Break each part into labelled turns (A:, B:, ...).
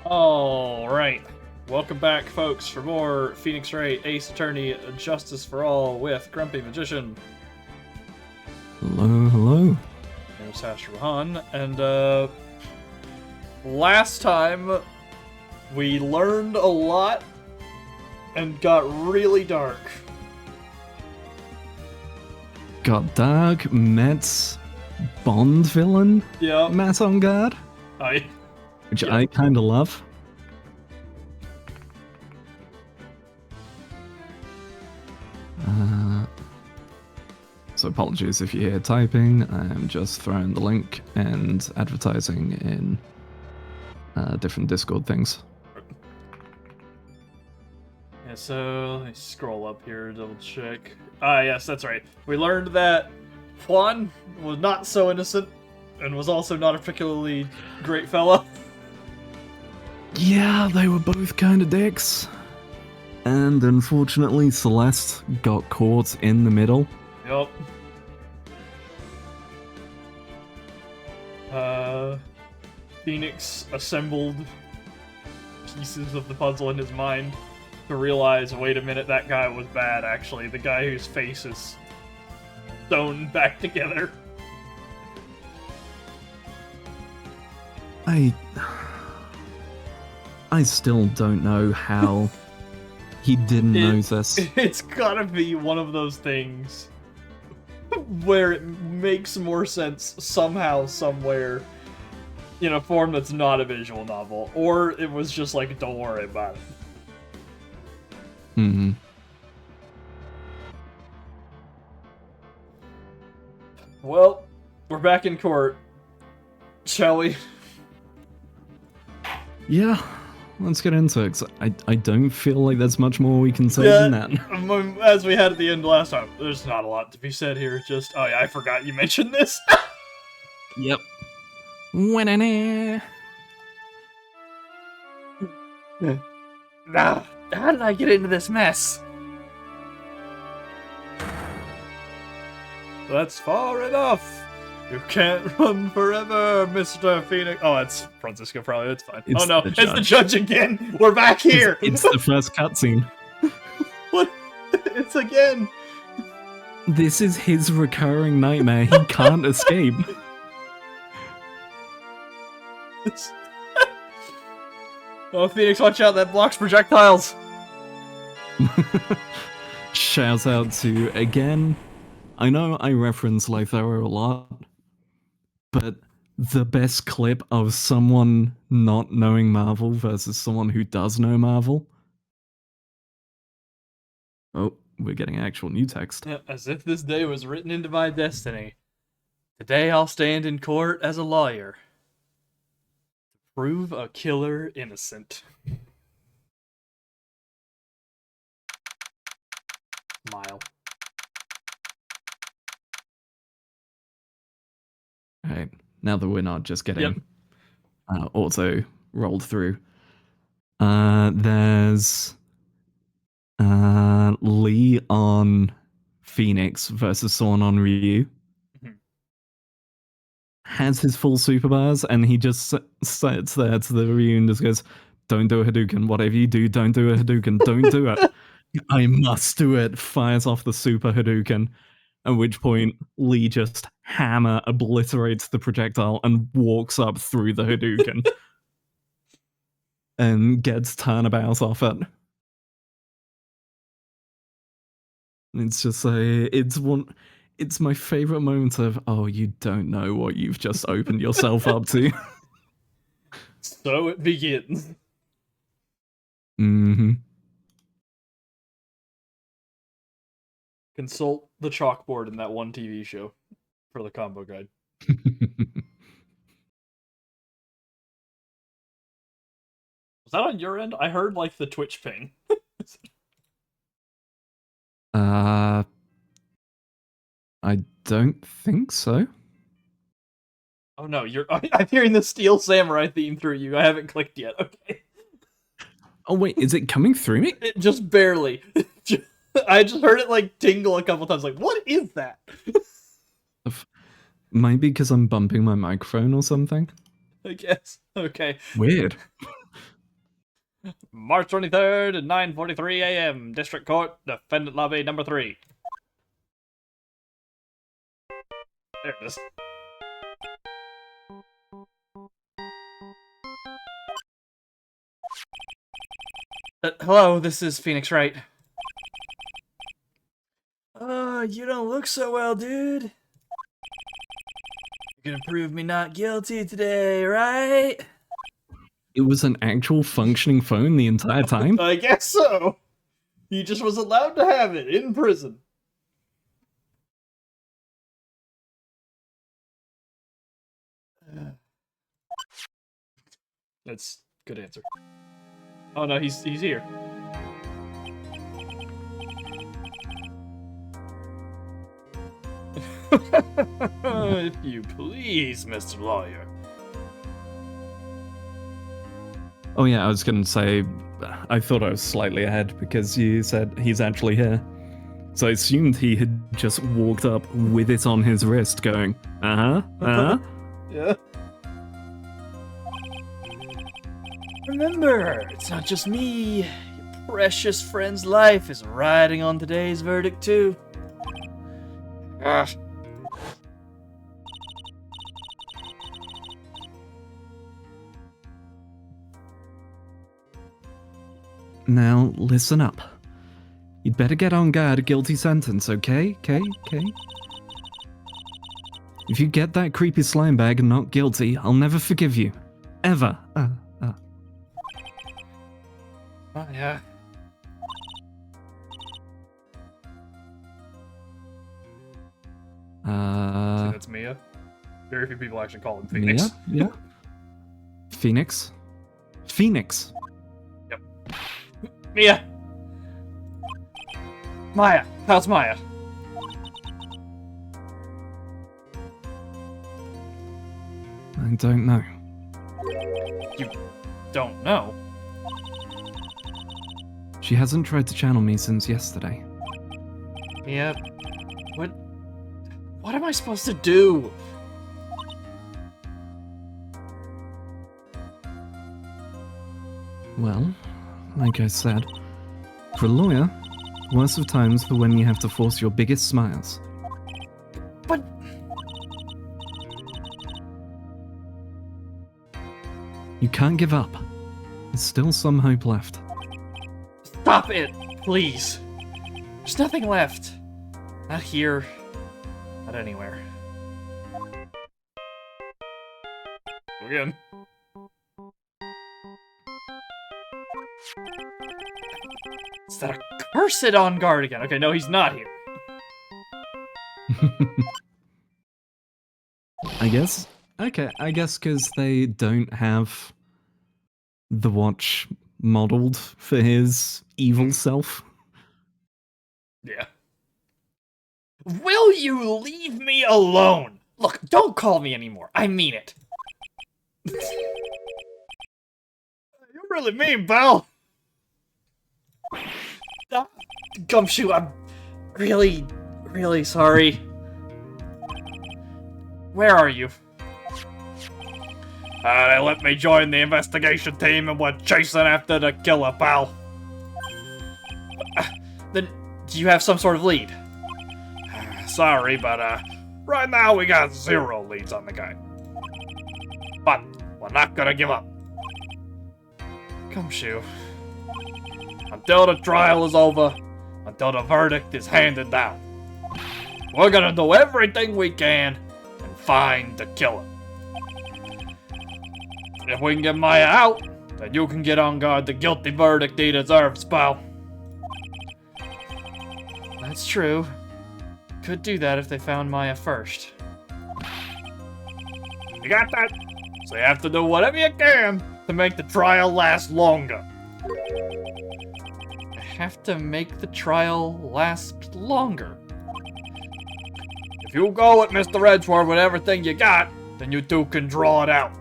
A: All right. Welcome back, folks, for more Phoenix Wright, Ace Attorney, Justice for All with Grumpy Magician.
B: Hello, hello.
A: I'm Sasha Rahan, and last time we learned a lot and got really dark.
B: Got dark, Met's Bond villain,
A: Yeah.
B: Matt on guard, which I kind of love. So apologies if you hear typing. I'm just throwing the link and advertising in different Discord things.
A: Yeah, so let me scroll up here, double check. Ah, yes, that's right. We learned that Juan was not so innocent and was also not a particularly great fella.
B: Yeah, they were both kind of dicks. And unfortunately, Celeste got caught in the middle.
A: Yup. Phoenix assembled pieces of the puzzle in his mind to realize, wait a minute, that guy was bad, actually. The guy whose face is sewn back together.
B: I still don't know how he didn't notice.
A: It's gotta be one of those things where it makes more sense somehow, somewhere, in a form that's not a visual novel. Or it was just like, don't worry about it.
B: Mm-hmm.
A: Well, we're back in court. Shall we?
B: Yeah, let's get into it. 'Cause I don't feel like there's much more we can say than that.
A: As we had at the end last time, there's not a lot to be said here. Just, oh yeah, I forgot you mentioned this.
B: Yep. Winning.
A: Nah, how did I get into this mess? That's far enough. You can't run forever, Mr. Phoenix. Oh, that's Francisco, probably. It's fine.
B: It's
A: oh no,
B: the
A: it's the judge again. We're back here.
B: It's the first cutscene.
A: What? It's again.
B: This is his recurring nightmare. He can't escape.
A: Oh, Phoenix, watch out. That blocks projectiles.
B: Shouts out to, again, I know I reference Lythera a lot, but the best clip of someone not knowing Marvel versus someone who does know Marvel. Oh, we're getting actual new text.
A: Yeah, as if this day was written into my destiny. Today I'll stand in court as a lawyer. Prove a killer innocent. Smile.
B: Right, now that we're not just getting auto rolled through, there's Lee on Phoenix versus someone on Ryu. Has his full superpowers, and he just sits there to the Ryu and just goes, "Don't do a Hadouken. Whatever you do, don't do a Hadouken. Don't do it. I must do it." Fires off the super Hadouken, at which point Lee just hammer obliterates the projectile and walks up through the Hadouken and gets turnabout off it. It's just it's my favorite moment of, oh, you don't know what you've just opened yourself up to.
A: So it begins.
B: Mm-hmm.
A: Consult the chalkboard in that one TV show for the combo guide. Was that on your end? I heard, like, the Twitch ping.
B: I don't think so.
A: Oh no, I'm hearing the Steel Samurai theme through you. I haven't clicked yet. Okay.
B: Oh wait, is it coming through me?
A: It just barely. I just heard it like tingle a couple times. Like, what is that?
B: Maybe because I'm bumping my microphone or something.
A: I guess. Okay.
B: Weird.
A: March 23rd at 9:43 a.m. District Court, Defendant Lobby number 3. There it is. Hello, this is Phoenix Wright. You don't look so well, dude. You're gonna prove me not guilty today, right?
B: It was an actual functioning phone the entire time?
A: I guess so. He just was allowed to have it in prison. That's a good answer. Oh no, he's here. If you please, Mr. Lawyer.
B: Oh yeah, I was gonna say, I thought I was slightly ahead because you said he's actually here. So I assumed he had just walked up with it on his wrist going,
A: Yeah. Remember, it's not just me. Your precious friend's life is riding on today's verdict, too. Gosh.
B: Now, listen up. You'd better get on guard a guilty sentence, okay? Okay? If you get that creepy slime bag and not guilty, I'll never forgive you. Ever.
A: Oh, yeah. See, that's Mia. Very few people actually call him Phoenix.
B: Yeah. Phoenix.
A: Yep. Mia! Maya! How's Maya?
B: I don't know.
A: You don't know?
B: She hasn't tried to channel me since yesterday.
A: Mia, what am I supposed to do?
B: Well, like I said, for a lawyer, worst of times are when you have to force your biggest smiles.
A: But...
B: You can't give up. There's still some hope left.
A: Stop it, please. There's nothing left. Not here. Not anywhere. Again. Is that a cursed on guard again? Okay, no, he's not here.
B: I guess. Okay, I guess because they don't have the watch modeled for his evil self.
A: Yeah. Will you leave me alone? Look, don't call me anymore. I mean it. You're really mean, pal. Gumshoe, I'm really, really sorry. Where are you? They let me join the investigation team and we're chasing after the killer, pal. Then, do you have some sort of lead? Sorry, but right now we got 0 leads on the guy. But we're not gonna give up. Gumshoe. Until the trial is over, until the verdict is handed down, we're gonna do everything we can and find the killer. If we can get Maya out, then you can get on guard the guilty verdict he deserves, pal. That's true. Could do that if they found Maya first. You got that? So you have to do whatever you can to make the trial last longer. I have to make the trial last longer. If you go with Mr. Edgeworth with everything you got, then you two can draw it out.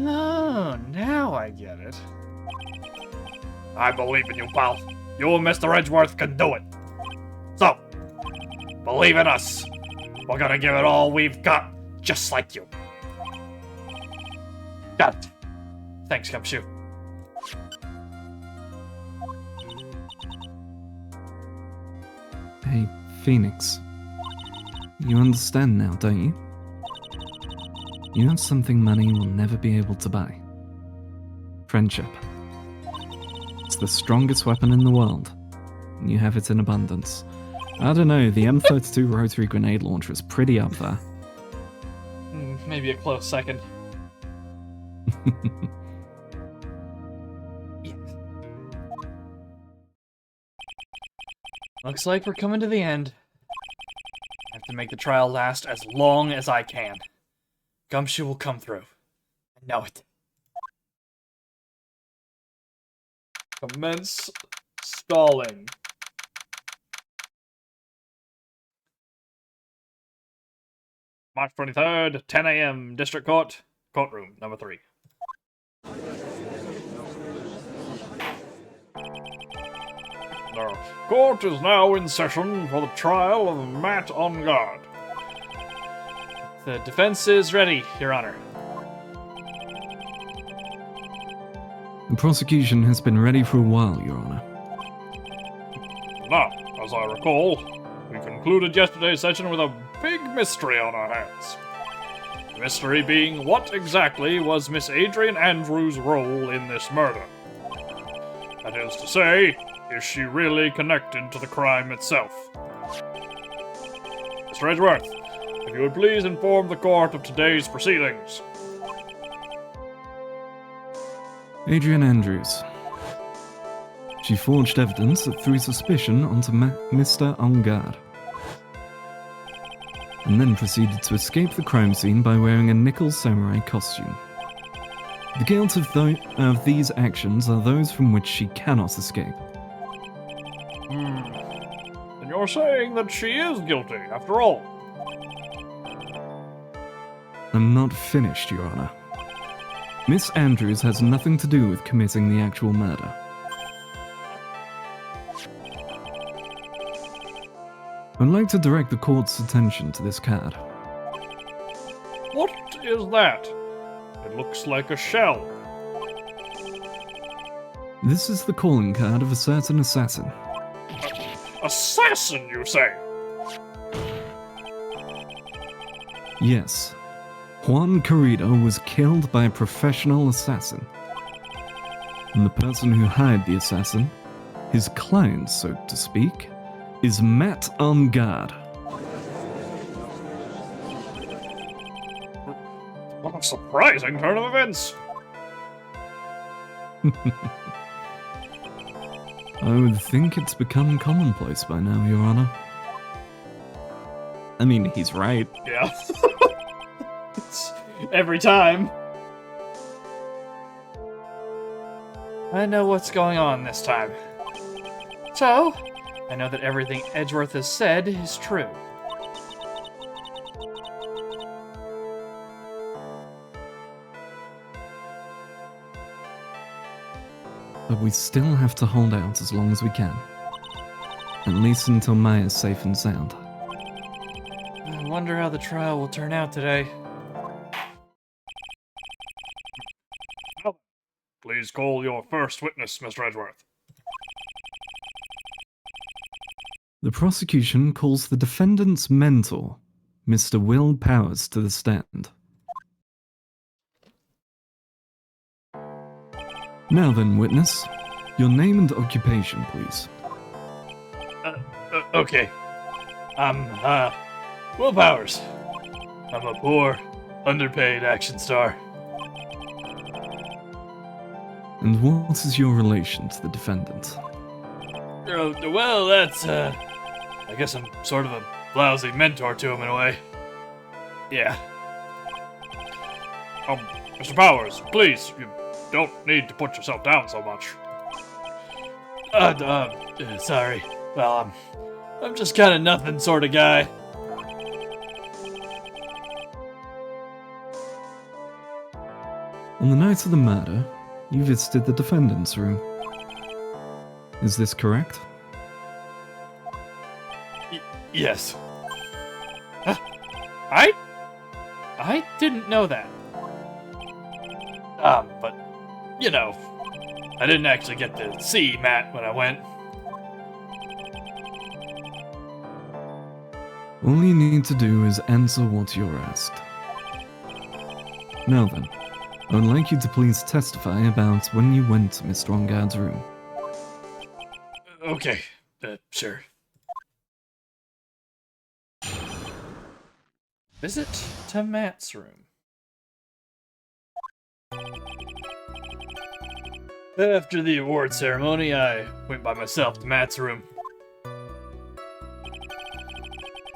A: Oh, now I get it. I believe in you, pal. You and Mr. Edgeworth can do it. So, believe in us. We're gonna give it all we've got, just like you. Got it. Thanks, Gumshoe.
B: Hey, Phoenix. You understand now, don't you? You have something money will never be able to buy. Friendship. It's the strongest weapon in the world, and you have it in abundance. I don't know, the M32 rotary grenade launcher is pretty up there.
A: Maybe a close second. Yeah. Looks like we're coming to the end. I have to make the trial last as long as I can. Gumshoe will come through. I know it. Commence stalling. March 23rd, 10 a.m., District Court, Courtroom, number 3. The court is now in session for the trial of Matt on guard. The defense is ready, Your Honor.
B: The prosecution has been ready for a while, Your Honor.
A: Now, as I recall, we concluded yesterday's session with a big mystery on our hands. The mystery being what exactly was Miss Adrian Andrews' role in this murder. That is to say, is she really connected to the crime itself? Mr. Edgeworth, if you would please inform the court of today's proceedings.
B: Adrian Andrews. She forged evidence that threw suspicion onto Mr. On Guard, and then proceeded to escape the crime scene by wearing a nickel samurai costume. The guilt of these actions are those from which she cannot escape.
A: Then you're saying that she is guilty, after all?
B: I'm not finished, Your Honor. Miss Andrews has nothing to do with committing the actual murder. I'd like to direct the court's attention to this card.
A: What is that? It looks like a shell.
B: This is the calling card of a certain assassin.
A: Assassin, you say?
B: Yes. Juan Carrido was killed by a professional assassin. And the person who hired the assassin, his client, so to speak, is Matt On Guard.
A: What a surprising turn of events.
B: I would think it's become commonplace by now, Your Honor. I mean, he's right.
A: Yeah. It's every time. I know what's going on this time. So, I know that everything Edgeworth has said is true.
B: But we still have to hold out as long as we can. At least until Maya's safe and sound.
A: I wonder how the trial will turn out today. Please call your first witness, Mr. Edgeworth.
B: The prosecution calls the defendant's mentor, Mr. Will Powers, to the stand. Now then, witness, your name and occupation, please.
A: Okay. I'm, Will Powers. I'm a poor, underpaid action star.
B: And what is your relation to the defendant?
A: Well, that's, I guess I'm sort of a lousy mentor to him in a way. Yeah. Mr. Powers, please, you don't need to put yourself down so much. Sorry. Well, I'm just kind of nothing sort of guy.
B: On the night of the murder, you visited the defendant's room. Is this correct?
A: Yes. I didn't know that. But you know, I didn't actually get to see Matt when I went.
B: All you need to do is answer what you're asked. Now then, I would like you to please testify about when you went to Mr. Ongard's room.
A: Okay, sure. Visit to Matt's room. After the award ceremony, I went by myself to Matt's room.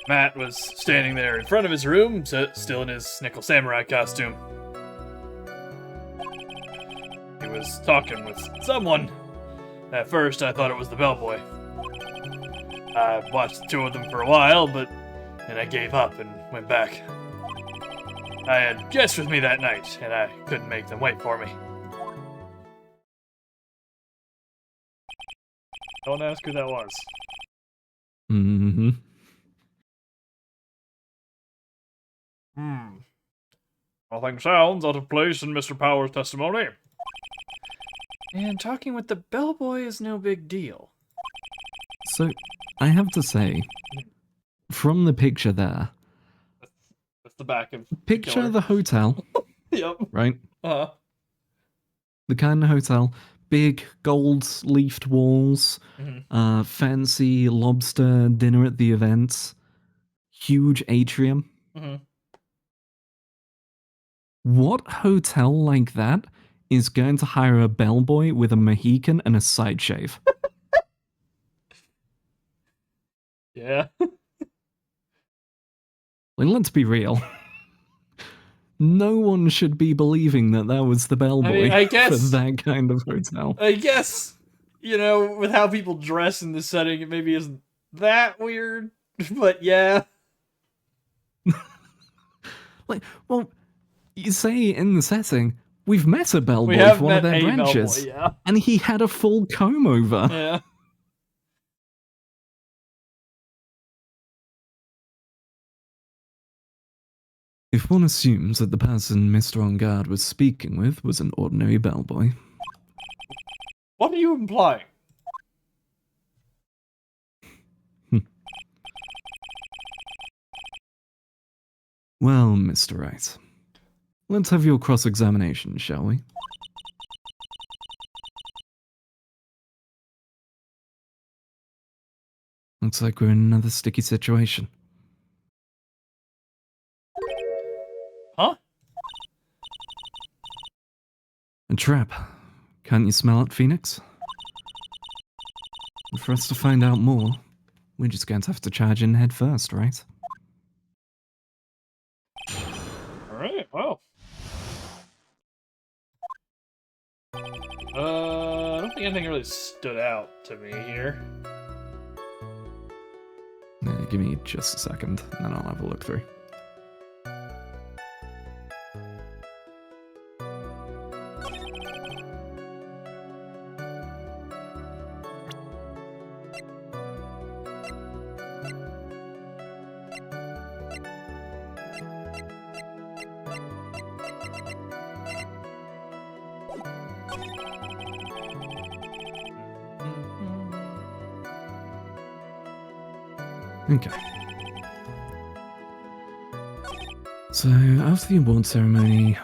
A: Matt was standing there in front of his room, still in his nickel samurai costume. He was talking with someone. At first, I thought it was the bellboy. I watched the two of them for a while, but then I gave up and went back. I had guests with me that night, and I couldn't make them wait for me. Don't ask who that was.
B: Mm-hmm.
A: Nothing sounds out of place in Mr. Power's testimony. And talking with the bellboy is no big deal.
B: So, I have to say, from the picture there,
A: That's the back of
B: picture the hotel,
A: Yep.
B: right?
A: Uh-huh.
B: The kind of hotel, big gold-leafed walls, fancy lobster dinner at the events, huge atrium. What hotel like that is going to hire a bellboy with a Mohican and a side shave?
A: Yeah.
B: Like, let's be real. No one should be believing that that was the bellboy
A: I guess,
B: for that kind of hotel.
A: I guess, you know, with how people dress in this setting, it maybe isn't that weird, but yeah.
B: Like, well, you say in the setting, we've met a
A: We
B: bellboy
A: have
B: for one of
A: met
B: their
A: a
B: branches,
A: bellboy, yeah.
B: and he had a full comb over.
A: Yeah.
B: If one assumes that the person Mr. Ongard was speaking with was an ordinary bellboy.
A: What are you implying?
B: Well, Mr. Wright, let's have your cross-examination, shall we? Looks like we're in another sticky situation.
A: Huh?
B: A trap. Can't you smell it, Phoenix? And for us to find out more, we're just going to have to charge in head first, right?
A: Alright, well. I don't think anything really stood out to me here.
B: Yeah, give me just a second, and then I'll have a look through. Okay. So, after the award ceremony,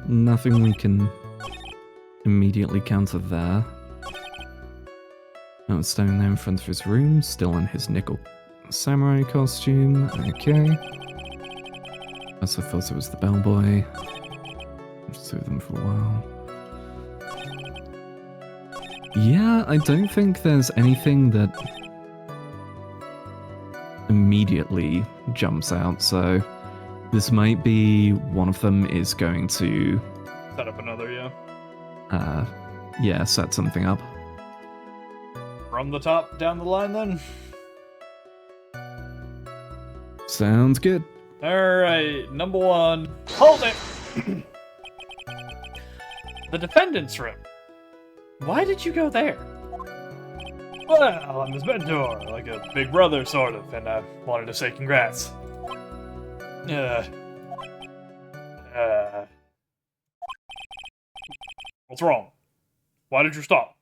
B: nothing we can immediately counter there. I was standing there in front of his room, still in his nickel samurai costume. Okay. I also thought it was the bellboy. Just with them for a while. Yeah, I don't think there's anything that immediately jumps out, so this might be one of them is going to
A: Set up another, yeah.
B: Yeah, set something up.
A: From the top down the line, then?
B: Sounds good.
A: Alright, number one. Hold it! The defendant's room. Why did you go there? Well, I'm his mentor, like a big brother, sort of, and I wanted to say congrats. What's wrong? Why did you stop?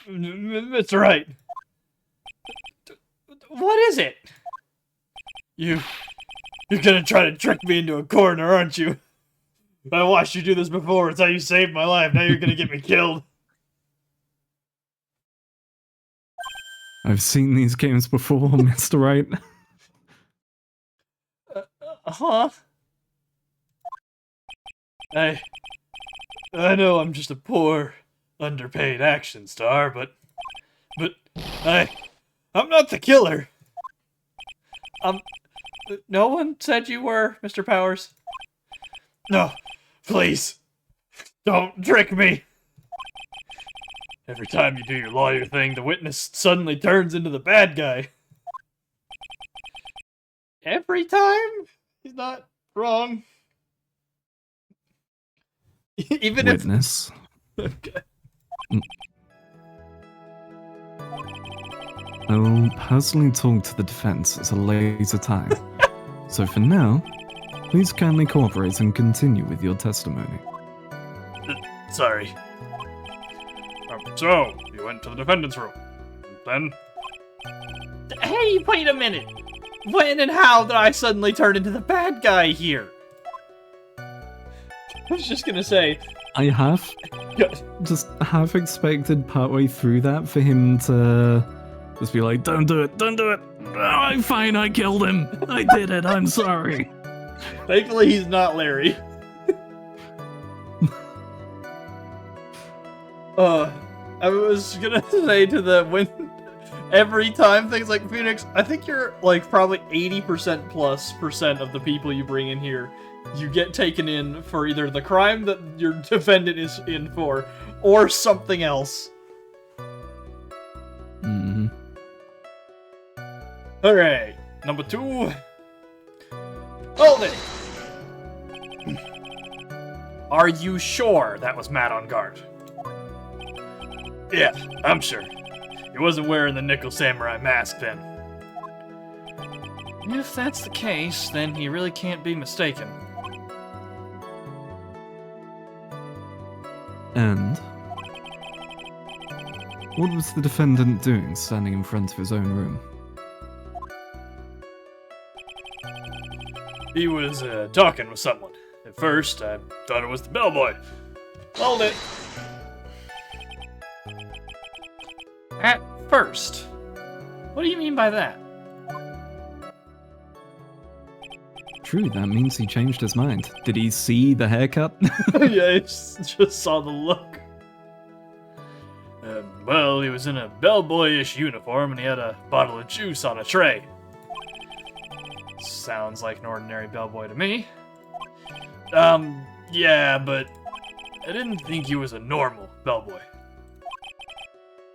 A: Mr. Wright. What is it? You're gonna try to trick me into a corner, aren't you? I watched you do this before. It's how you saved my life. Now you're gonna get me killed.
B: I've seen these games before, Mr. Wright.
A: Huh? I know I'm just a poor, underpaid action star, but I'm not the killer. No one said you were, Mr. Powers. No, please, don't trick me. Every time you do your lawyer thing, the witness suddenly turns into the bad guy. Every time? He's not wrong. Even
B: Witness.
A: Okay.
B: I'll personally talk to the defense at a later time. So for now, please kindly cooperate and continue with your testimony.
A: Sorry. So, you went to the defendant's room. Then? Hey, wait a minute! When and how did I suddenly turn into the bad guy here? I was just gonna say...
B: I have just half expected partway through that for him to just be like, don't do it, don't do it. Oh, fine, I killed him. I did it, I'm sorry.
A: Thankfully, he's not Larry. I was gonna say to the when every time things like Phoenix, I think you're like probably 80% of the people you bring in here, you get taken in for either the crime that your defendant is in for, or something else.
B: Mm-hmm.
A: Alright, number 2. Hold it! Are you sure that was Matt on guard? Yeah, I'm sure. He wasn't wearing the Nickel Samurai mask then. If that's the case, then he really can't be mistaken.
B: And what was the defendant doing standing in front of his own room?
A: He was talking with someone. At first, I thought it was the bellboy. Hold it! At first? What do you mean by that?
B: True, that means he changed his mind. Did he see the haircut?
A: Yeah, I just saw the look. Well, he was in a bellboyish uniform and he had a bottle of juice on a tray. Sounds like an ordinary bellboy to me. Yeah, but I didn't think he was a normal bellboy.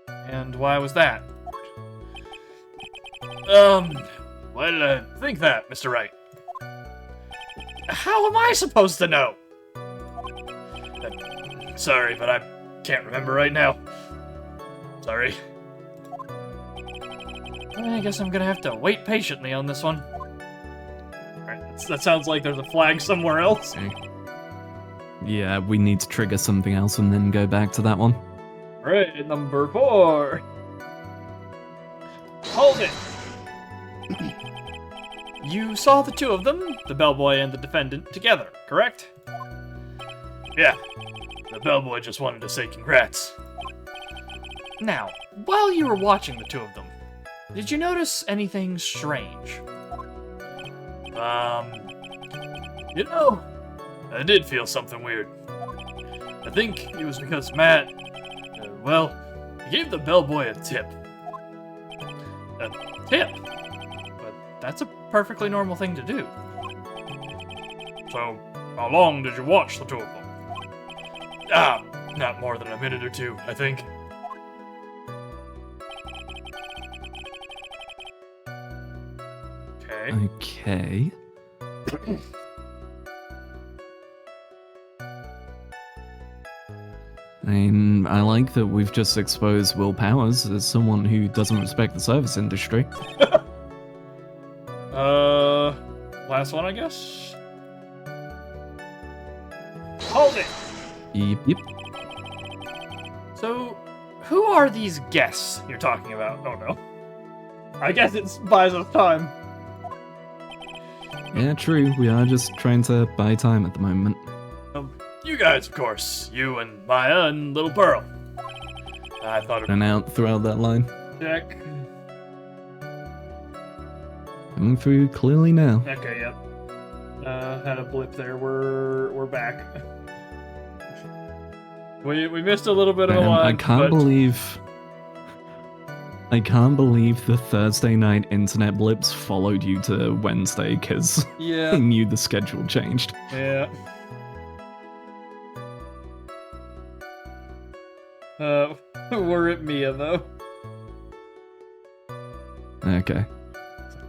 A: And why was that? Why did I think that, Mr. Wright? How am I supposed to know? Sorry, but I can't remember right now. Sorry. I guess I'm gonna have to wait patiently on this one. Alright, that sounds like there's a flag somewhere else.
B: Okay. Yeah, we need to trigger something else and then go back to that one.
A: Right, number 4. Hold it! You saw the two of them, the bellboy and the defendant, together, correct? Yeah. The bellboy just wanted to say congrats. Now, while you were watching the two of them, did you notice anything strange? You know, I did feel something weird. I think it was because Matt, well, he gave the bellboy a tip. A tip? But that's a perfectly normal thing to do. So, how long did you watch the two of them? Not more than a minute or two, I think. Okay.
B: Okay. I mean, I like that we've just exposed Will Powers as someone who doesn't respect the service industry.
A: Last one, I guess? Hold it!
B: Yep.
A: So, who are these guests you're talking about? Oh no. I guess it buys us time.
B: Yeah, true. We are just trying to buy time at the moment.
A: You guys, of course. You and Maya and Little Pearl. I thought it'd
B: And out throughout that line.
A: check.
B: Coming through clearly now.
A: Okay, yep. Had a blip there. We're back. We missed a little bit of a line.
B: I can't believe the Thursday night internet blips followed you to Wednesday because
A: Yeah.
B: they knew the schedule changed.
A: Yeah. We're at Mia though.
B: Okay.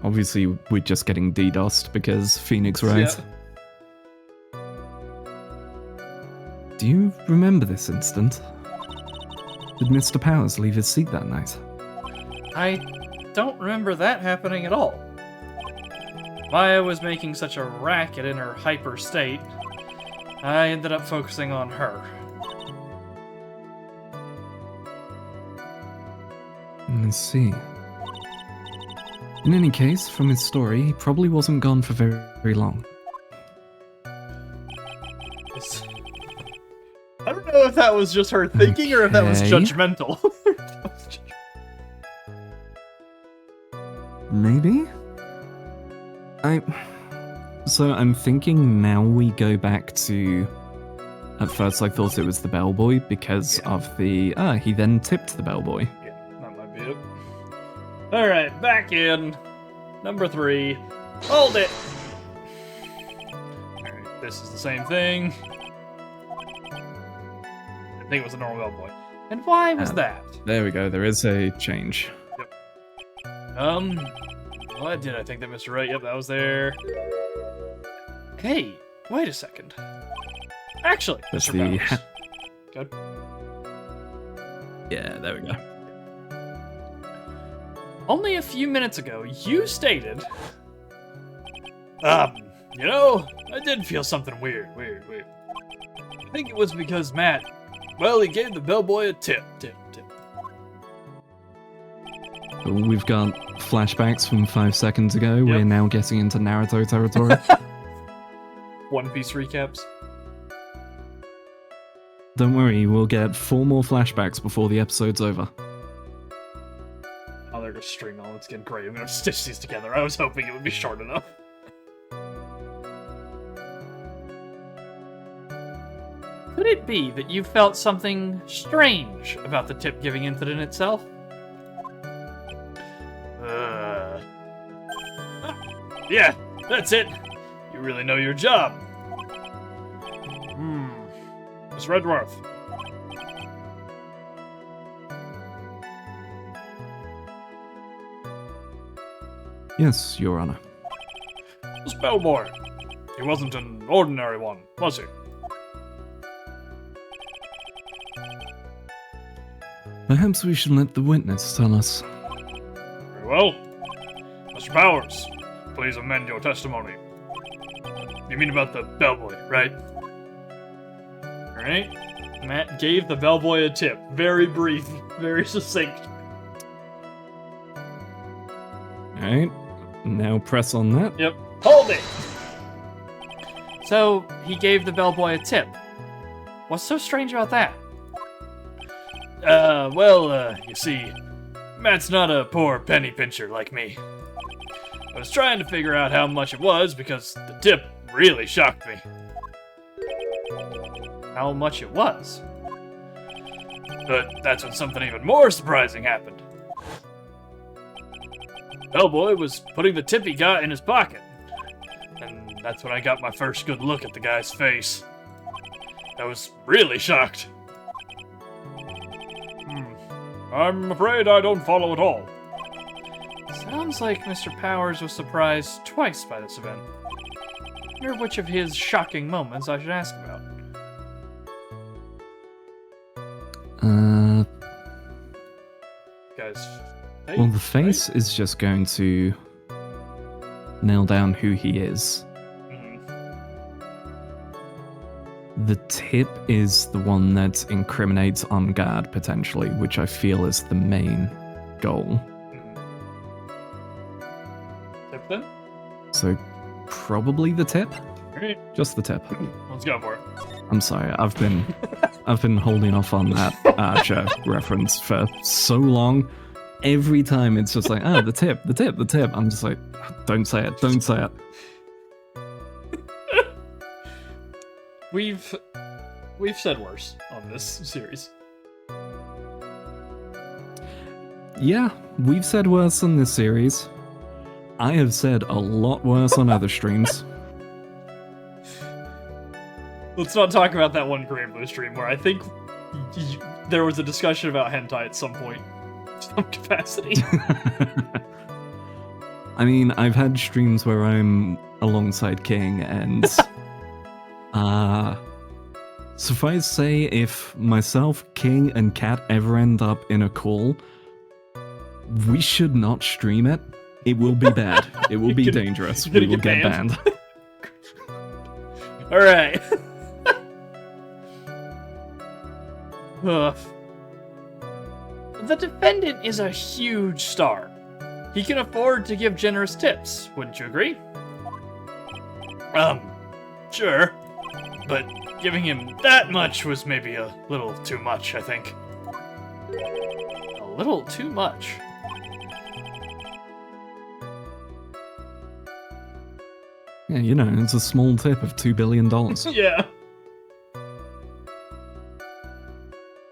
B: Obviously, we're just getting DDoSed because Phoenix Wright.
A: Yeah.
B: Do you remember this incident? Did Mr. Powers leave his seat that night?
A: I don't remember that happening at all. Maya was making such a racket in her hyper state, I ended up focusing on her.
B: I see. In any case, from his story, he probably wasn't gone for very, very long.
A: I don't know if that was just her thinking or if that was
B: Okay.
A: judgmental.
B: Maybe? So I'm thinking now we go back to... At first I thought it was the bellboy because of the... he then tipped the bellboy.
A: Yeah, that might be it. Alright, back in. Number 3. Hold it! Alright, this is the same thing. I think it was a normal bellboy. And why was that?
B: There we go, there is a change.
A: Why did I think that Mr. Wright? Yep, that was there. Hey, wait a second. Actually,
B: That's
A: Mr.
B: the
A: Powers. Good.
B: Yeah, there we go.
A: Only a few minutes ago, you stated... you know, I did feel something weird. I think it was because Matt, well, he gave the bellboy a tip.
B: We've got flashbacks from 5 seconds ago.
A: Yep.
B: We're now getting into Naruto territory.
A: One Piece recaps.
B: Don't worry, we'll get 4 more flashbacks before the episode's over.
A: Oh, they're just string all. It's getting great. I'm gonna stitch these together. I was hoping it would be short enough. Could it be that you felt something strange about the tip-giving incident itself? Yeah, that's it. You really know your job. Miss Redworth.
B: Yes, Your Honor.
A: This bellboy. He wasn't an ordinary one, was he?
B: Perhaps we should let the witness tell us.
A: Very well. Mr. Powers, please amend your testimony. You mean about the bellboy, right? Alright. Matt gave the bellboy a tip. Very brief, very succinct.
B: Alright, now press on that.
A: Yep. Hold it! So, he gave the bellboy a tip. What's so strange about that? You see, Matt's not a poor penny pincher like me. I was trying to figure out how much it was because the tip really shocked me. How much it was? But that's when something even more surprising happened. Bellboy was putting the tip he got in his pocket. And that's when I got my first good look at the guy's face. I was really shocked. I'm afraid I don't follow at all. Sounds like Mr. Powers was surprised twice by this event. I wonder which of his shocking moments I should ask about. Guys, hey,
B: Well, the face is just going to nail down who he is.
A: Mhm.
B: The tip is the one that incriminates on guard, potentially, which I feel is the main goal.
A: Tip then?
B: So, probably the tip?
A: Alright.
B: Just the tip.
A: Let's go for it.
B: I'm sorry, I've been holding off on that Archer reference for so long. Every time it's just like, the tip, the tip, the tip. I'm just like, don't say it, don't say it.
A: We've said worse on this series.
B: Yeah, we've said worse on this series. I have said a lot worse on other streams.
A: Let's not talk about that one Green Blue stream where I think there was a discussion about hentai at some point. Some capacity.
B: I mean, I've had streams where I'm alongside King, and suffice say, if myself, King, and Kat ever end up in a call, we should not stream it. It will be bad. It will be dangerous. We will get banned.
A: Alright. Ugh. The defendant is a huge star. He can afford to give generous tips, wouldn't you agree? Sure. But giving him that much was maybe a little too much, I think. A little too much.
B: Yeah, you know, it's a small tip of $2 billion.
A: Yeah.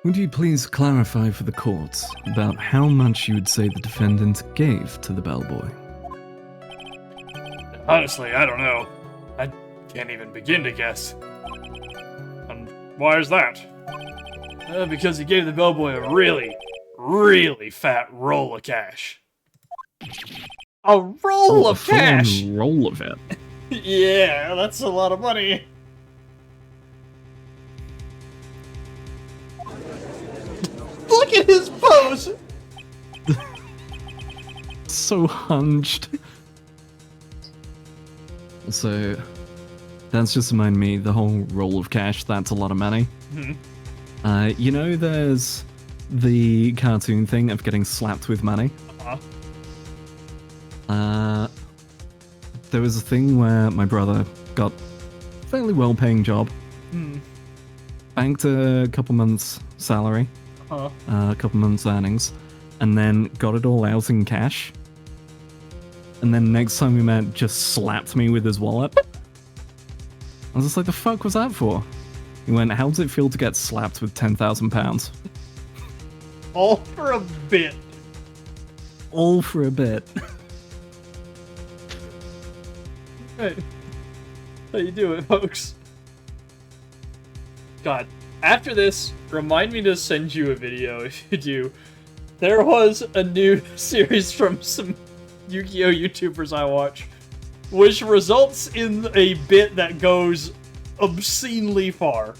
B: Would you please clarify for the court about how much you would say the defendant gave to the bellboy?
A: Honestly, I don't know. I can't even begin to guess. And why is that? Because he gave the bellboy a really, really fat roll of cash. A roll of cash?
B: A roll of it.
A: Yeah, that's a lot of money. Look at his pose!
B: So hunched. So, that's just reminded me, the whole roll of cash, that's a lot of money.
A: Mm-hmm.
B: You know, there's the cartoon thing of getting slapped with money. There was a thing where my brother got a fairly well-paying job, banked a couple months' salary, a couple months' earnings, and then got it all out in cash. And then next time we met, just slapped me with his wallet. I was just like, the fuck was that for? He went, how does it feel to get slapped with £10,000?
A: All for a bit.
B: All for a bit.
A: Hey, how you doing, folks? God, after this, remind me to send you a video if you do. There was a new series from some Yu-Gi-Oh! YouTubers I watch, which results in a bit that goes obscenely far.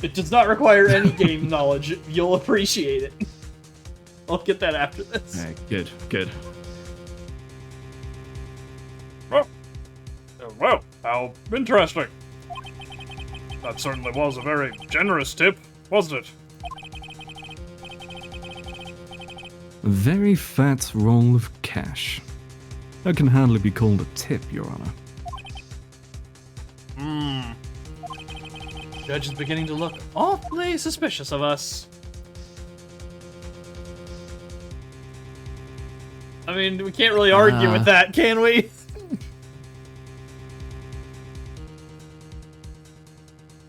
A: It does not require any game knowledge. You'll appreciate it. I'll get that after this.
B: Okay, good, good.
A: Well, how interesting. That certainly was a very generous tip, wasn't it?
B: A very fat roll of cash. That can hardly be called a tip, Your Honor.
A: Judge is beginning to look awfully suspicious of us. I mean, we can't really argue with that, can we?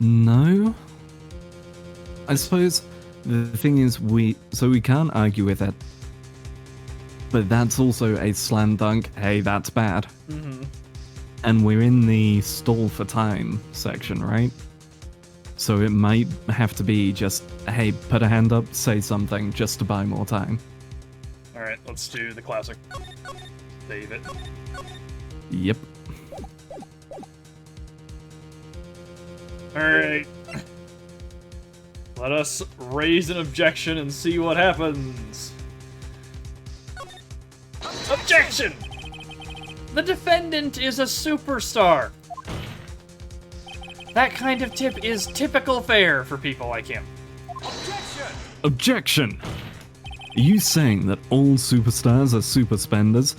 B: No. I suppose the thing is we can't argue with it. But that's also a slam dunk, hey, that's bad. And we're in the stall for time section, right? So it might have to be just, hey, put a hand up, say something, just to buy more time.
A: Alright, let's do the classic. Save it.
B: Yep.
A: Alright. Let us raise an objection and see what happens. Objection! The defendant is a superstar. That kind of tip is typical fare for people like him.
B: Objection! Are you saying that all superstars are super spenders?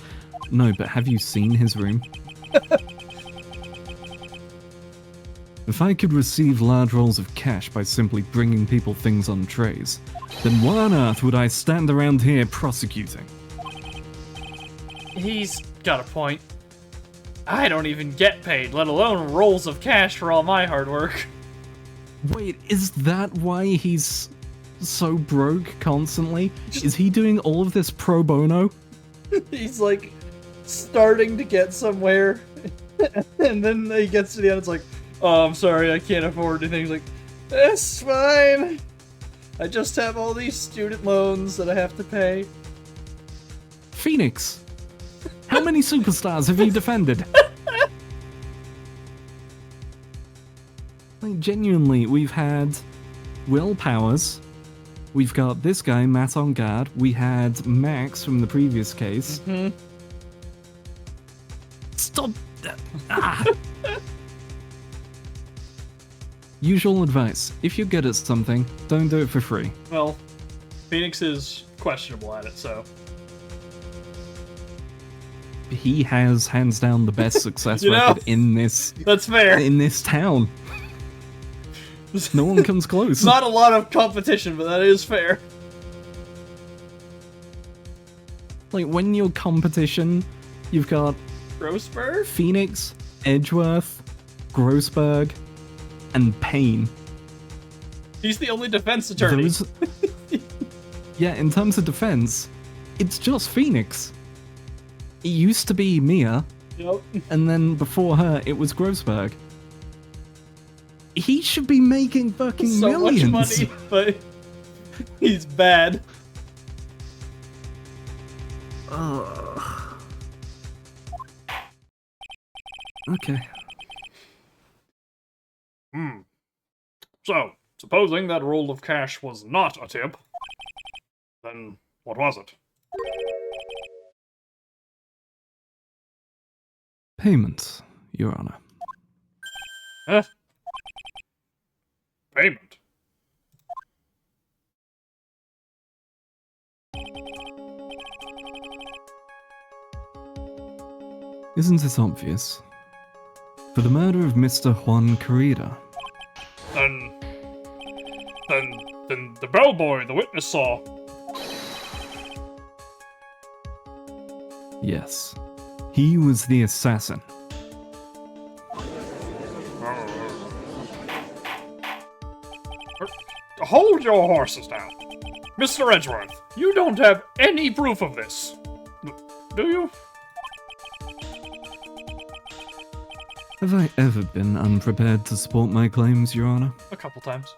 B: No, but have you seen his room? If I could receive large rolls of cash by simply bringing people things on trays, then why on earth would I stand around here prosecuting?
A: He's got a point. I don't even get paid, let alone rolls of cash for all my hard work.
B: Wait, is that why he's so broke constantly? Is he doing all of this pro bono?
A: He's like starting to get somewhere, and then he gets to the end, it's like, oh, I'm sorry, I can't afford anything. He's like, it's fine. I just have all these student loans that I have to pay.
B: Phoenix, how many superstars have you defended? Like, genuinely, we've had Will Powers, we've got this guy, Matt on guard, we had Max from the previous case.
A: Mm-hmm.
B: Stop! Ah. Usual advice, if you're good at something, don't do it for free.
A: Well, Phoenix is questionable at it, so...
B: He has, hands down, the best success
A: You know,
B: record in this...
A: That's fair.
B: In this town. No one comes close.
A: Not a lot of competition, but that is fair.
B: Like, when your competition, you've got
A: Grossberg?
B: Phoenix, Edgeworth, Grossberg, and Payne.
A: He's the only defense attorney.
B: Yeah, in terms of defense, it's just Phoenix. It used to be Mia,
A: Yep.
B: and then before her, it was Grossberg. He should be making fucking
A: So
B: millions.
A: much money, but he's bad.
B: Okay.
A: So, supposing that roll of cash was not a tip, then what was it?
B: Payment, Your Honor.
A: Payment.
B: Isn't it obvious? For the murder of Mr. Juan Carrera.
A: Then the bellboy the witness saw.
B: Yes. He was the assassin.
A: Hold your horses now. Mr. Edgeworth, you don't have any proof of this. Do you?
B: Have I ever been unprepared to support my claims, Your Honor?
A: A couple times.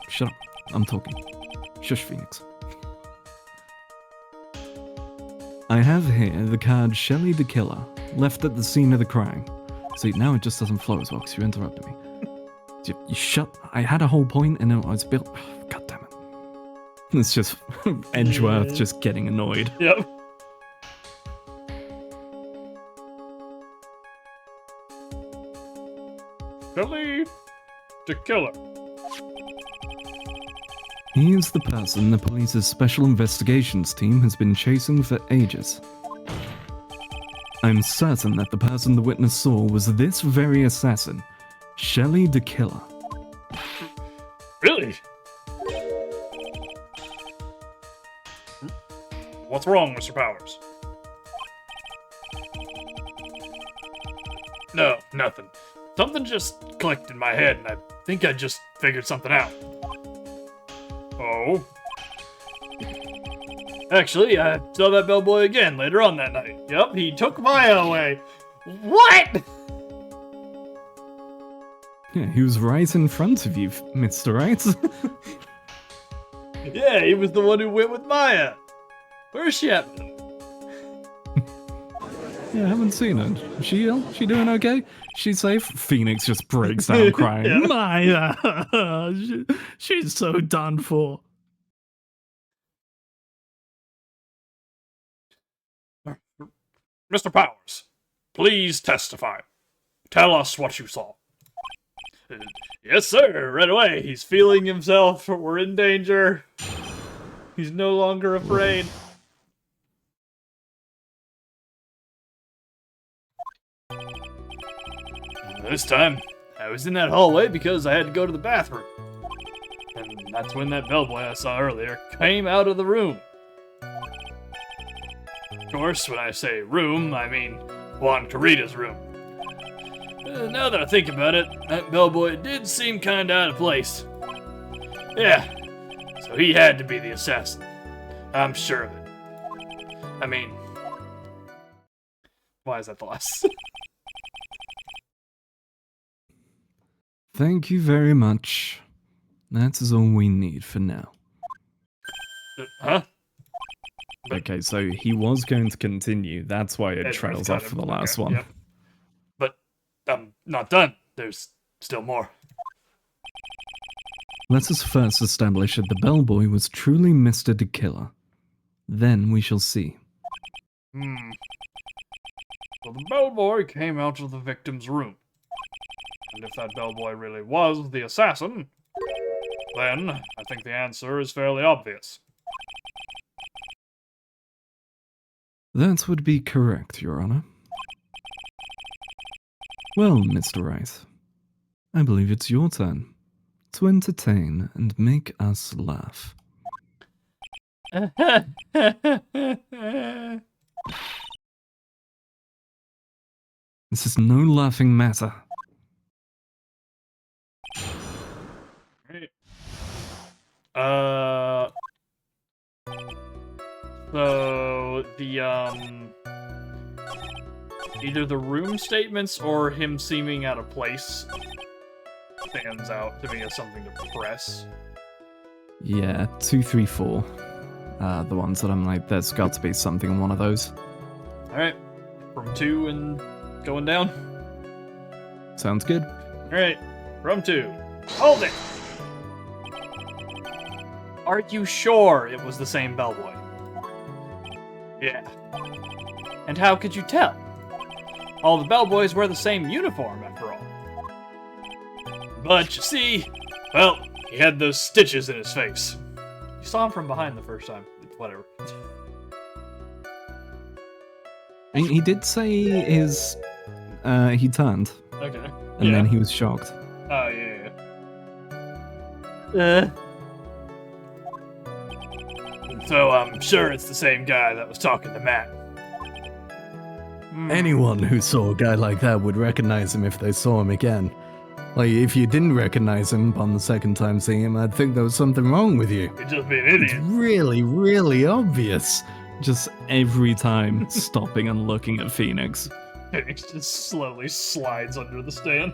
B: Shut up. I'm talking. Shush, Phoenix. I have here the card Shelley the Killer, left at the scene of the crime. See, now it just doesn't flow as well because you interrupted me. You shut... I had a whole point and it was built... Oh, God damn it. It's just Edgeworth just getting annoyed.
A: Yep. Shelley the Killer.
B: He is the person the police's special investigations team has been chasing for ages. I'm certain that the person the witness saw was this very assassin, Shelley the Killer.
A: Really? What's wrong, Mr. Powers? No, nothing. Something just clicked in my head, and I think I just figured something out. Oh? Actually, I saw that bellboy again later on that night. Yep, he took Maya away. What?
B: Yeah, he was right in front of you, Mr. Wright.
A: Yeah, he was the one who went with Maya. Where's she at?
B: Yeah, I haven't seen her. She ill? She doing okay? She's safe? Phoenix just breaks down crying.
A: Yeah.
B: Maya! She's so done for.
A: Mr. Powers, please testify. tell us what you saw. Yes, sir, right away. He's feeling himself. We're in danger. He's no longer afraid. This time, I was in that hallway because I had to go to the bathroom. And that's when that bellboy I saw earlier came out of the room. Of course, when I say room, I mean Juan Carita's room. Now that I think about it, that bellboy did seem kinda out of place. Yeah, so he had to be the assassin. I'm sure of it. I mean, why is that the last?
B: Thank you very much. That is all we need for now.
A: Huh?
B: Okay, so he was going to continue. That's why it trails off for the last one.
A: Yep. But I'm not done. There's still more.
B: Let us first establish that the bellboy was truly Mr. the Killer. Then we shall see.
A: Well, the bellboy came out of the victim's room. And if that bellboy really was the assassin, then I think the answer is fairly obvious.
B: That would be correct, Your Honor. Well, Mr. Wright, I believe it's your turn to entertain and make us laugh. This is no laughing matter.
A: Right. So the either the room statements or him seeming out of place stands out to me as something to press.
B: Yeah, 2, 3, 4. The ones that I'm like, there's got to be something in one of those.
A: Alright. From 2 and going down.
B: Sounds good.
A: Alright. From 2. Hold it! Are you sure it was the same bellboy? Yeah. And how could you tell? All the bellboys wear the same uniform, after all. But you see, well, he had those stitches in his face. You saw him from behind the first time. Whatever.
B: He did say his... he turned.
A: Okay.
B: And then he was shocked.
A: Oh, yeah. So I'm sure it's the same guy that was talking to Matt.
C: Anyone who saw a guy like that would recognize him if they saw him again. Like, if you didn't recognize him upon the second time seeing him, I'd think there was something wrong with you.
A: He'd just be an
C: It's
A: idiot.
C: really, really obvious.
B: Just every time stopping and looking at Phoenix.
A: He just slowly slides under the stand.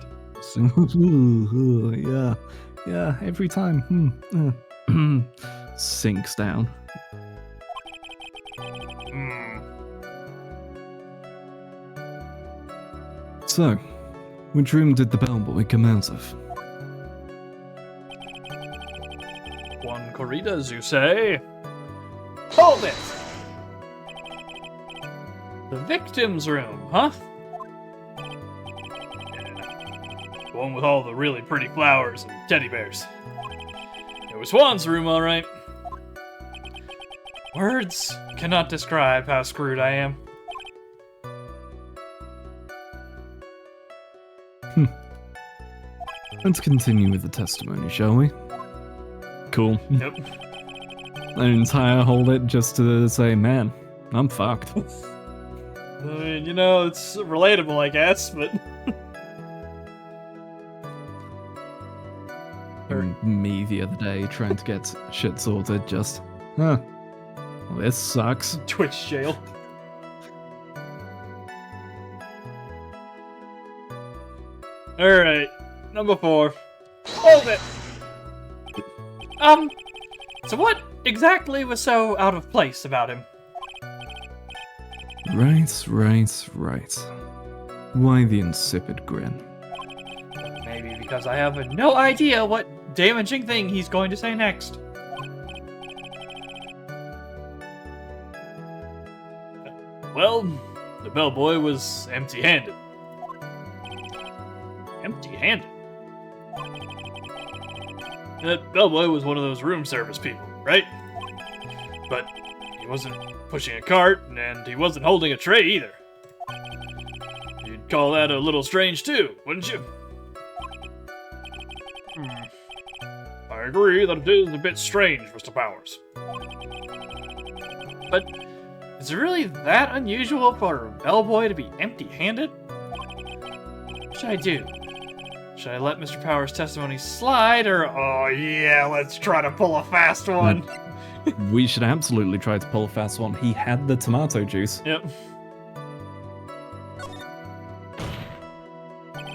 B: Yeah, every time. Sinks down. So, which room did the bellboy come out of?
A: Juan Carita's, you say? Hold it! The victim's room, huh? Yeah. The one with all the really pretty flowers and teddy bears. It was Juan's room, alright. Words cannot describe how screwed I am.
B: Let's continue with the testimony, shall we? Cool.
A: Nope.
B: An entire hold it just to say, man, I'm fucked.
A: I mean, you know, it's relatable, I guess, but...
B: Me the other day trying to get shit sorted, just, well, this sucks.
A: Twitch jail. Alright, number 4. Hold it! So what exactly was so out of place about him?
B: Right. Why the insipid grin?
A: Maybe because I have no idea what damaging thing he's going to say next. Well, the bellboy was empty-handed. empty-handed. That bellboy was one of those room service people, right? But he wasn't pushing a cart, and he wasn't holding a tray either. You'd call that a little strange too, wouldn't you? I agree that it is a bit strange, Mr. Powers. But is it really that unusual for a bellboy to be empty-handed? What should I do? Should I let Mr. Powers' testimony slide, or oh yeah, let's try to pull a fast one?
B: We should absolutely try to pull a fast one. He had the tomato juice.
A: Yep.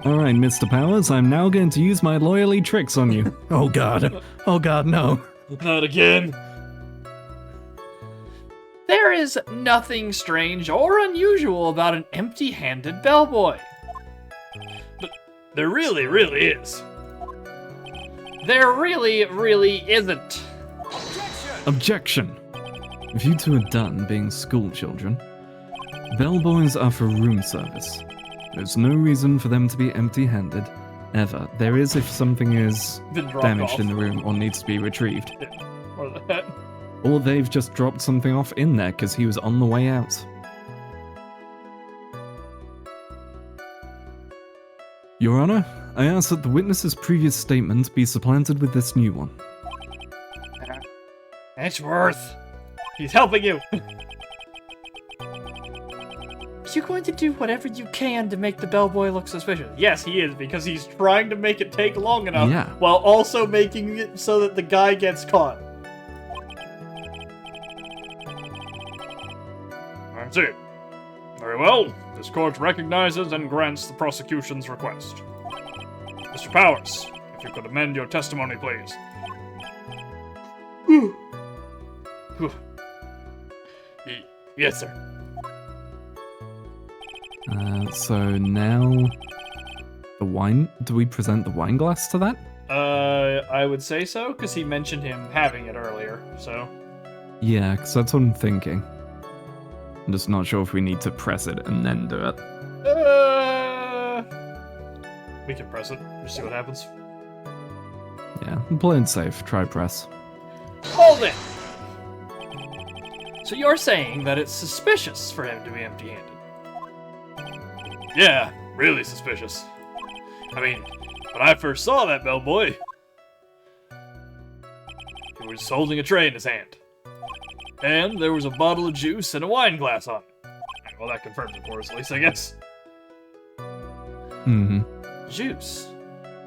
B: Alright, Mr. Powers, I'm now going to use my loyalty tricks on you.
C: Oh god. Oh god, no.
A: Not again. There is nothing strange or unusual about an empty-handed bellboy. But there really, really is. There really, really isn't.
B: Objection! If you two are done being school children, bellboys are for room service. There's no reason for them to be empty-handed, ever. There is if something is
A: Been dropped
B: damaged
A: off.
B: in the room or needs to be retrieved.
A: Or that.
B: Or they've just dropped something off in there because he was on the way out. Your Honor, I ask that the witness's previous statement be supplanted with this new one.
A: Edgeworth! He's helping you! Are you going to do whatever you can to make the bellboy look suspicious? Yes, he is, because he's trying to make it take long enough
B: Yeah.
A: while also making it so that the guy gets caught. That's it. Very well. This court recognizes and grants the prosecution's request. Mr. Powers, if you could amend your testimony, please. Yes, sir.
B: So now... The wine... Do we present the wine glass to that?
A: I would say so, because he mentioned him having it earlier, so...
B: Yeah, because that's what I'm thinking. I'm just not sure if we need to press it and then do it.
A: We can press it, just see what happens.
B: Yeah, play it safe. Try press.
A: Hold it! So you're saying that it's suspicious for him to be empty-handed? Yeah, really suspicious. I mean, when I first saw that bellboy, he was holding a tray in his hand. And there was a bottle of juice and a wine glass on it. Well, that confirms it for us, at least, I guess.
B: Mm-hmm.
A: Juice?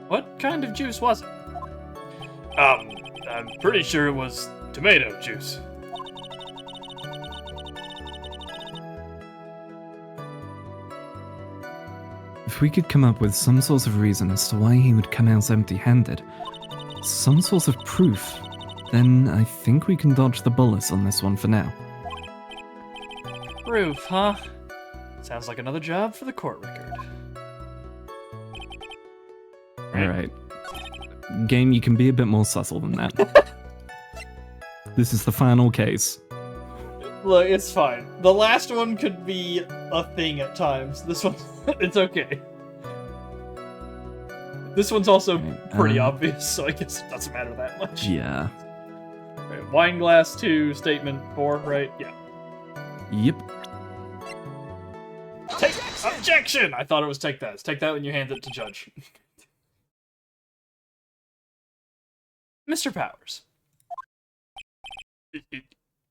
A: What kind of juice was it? I'm pretty sure it was tomato juice.
B: If we could come up with some sort of reason as to why he would come out empty-handed, some sort of proof, then I think we can dodge the bullets on this one for now.
A: Proof, huh? Sounds like another job for the court record.
B: Alright. Game, you can be a bit more subtle than that. This is the final case.
A: Look, it's fine. The last one could be a thing at times. This one, it's okay. This one's also pretty obvious, so I guess it doesn't matter that much.
B: Yeah.
A: Right, wine glass 2, statement 4, right? Yeah.
B: Yep.
A: Take objection! I thought it was take that. It's take that when you hand it to judge. Mr. Powers.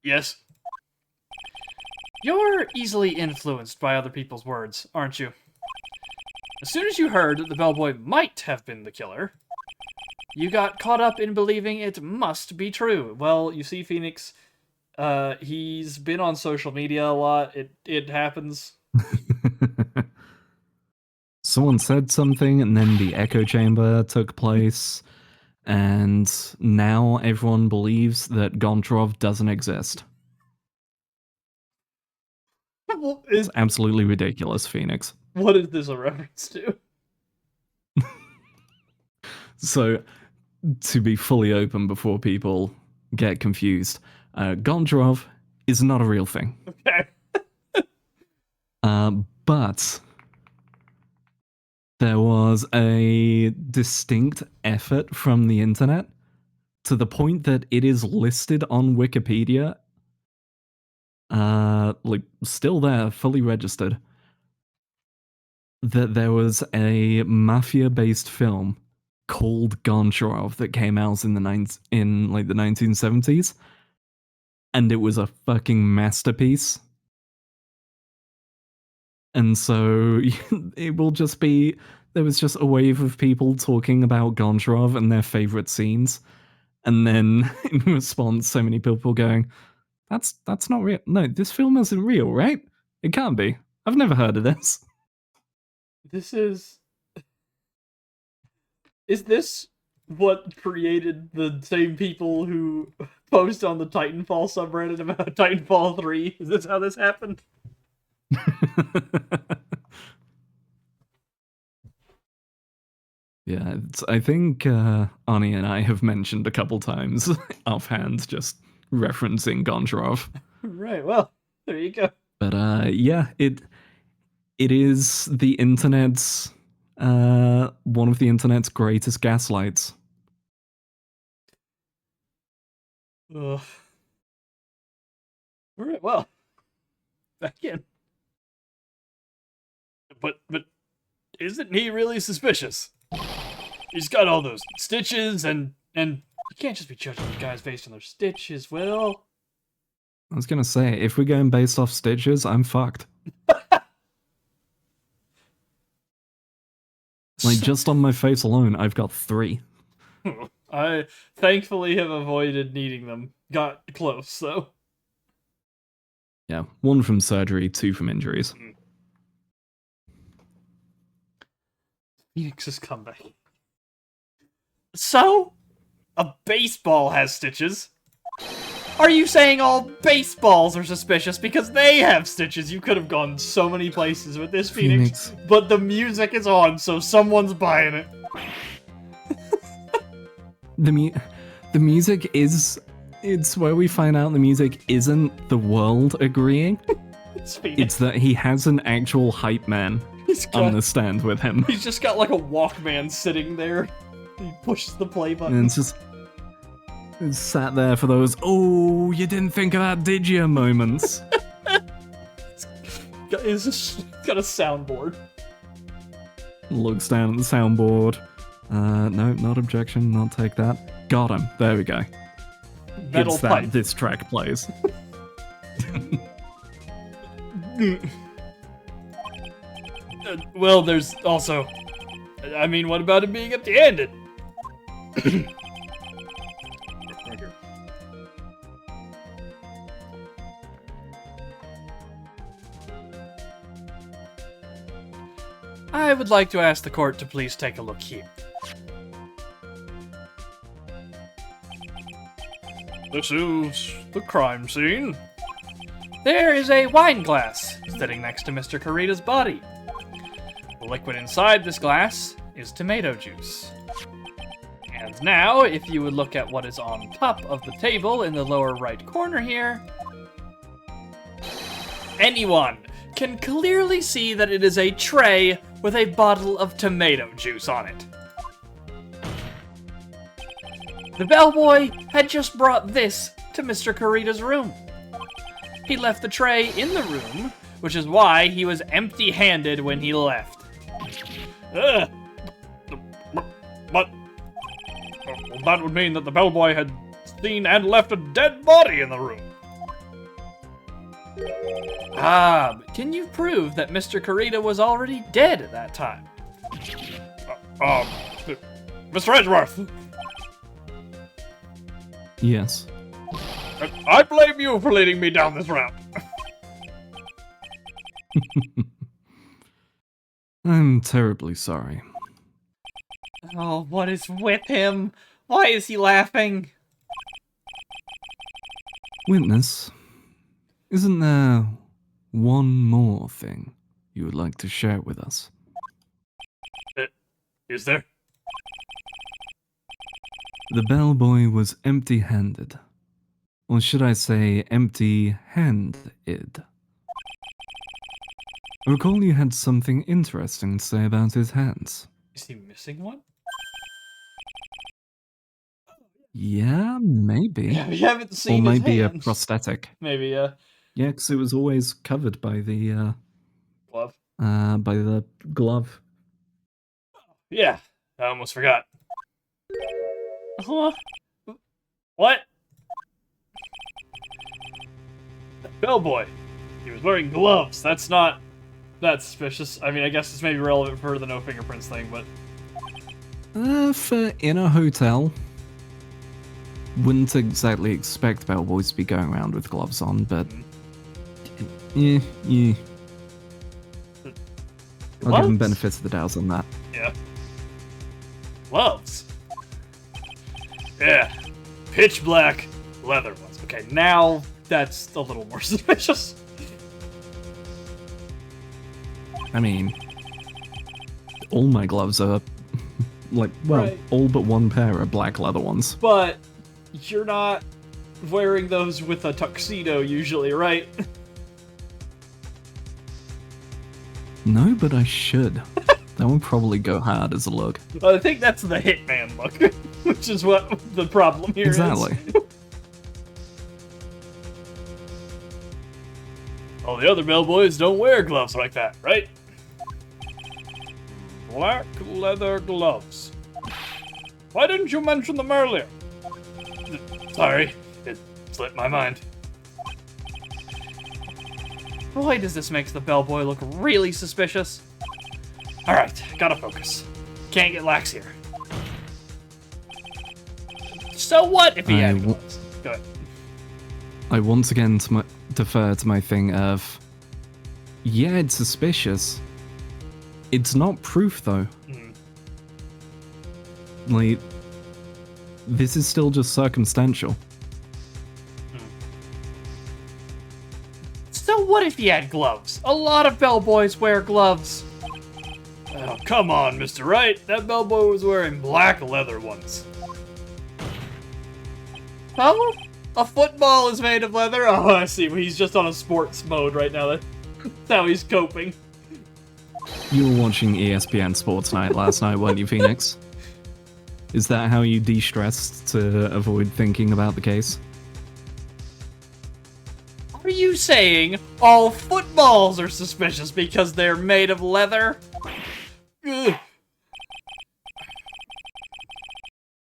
A: Yes? You're easily influenced by other people's words, aren't you? As soon as you heard that the bellboy might have been the killer, you got caught up in believing it must be true. Well, you see, Phoenix, he's been on social media a lot. It happens.
B: Someone said something, and then the echo chamber took place, and now everyone believes that Gontrov doesn't exist. It's absolutely ridiculous, Phoenix.
A: What is this a reference to?
B: So, to be fully open before people get confused, Gontrov is not a real thing.
A: Okay.
B: But there was a distinct effort from the internet to the point that it is listed on Wikipedia, like still there, fully registered, that there was a mafia-based film called Goncharov that came out in the 1970s, and it was a fucking masterpiece. And so it will just be, there was just a wave of people talking about Goncharov and their favorite scenes, and then in response, so many people going, "That's not real. No, this film isn't real, right? It can't be. I've never heard of this."
A: This is this what created the same people who post on the Titanfall subreddit about Titanfall 3? Is this how this happened?
B: Yeah, I think Ani and I have mentioned a couple times offhand, just referencing Goncharov.
A: Right, well, there you go.
B: But yeah, it is the internet's one of the internet's greatest gaslights.
A: Ugh. Alright, well, back in. But isn't he really suspicious? He's got all those stitches, and you can't just be judging the guys based on their stitches, Will.
B: I was gonna say, if we're going based off stitches, I'm fucked. Like, just on my face alone, I've got 3.
A: I thankfully have avoided needing them. Got close, though.
B: Yeah, 1 from surgery, 2 from injuries.
A: Phoenix's comeback. So? A baseball has stitches? Are you saying all baseballs are suspicious because they have stitches? You could have gone so many places with this, Phoenix. But the music is on, so someone's buying it.
B: The music is... It's where we find out the music isn't the world agreeing. It's that he has an actual hype man on the stand with him.
A: He's just got like a Walkman sitting there. He pushes the play button.
B: And it's sat there for those, "Oh, you didn't think of that, did you?" moments.
A: It's just got a soundboard.
B: Looks down at the soundboard. No, not objection, not take that. Got him. There we go.
A: Metal
B: it's
A: pipe.
B: That this track plays.
A: Well, there's also... I mean, what about him being empty-handed? I would like to ask the court to please take a look here. This is the crime scene. There is a wine glass sitting next to Mr. Kurita's body. The liquid inside this glass is tomato juice. And now, if you would look at what is on top of the table in the lower right corner here, anyone can clearly see that it is a tray with a bottle of tomato juice on it. The bellboy had just brought this to Mr. Kurita's room. He left the tray in the room, which is why he was empty-handed when he left. But that would mean that the bellboy had seen and left a dead body in the room. Ah, but can you prove that Mr. Kurita was already dead at that time? Mr. Edgeworth!
B: Yes.
A: I blame you for leading me down this route.
B: I'm terribly sorry.
A: Oh, what is with him? Why is he laughing?
B: Witness, isn't there one more thing you would like to share with us?
A: Is there?
B: The bellboy was empty-handed. Or should I say empty-handed? I recall you had something interesting to say about his hands.
A: Is he missing one?
B: Yeah, maybe.
A: Yeah, we haven't
B: Or
A: seen his
B: maybe a
A: hands.
B: prosthetic.
A: Maybe,
B: Yeah, because it was always covered by the
A: glove.
B: glove.
A: Yeah, I almost forgot. Huh? What? Bellboy. He was wearing gloves. That's not that suspicious. I mean, I guess it's maybe relevant for the no fingerprints thing, but...
B: For in a hotel, wouldn't exactly expect bellboys to be going around with gloves on, but... Yeah. I'll give him benefit of the doubt on that.
A: Yeah. Gloves? Yeah. Pitch black leather ones. Okay, now that's a little more suspicious.
B: I mean, all my gloves are, like, well,
A: Right.
B: all but one pair are black leather ones.
A: But you're not wearing those with a tuxedo usually, right?
B: No, but I should. That would probably go hard as a look.
A: Well, I think that's the hitman look, which is what the problem here is.
B: Exactly.
A: All the other bellboys don't wear gloves like that, right? Black leather gloves. Why didn't you mention them earlier? Sorry, it slipped my mind. Boy, does this make the bellboy look really suspicious. Alright, gotta focus. Can't get lax here. So what if he had gloves? Go ahead.
B: I once again defer to my thing of, yeah, it's suspicious. It's not proof, though. Like, this is still just circumstantial.
A: So what if he had gloves? A lot of bellboys wear gloves. Oh, come on, Mr. Wright. That bellboy was wearing black leather ones. Oh, a football is made of leather? Oh, I see. He's just on a sports mode right now. That's how he's coping.
B: You were watching ESPN Sports Night last night, weren't you, Phoenix? Is that how you de-stressed to avoid thinking about the case?
A: Are you saying all footballs are suspicious because they're made of leather? Ugh.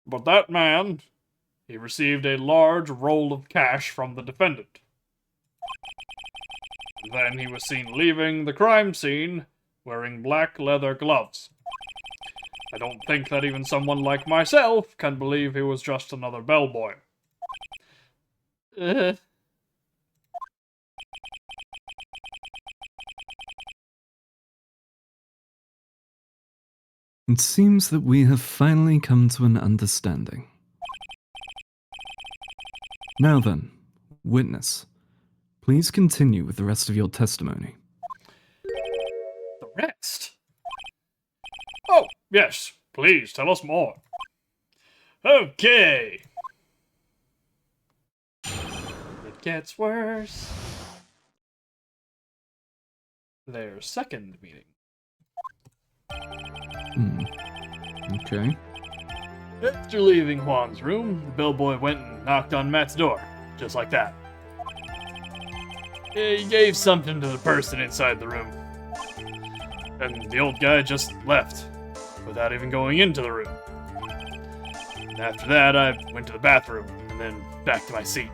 A: But that man, he received a large roll of cash from the defendant. Then he was seen leaving the crime scene wearing black leather gloves. I don't think that even someone like myself can believe he was just another bellboy.
B: It seems that we have finally come to an understanding. Now then, witness, please continue with the rest of your testimony.
A: The rest? Oh, yes. Please, tell us more. Okay. It gets worse. Their second meeting.
B: Okay.
A: After leaving Huang's room, the bellboy went and knocked on Matt's door. Just like that. He gave something to the person inside the room. And the old guy just left, without even going into the room. And after that, I went to the bathroom, and then back to my seat.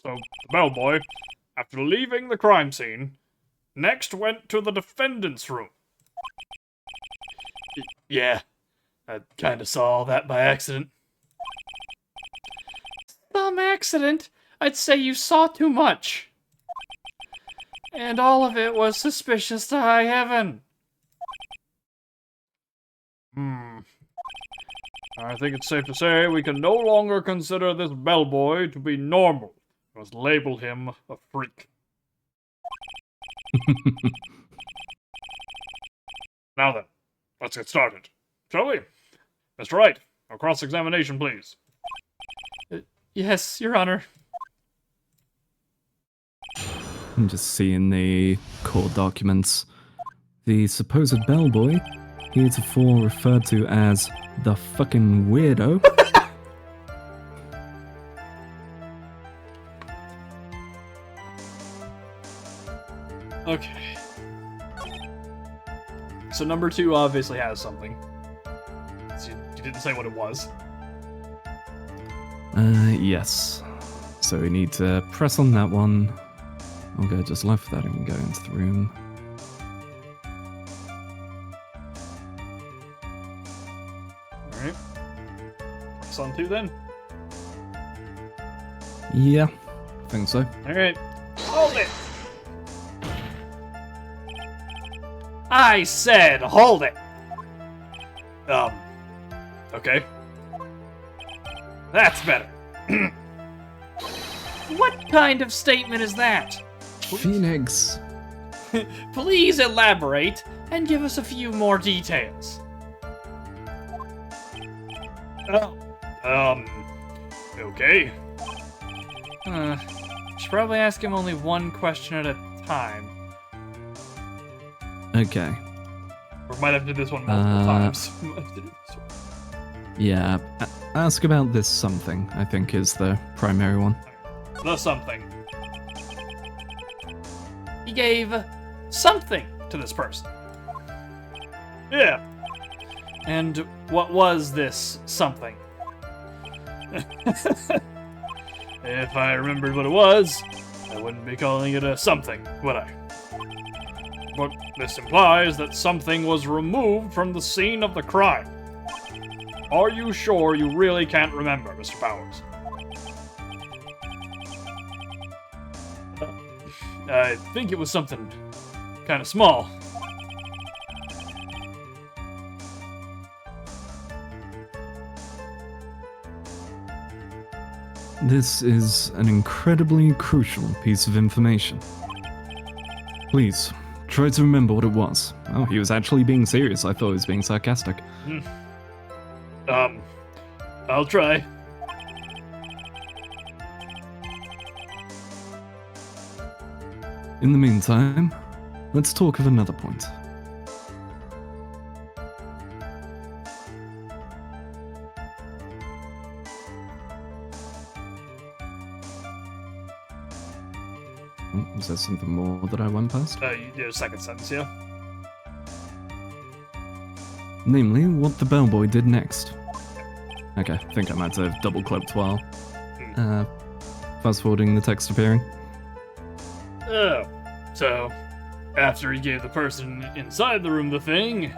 A: So, the bellboy, after leaving the crime scene, next went to the defendant's room. Yeah, I kinda saw all that by accident. Some accident? I'd say you saw too much. And all of it was suspicious to high heaven. I think it's safe to say we can no longer consider this bellboy to be normal. We must label him a freak. Now then, let's get started. Shall we? Mr. Wright, a cross-examination, please. Yes, Your Honor.
B: I'm just seeing the court documents. The supposed bellboy, heretofore referred to as the fucking weirdo.
A: Okay. So number 2 obviously has something. So you didn't say what it was.
B: Yes. So we need to press on that one. Okay, just left that and go into the room.
A: Alright. Press on 2 then.
B: Yeah, I think so.
A: Alright. Hold it! I said hold it! Okay. That's better. What kind of statement is that?
B: Phoenix.
A: Please elaborate and give us a few more details. Okay. Should probably ask him only one question at a time.
B: Okay.
A: Or might have to do this one multiple times.
B: Yeah, ask about this something, I think is the primary one.
A: The something. He gave something to this person. Yeah. And what was this something? If I remembered what it was, I wouldn't be calling it a something, would I? But this implies that something was removed from the scene of the crime. Are you sure you really can't remember, Mr. Powers? I think it was something kind of small.
B: This is an incredibly crucial piece of information. Please, try to remember what it was. Oh, he was actually being serious. I thought he was being sarcastic.
A: I'll try.
B: In the meantime, let's talk of another point. Oh, was there something more that I went past?
A: You did a second sentence, yeah?
B: Namely, what the bellboy did next. Okay, I think I might have double-clicked while fast-forwarding the text appearing.
A: Oh, so after he gave the person inside the room the thing,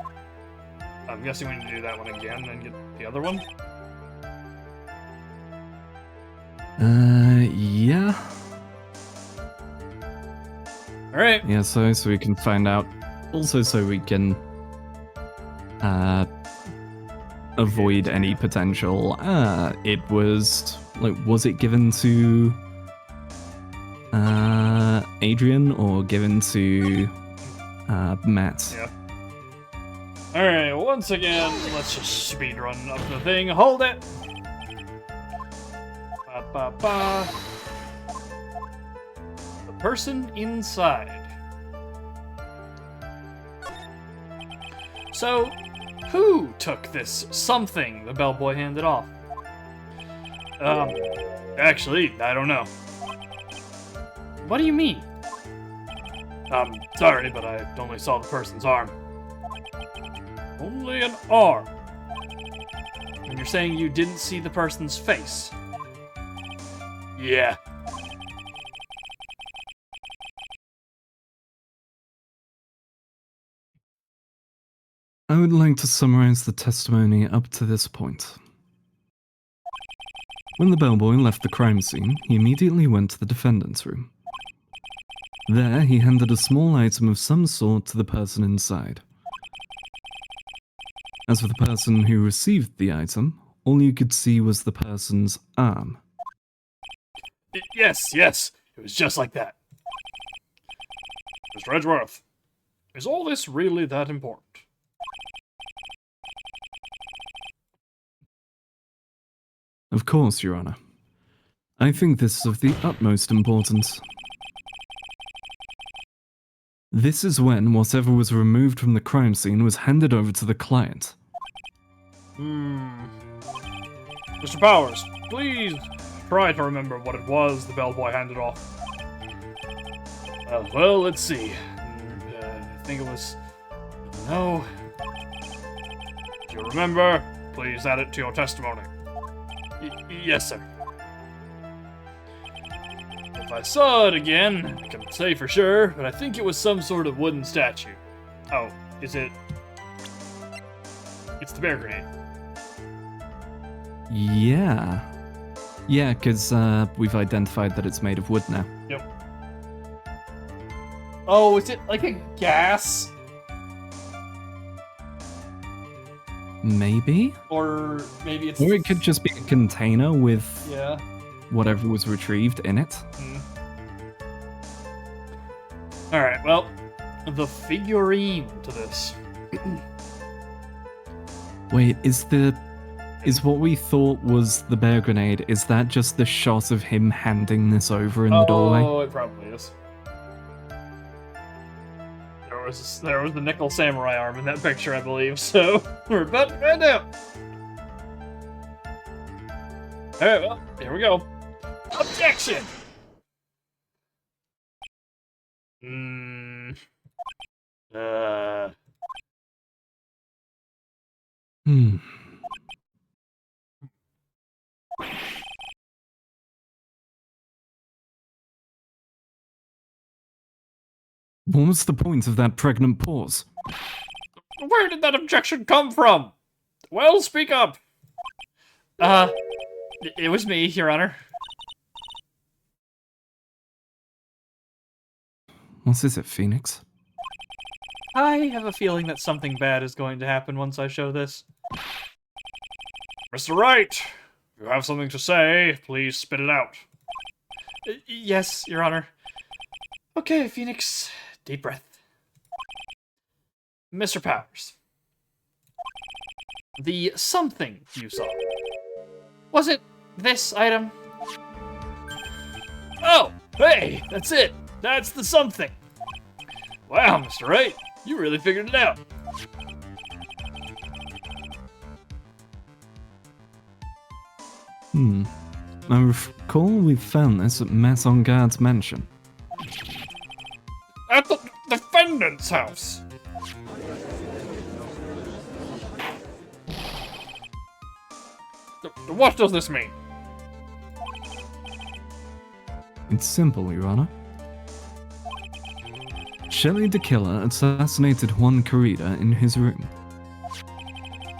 A: I'm guessing we need to do that one again and get the other one?
B: Yeah.
A: Alright.
B: Yeah, so we can find out. Also, so we can avoid any potential. It was was it given to Adrian or given to Matt?
A: Yeah. Alright, once again, let's just speedrun up the thing. Hold it! Ba ba ba. The person inside. So, who took this something the bellboy handed off? Actually, I don't know. What do you mean? Sorry, but I only saw the person's arm. Only an arm? And you're saying you didn't see the person's face? Yeah.
B: I would like to summarize the testimony up to this point. When the bellboy left the crime scene, he immediately went to the defendant's room. There, he handed a small item of some sort to the person inside. As for the person who received the item, all you could see was the person's arm.
A: Yes, it was just like that. Mr. Edgeworth, is all this really that important?
B: Of course, Your Honor. I think this is of the utmost importance. This is when whatever was removed from the crime scene was handed over to the client.
A: Mr. Powers, please try to remember what it was the bellboy handed off. Well, let's see. I think it was... No. If you remember, please add it to your testimony. Yes, sir. If I saw it again, I can say for sure, but I think it was some sort of wooden statue. Oh, is it? It's the bear grenade.
B: Yeah. Yeah, because we've identified that it's made of wood now.
A: Yep. Oh, is it like a gas?
B: Maybe?
A: Or maybe it's...
B: Or it could just be a container with
A: Yeah.
B: whatever was retrieved in it.
A: Alright, well, the figurine to this.
B: Wait, is what we thought was the bear grenade, is that just the shot of him handing this over in the doorway?
A: Oh, it probably is. There was the nickel samurai arm in that picture, I believe, so we're about to find out. Alright, well, here we go. Objection!
B: What was the point of that pregnant pause?
A: Where did that objection come from? Well, speak up. It was me, Your Honor.
B: What is it, Phoenix?
A: I have a feeling that something bad is going to happen once I show this. Mr. Wright, if you have something to say, please spit it out. Yes, Your Honor. Okay, Phoenix. Deep breath. Mr. Powers. The something you saw. Was it this item? Oh, hey, that's it. That's the something. Wow, Mr. Wright, you really figured it out.
B: I recall we found this at Massongarde's mansion.
A: At the defendant's house. What does this mean?
B: It's simple, Your Honor. Shelley the Killer assassinated Juan Corrida in his room.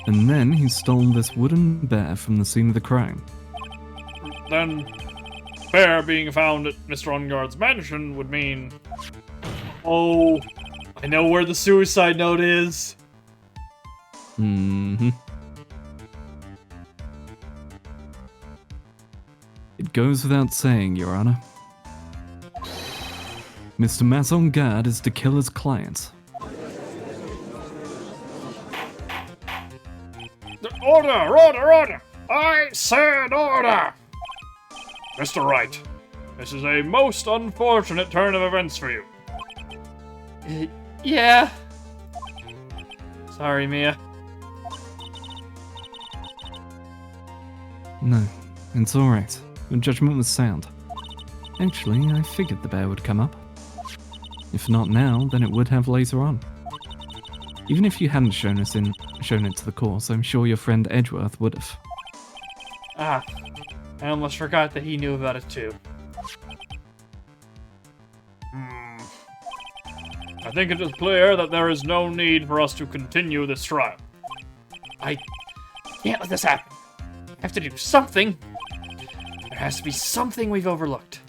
B: And then he stole this wooden bear from the scene of the crime.
A: Then, bear being found at Mr. Unguard's mansion would mean... Oh, I know where the suicide note is.
B: It goes without saying, Your Honor. Mr. Massongarde is the killer's client.
A: Order! Order! Order! I said order! Mr. Wright, this is a most unfortunate turn of events for you. Yeah. Sorry, Mia.
B: No, it's alright. Your judgment was sound. Actually, I figured the bear would come up. If not now, then it would have later on. Even if you hadn't shown it to the course, I'm sure your friend Edgeworth would have.
A: Ah, I almost forgot that he knew about it too. I think it is clear that there is no need for us to continue this trial. I can't let this happen. I have to do something. There has to be something we've overlooked.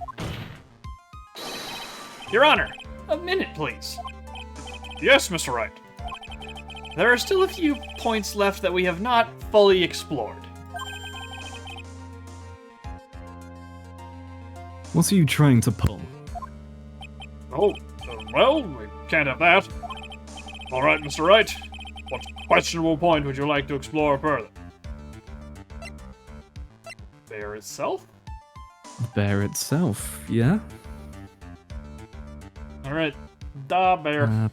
A: Your Honor, a minute, please. Yes, Mr. Wright. There are still a few points left that we have not fully explored.
B: What are you trying to pull?
A: Oh, well, we can't have that. All right, Mr. Wright. What questionable point would you like to explore further? Bear itself?
B: The bear itself, yeah?
A: All right. Da bear.
B: Uh,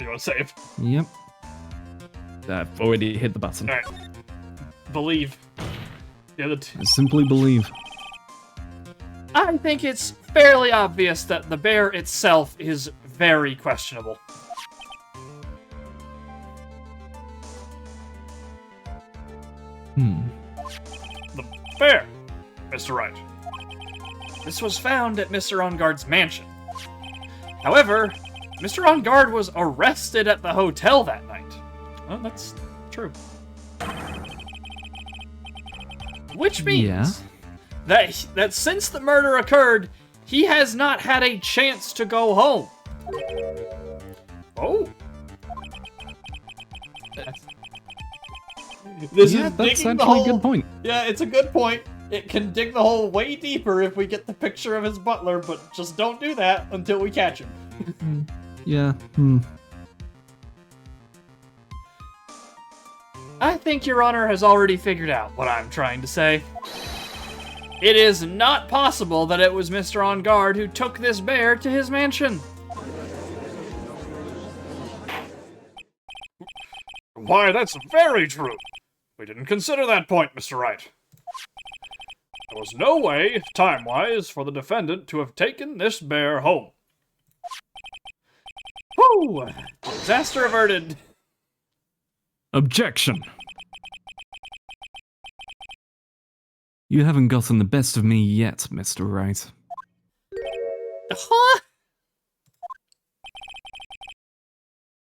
A: You want to save?
B: yep. I've already hit the button.
A: Alright. Believe. The other two.
B: I simply believe.
A: I think it's fairly obvious that the bear itself is very questionable. The bear, Mr. Wright. This was found at Mr. On Guard's mansion. However, Mr. On Guard was arrested at the hotel that night. Well, that's true. Which means that since the murder occurred, he has not had a chance to go home. Oh. This is
B: that's
A: digging the
B: actually
A: hole.
B: a good point.
A: Yeah, it's a good point. It can dig the hole way deeper if we get the picture of his butler, but just don't do that until we catch him.
B: Yeah.
A: I think Your Honor has already figured out what I'm trying to say. It is not possible that it was Mr. On Guard who took this bear to his mansion. Why, that's very true. We didn't consider that point, Mr. Wright. There was no way, time-wise, for the defendant to have taken this bear home. Whew! Disaster averted.
B: Objection. You haven't gotten the best of me yet, Mr. Wright.
A: Huh?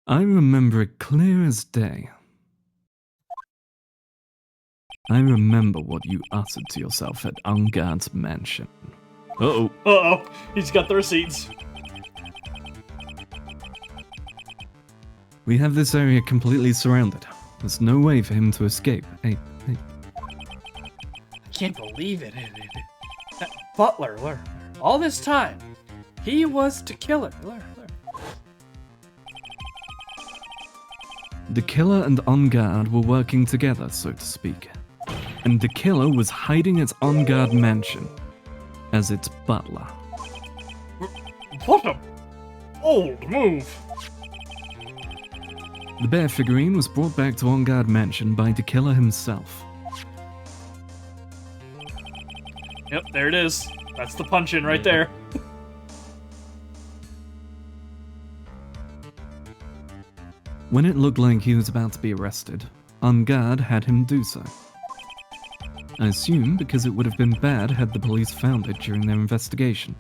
B: I remember it clear as day. I remember what you uttered to yourself at Ungard's mansion. Uh-oh.
A: Uh-oh. He's got the receipts.
B: We have this area completely surrounded. There's no way for him to escape. Hey.
A: I can't believe it. That butler, all this time, he was to kill her.
B: The killer and Ungard were working together, so to speak. And the killer was hiding at Ungard mansion as its butler.
A: What a bold move.
B: The bear figurine was brought back to Ungard mansion by the killer himself.
A: Yep, there it is. That's the punch-in right there.
B: When it looked like he was about to be arrested, Ungard had him do so. I assume because it would have been bad had the police found it during their investigation.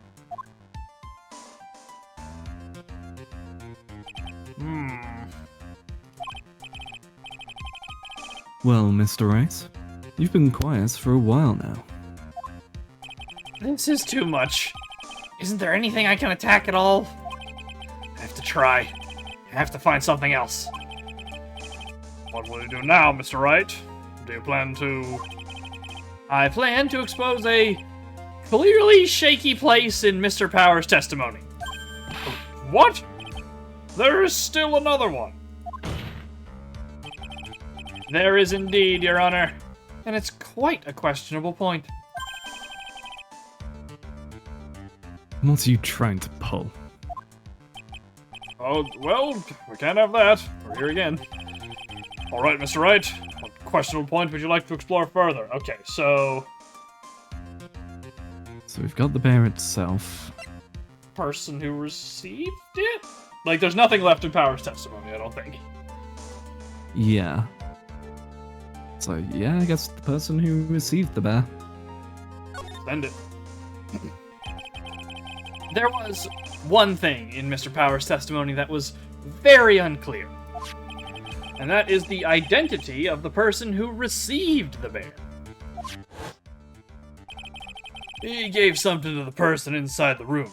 B: Well, Mr. Wright, you've been quiet for a while now.
A: This is too much. Isn't there anything I can attack at all? I have to try. I have to find something else. What will you do now, Mr. Wright? Do you plan to... I plan to expose a clearly shaky place in Mr. Power's testimony. What? There is still another one. There is indeed, Your Honor. And it's quite a questionable point.
B: What are you trying to pull?
A: Oh, well, we can't have that. We're here again. All right, Mr. Wright. What questionable point would you like to explore further? Okay, so...
B: So we've got the bear itself.
A: Person who received it? Like, there's nothing left in Power's testimony, I don't think.
B: Yeah. So, yeah, I guess the person who received the bear.
A: Send it. There was one thing in Mr. Power's testimony that was very unclear. And that is the identity of the person who received the bear. He gave something to the person inside the room.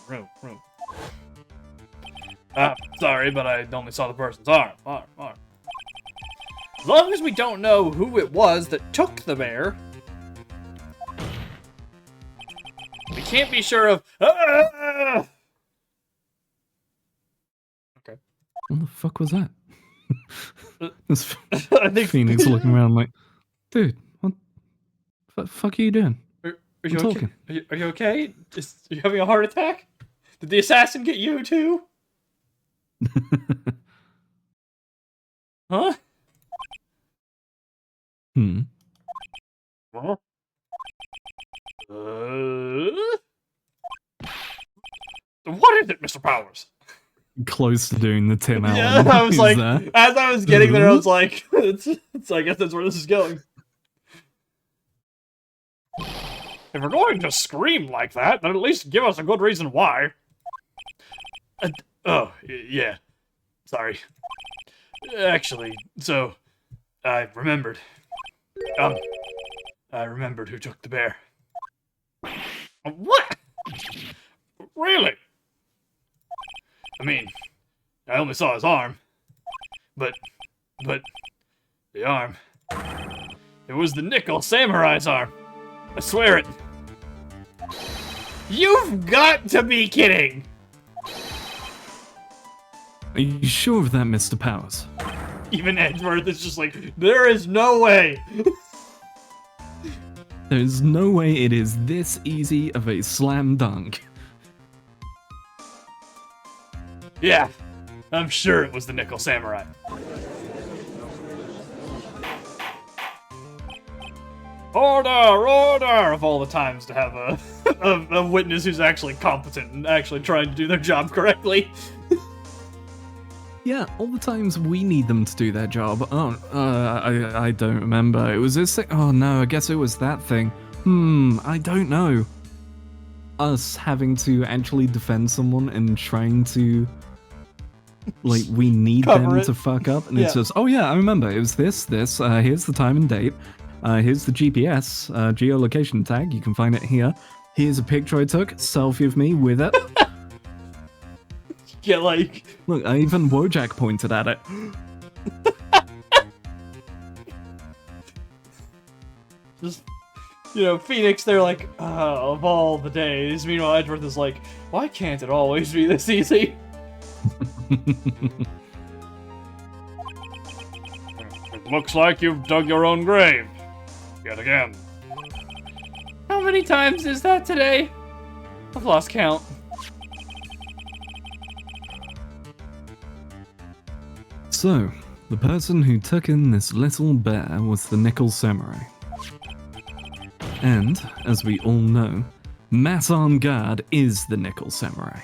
A: Sorry, but I only saw the person's arm. As long as we don't know who it was that took the bear, we can't be sure of... Okay.
B: What the fuck was that? This
A: I think
B: Phoenix looking around like, dude, what the fuck are you doing?
A: Are
B: I'm
A: you okay?
B: talking.
A: Are you okay? Are you having a heart attack? Did the assassin get you too? Huh?
B: Hmm.
A: Huh? What is it, Mr. Powers?
B: Close to doing the Tim Allen.
A: Yeah, I was
B: Who's
A: like,
B: there?
A: as I was getting there, I was like, I guess that's where this is going. If we're going to scream like that, then at least give us a good reason why. Yeah. Sorry. Actually, so, I remembered. I remembered who took the bear. What? Really? I mean, I only saw his arm. But, the arm. It was the Nickel Samurai's arm. I swear it. You've got to be kidding!
B: Are you sure of that, Mr. Powers?
A: Even Edgeworth is just like, there is no way!
B: There's no way it is this easy of a slam dunk.
A: Yeah, I'm sure it was the Nickel Samurai. Order! Order! Of all the times to have a witness who's actually competent and actually trying to do their job correctly.
B: Yeah, all the times we need them to do their job. Oh, I don't remember. It was this thing. Oh no, I guess it was that thing. I don't know. Us having to actually defend someone and trying to, like, we need
A: Cover
B: them
A: it.
B: to fuck up, and
A: Yeah.
B: it's just, oh yeah, I remember. It was this. Here's the time and date. Here's the GPS geolocation tag. You can find it here. Here's a picture I took. Selfie of me with it.
A: Get like,
B: Look, even Wojak pointed at it.
A: just, Phoenix, they're like, of all the days. Meanwhile, Edgeworth is like, why can't it always be this easy? It looks like you've dug your own grave. Yet again. How many times is that today? I've lost count.
B: So, the person who took in this little bear was the Nickel Samurai. And, as we all know, Matt on guard is the Nickel Samurai.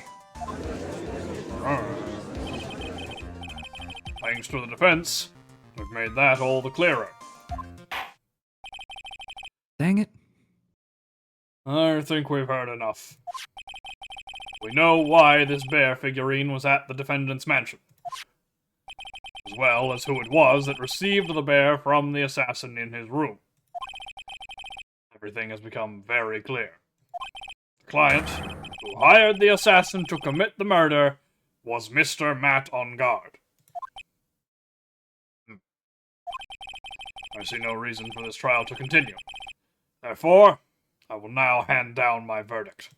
A: Thanks to the defense, we've made that all the clearer.
B: Dang it.
A: I think we've heard enough. We know why this bear figurine was at the defendant's mansion, as well as who it was that received the bear from the assassin in his room. Everything has become very clear. The client, who hired the assassin to commit the murder, was Mr. Matt on guard. I see no reason for this trial to continue. Therefore, I will now hand down my verdict.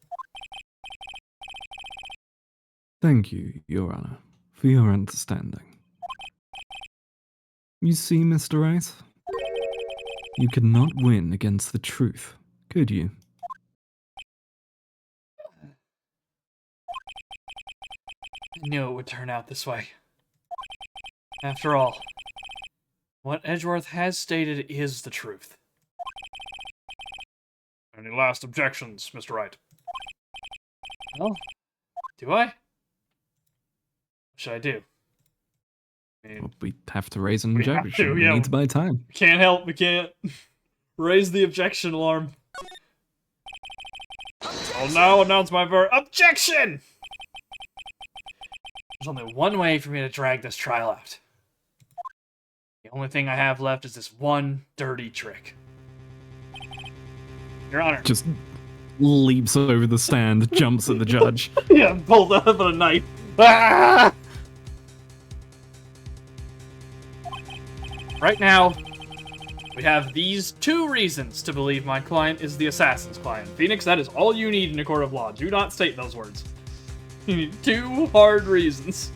B: Thank you, Your Honor, for your understanding. You see, Mr. Wright? You could not win against the truth, could you?
A: I knew it would turn out this way. After all, what Edgeworth has stated is the truth. Any last objections, Mr. Wright? Well, do I? What should I do? I mean,
B: Well, we have to raise an
A: We have
B: objection.
A: to,
B: We
A: yeah.
B: need to buy time.
A: can't help, we can't. Raise the objection alarm. I'll now announce my objection! There's only one way for me to drag this trial out. The only thing I have left is this one dirty trick. Your Honor.
B: Just leaps over the stand, jumps at the judge.
A: Yeah, pulled out a knife. Ah! Right now, we have these two reasons to believe my client is the assassin's client. Phoenix, that is all you need in a court of law. Do not state those words. You need two hard reasons.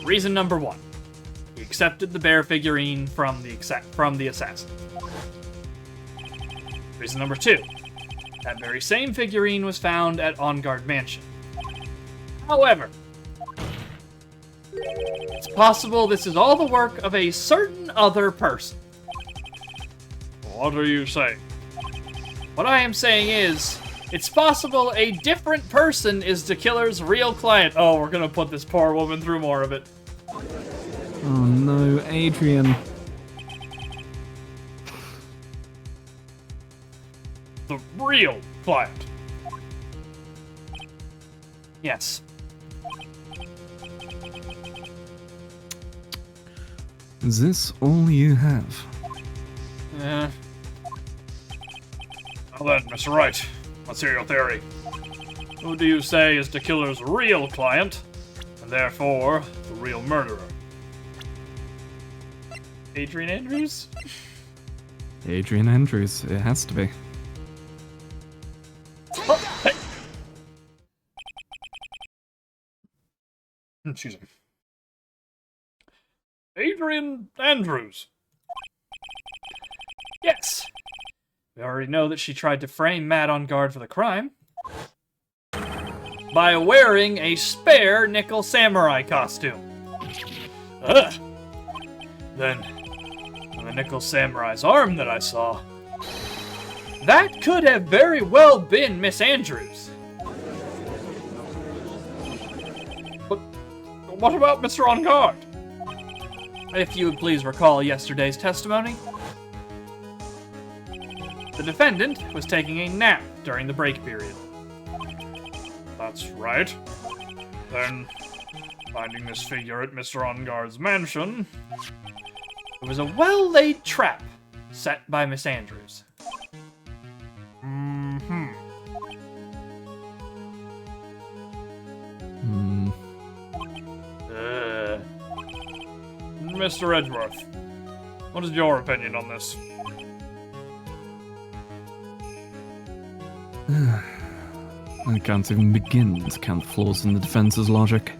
A: Reason number one. He accepted the bear figurine from the assassin. Reason number two. That very same figurine was found at On Guard Mansion. However, it's possible this is all the work of a certain other person.
D: What are you saying?
A: What I am saying is, it's possible a different person is the killer's real client. Oh, we're gonna put this poor woman through more of it.
B: Oh no, Adrian.
D: The real client.
A: Yes.
B: Is this all you have?
A: Uh,
D: Well then, Mr. Wright, let's hear your theory. Who do you say is the killer's real client, and therefore the real murderer?
A: Adrian Andrews?
B: Adrian Andrews, it has to be.
A: Oh, hey.
D: Excuse me. Adrian Andrews.
A: Yes. We already know that she tried to frame Matt on guard for the crime by wearing a spare nickel samurai costume.
D: Ugh.
A: Then, on the nickel samurai's arm that I saw, that could have very well been Miss Andrews.
D: But what about Mr. On Guard?
A: If you would please recall yesterday's testimony, the defendant was taking a nap during the break period.
D: That's right. Then, finding this figure at Mr. On Guard's mansion.
A: It was a well-laid trap set by Miss Andrews.
D: Mm-hmm.
B: Hmm.
D: Mr. Edgeworth, what is your opinion on this?
B: I can't even begin to count flaws in the defense's logic.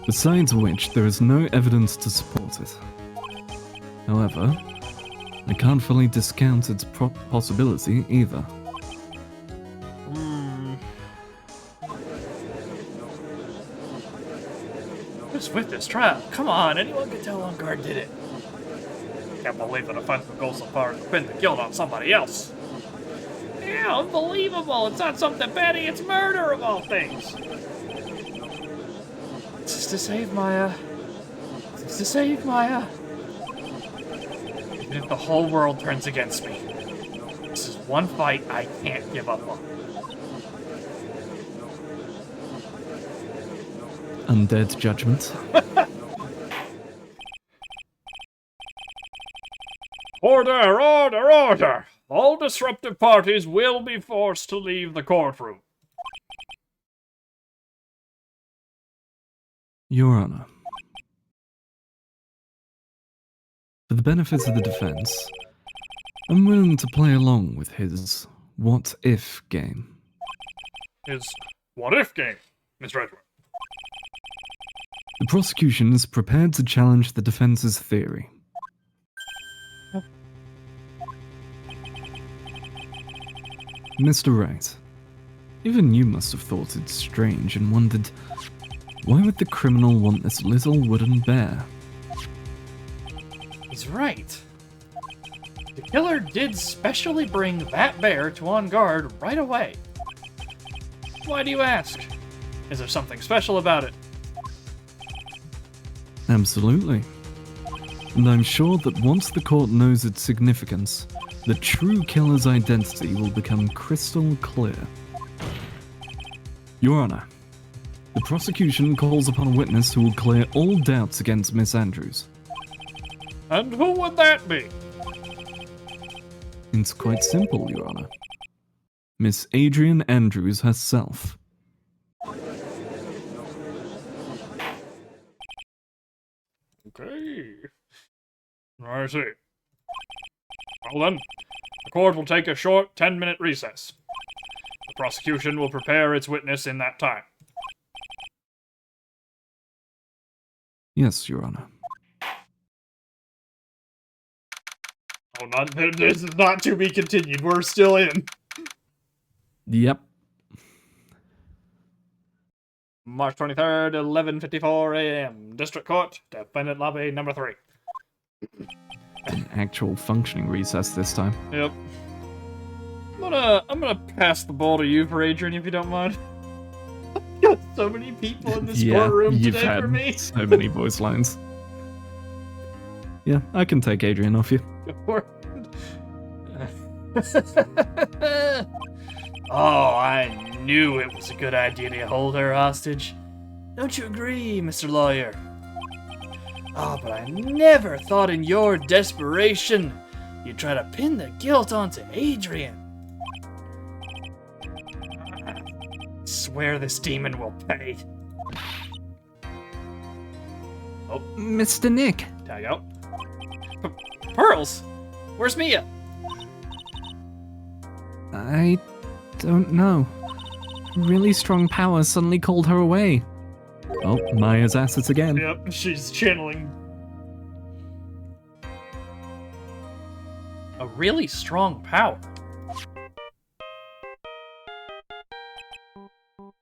B: Besides which, there is no evidence to support it. However, I can't fully discount its possibility either.
A: Who's with this trap? Come on, anyone can tell On Guard did it.
D: Can't believe that offensive goes so far as to pin the guilt on somebody else.
A: Yeah, unbelievable. It's not something petty, it's murder of all things. It's just to save Maya. It's just to save Maya. Even if the whole world turns against me, this is one fight I can't give up on.
B: Undead judgment.
D: Order, order, order! All disruptive parties will be forced to leave the courtroom.
B: Your Honor. For the benefit of the defense, I'm willing to play along with his what-if game.
D: His what-if game, Mr. Edgeworth.
B: The prosecution is prepared to challenge the defense's theory. Mr. Wright, even you must have thought it strange and wondered, why would the criminal want this little wooden bear?
A: He's right. The killer did specially bring that bear to On Guard right away. Why do you ask? Is there something special about it?
B: Absolutely. And I'm sure that once the court knows its significance, the true killer's identity will become crystal clear. Your Honor, the prosecution calls upon a witness who will clear all doubts against Miss Andrews.
D: And who would that be?
B: It's quite simple, Your Honor. Miss Adrian Andrews herself.
D: Okay. I see. Well then, the court will take a short 10-minute recess. The prosecution will prepare its witness in that time.
B: Yes, Your Honor.
A: Oh, this is not to be continued. We're still in.
B: Yep.
D: March 23rd, 11:54 a.m. District Court, Defendant Lobby number 3.
B: An actual functioning recess this time.
D: Yep. I'm gonna pass the ball to you for Adrian, if you don't mind. Got so many people in this courtroom
B: you've
D: today
B: had
D: for me.
B: so many voice lines. Yeah, I can take Adrian off you.
D: Oh, I knew it was a good idea to hold her hostage. Don't you agree, Mr. Lawyer? Oh, but I never thought in your desperation you'd try to pin the guilt onto Adrian. I swear this demon will pay. Oh,
B: Mr. Nick!
D: tag out. Pearls! Where's Mia?
B: I don't know. Really strong power suddenly called her away. Oh, Maya's at it again.
D: Yep, she's channeling a really strong power.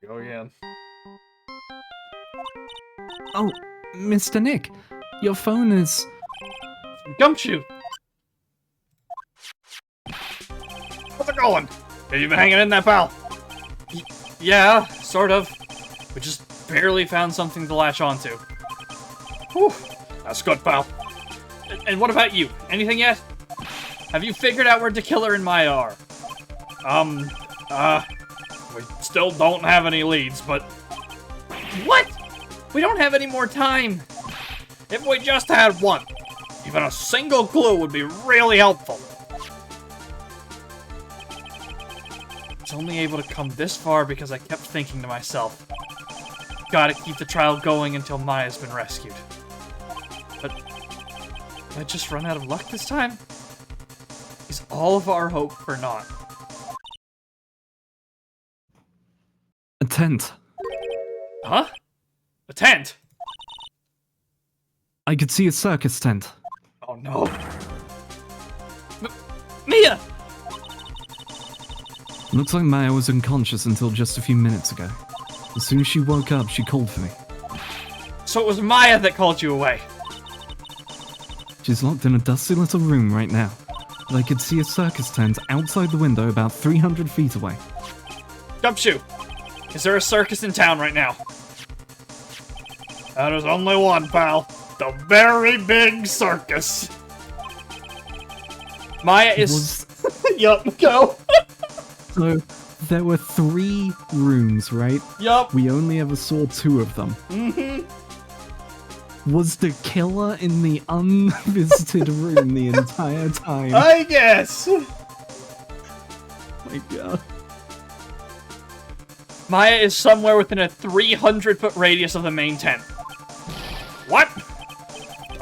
D: Go again.
B: Oh, Mr. Nick, your phone is...
D: Gumshoe! How's it going? Have you been hanging in there, pal? Yeah, sort of. We just barely found something to latch onto. Whew, that's good, pal. And what about you? Anything yet? Have you figured out where the killer and Maya are? We still don't have any leads, but... What? We don't have any more time. If we just had one, even a single clue would be really helpful. It's only able to come this far because I kept thinking to myself, gotta keep the trial going until Maya's been rescued. But did I just run out of luck this time? Is all of our hope for naught?
B: a tent.
D: Huh? A tent?
B: I could see a circus tent.
D: Oh no. Mia!
B: Looks like Maya was unconscious until just a few minutes ago. As soon as she woke up, she called for me.
D: So it was Maya that called you away.
B: She's locked in a dusty little room right now. But I could see a circus tent outside the window about 300 feet away.
D: Gumshoe, is there a circus in town right now? There's only one, pal. The very big circus. Maya is... Yup, go.
B: So, there were 3 rooms, right?
D: Yup.
B: We only ever saw 2 of them.
D: Mm-hmm.
B: Was the killer in the unvisited room the entire time?
D: I guess.
B: My god.
D: Maya is somewhere within a 300-foot radius of the main tent. What?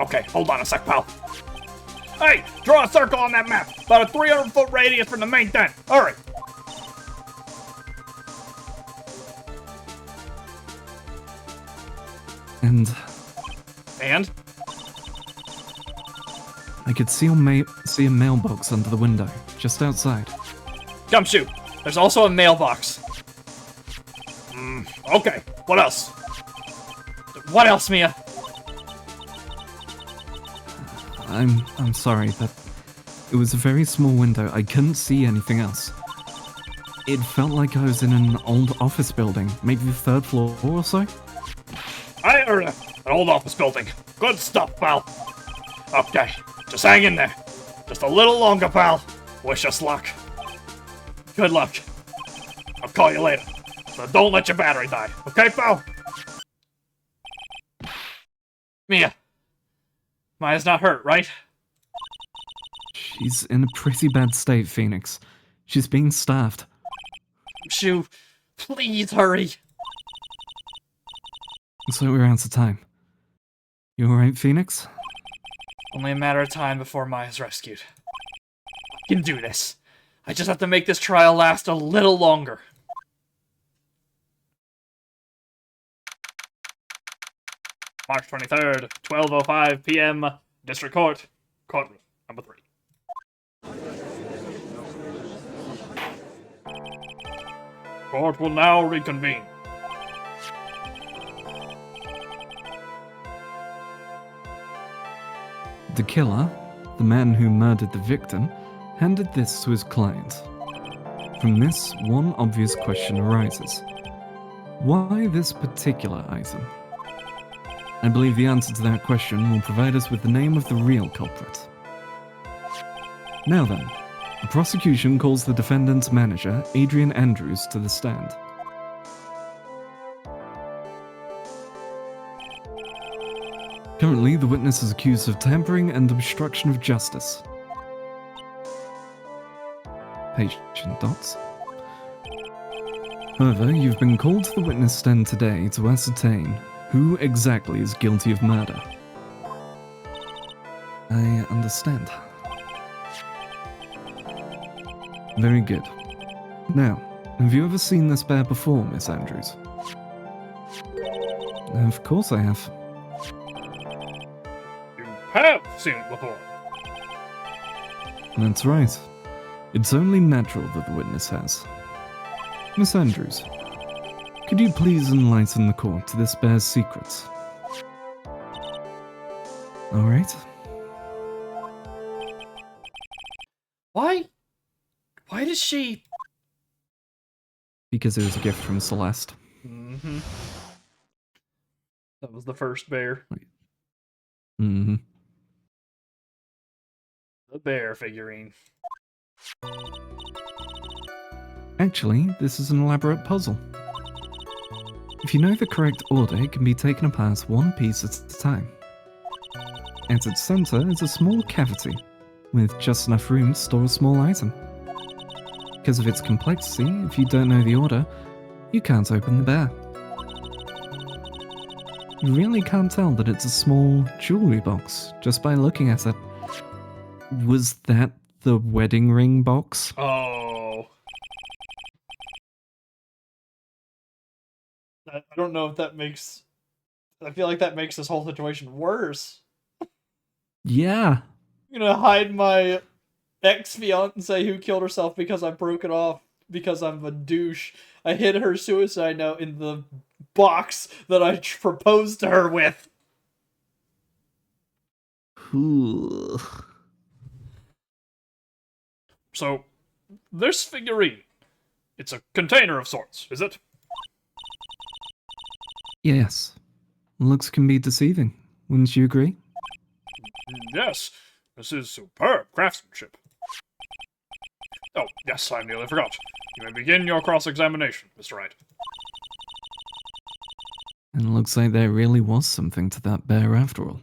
D: Okay, hold on a sec, pal. Hey, draw a circle on that map. About a 300-foot radius from the main tent. Hurry.
B: And
D: And?
B: I could see a mailbox under the window, just outside.
D: Gumshoe, there's also a mailbox. Okay, what else? What else, Mia?
B: I'm sorry, but it was a very small window. I couldn't see anything else. It felt like I was in an old office building, maybe the 3rd floor or so.
D: I heard an old office building. Good stuff, pal. Okay, just hang in there. Just a little longer, pal. Wish us luck. Good luck. I'll call you later. So don't let your battery die, okay, pal? Mia. Maya's not hurt, right?
B: She's in a pretty bad state, Phoenix. She's being starved.
D: Shoo, please hurry.
B: So we're out of time. You alright, Phoenix?
D: Only a matter of time before Maya's rescued. I can do this. I just have to make this trial last a little longer. March 23rd, 12:05 p.m., District Court, Courtroom number 3. Court will now reconvene.
B: The killer, the man who murdered the victim, handed this to his client. From this, one obvious question arises. Why this particular item? I believe the answer to that question will provide us with the name of the real culprit. Now then, the prosecution calls the defendant's manager, Adrian Andrews, to the stand. Currently, the witness is accused of tampering and obstruction of justice. Patient dots. However, you've been called to the witness stand today to ascertain who exactly is guilty of murder. I understand. Very good. Now, have you ever seen this bear before, Miss Andrews? Of course I have.
D: You have seen it before.
B: That's right. It's only natural that the witness has. Miss Andrews, could you please enlighten the court to this bear's secrets? Alright.
D: Why does she...
B: Because it was a gift from Celeste.
A: Mm-hmm. That was the first bear.
B: Mm-hmm.
A: The bear figurine.
B: Actually, this is an elaborate puzzle. If you know the correct order, it can be taken apart one piece at a time. At its center is a small cavity, with just enough room to store a small item. Because of its complexity, if you don't know the order, you can't open the bear. You really can't tell that it's a small jewelry box just by looking at it. Was that the wedding ring box?
A: Oh. I don't know if that makes... I feel like that makes this whole situation worse.
B: Yeah.
A: I'm gonna hide my ex-fiancée who killed herself because I broke it off because I'm a douche. I hid her suicide note in the box that I proposed to her with.
B: Ooh.
D: So, this figurine, it's a container of sorts, is it?
B: Yes. Looks can be deceiving. Wouldn't you agree?
D: Yes, this is superb craftsmanship. Oh, yes, I nearly forgot. You may begin your cross-examination, Mr. Wright.
B: And it looks like there really was something to that bear after all.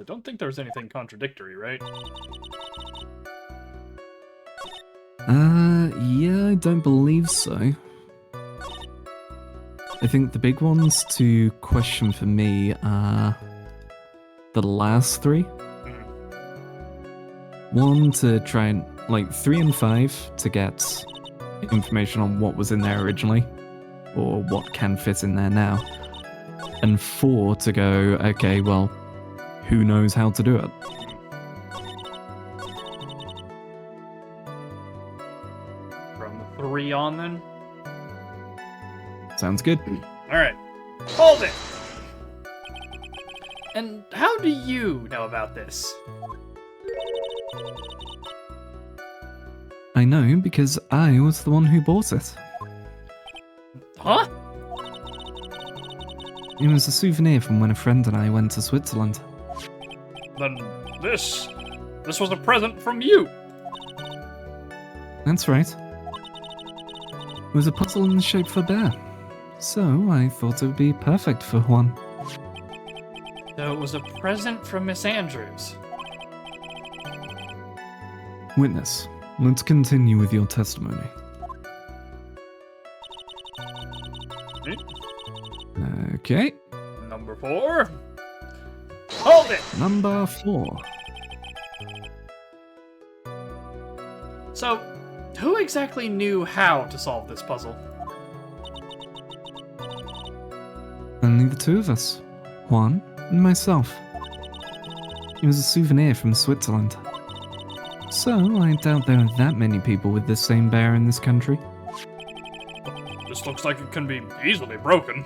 A: Don't think there was anything contradictory, right?
B: Yeah, I don't believe so. I think the big ones to question for me are the last three. One to try and, 3 and 5 to get information on what was in there originally, or what can fit in there now. And 4 to go, okay, well, who knows how to do it?
A: From 3 on, then?
B: Sounds good.
A: Alright. Hold it! And how do you know about this?
B: I know because I was the one who bought it.
A: Huh?
B: It was a souvenir from when a friend and I went to Switzerland.
D: Then this was a present from you.
B: That's right. It was a puzzle in the shape of a bear. So I thought it would be perfect for Juan.
A: So it was a present from Miss Andrews.
B: Witness, let's continue with your testimony. Okay,
D: Number 4. Hold it!
B: number 4.
A: So, who exactly knew how to solve this puzzle?
B: Only the two of us, Juan and myself. It was a souvenir from Switzerland. So, I doubt there are that many people with the same bear in this country.
D: This looks like it can be easily broken.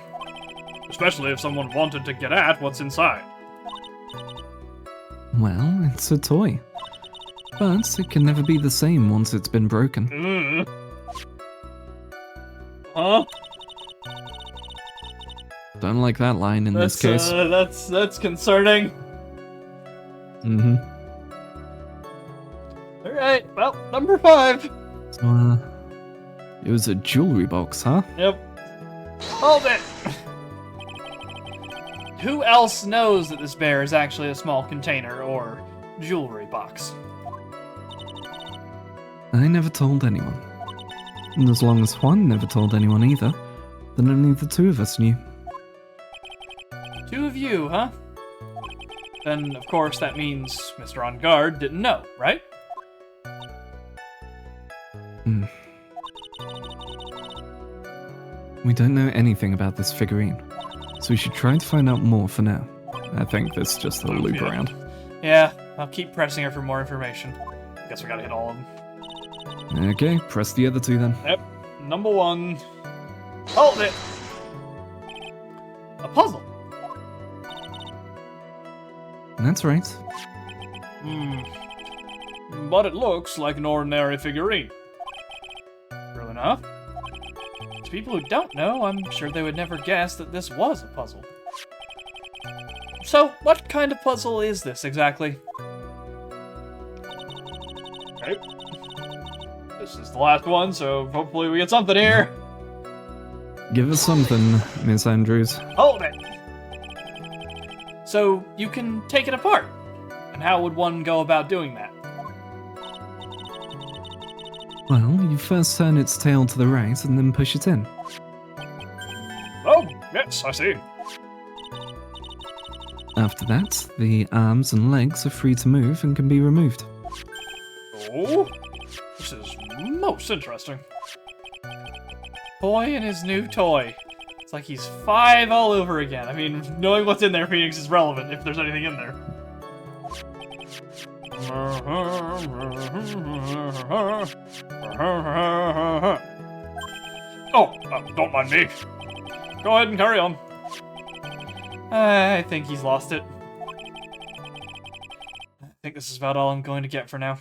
D: Especially if someone wanted to get at what's inside.
B: Well, it's a toy. But it can never be the same once it's been broken.
D: Huh?
B: Don't like that line in this case.
A: That's concerning.
B: Mm-hmm.
A: Alright, well, number 5.
B: So, it was a jewelry box, huh?
A: Yep. Hold it! Who else knows that this bear is actually a small container or jewelry box?
B: I never told anyone. And as long as Juan never told anyone either, then only the two of us knew.
A: 2 of you, huh? Then, of course, that means Mr. On Guard didn't know, right?
B: We don't know anything about this figurine, so we should try to find out more for now. I think this is just a loop around.
A: Yeah, I'll keep pressing her for more information. Guess we gotta hit all of them.
B: Okay, press the other two then.
A: Yep. Number 1. Hold it! A puzzle.
B: That's right.
A: But it looks like an ordinary figurine. True enough. To people who don't know, I'm sure they would never guess that this was a puzzle. So, what kind of puzzle is this exactly? Okay. This is the last one, so hopefully we get something here.
B: Give us something, Miss Andrews.
A: Hold it! So, you can take it apart. And how would one go about doing that?
B: Well, you first turn its tail to the right and then push it in.
D: Oh, yes, I see.
B: After that, the arms and legs are free to move and can be removed.
D: Oh, this is most interesting.
A: Boy and his new toy. It's like he's 5 all over again. I mean, knowing what's in there, Phoenix, is relevant if there's anything in there.
D: Oh, don't mind me. Go ahead and carry on.
A: I think he's lost it. I think this is about all I'm going to get for now.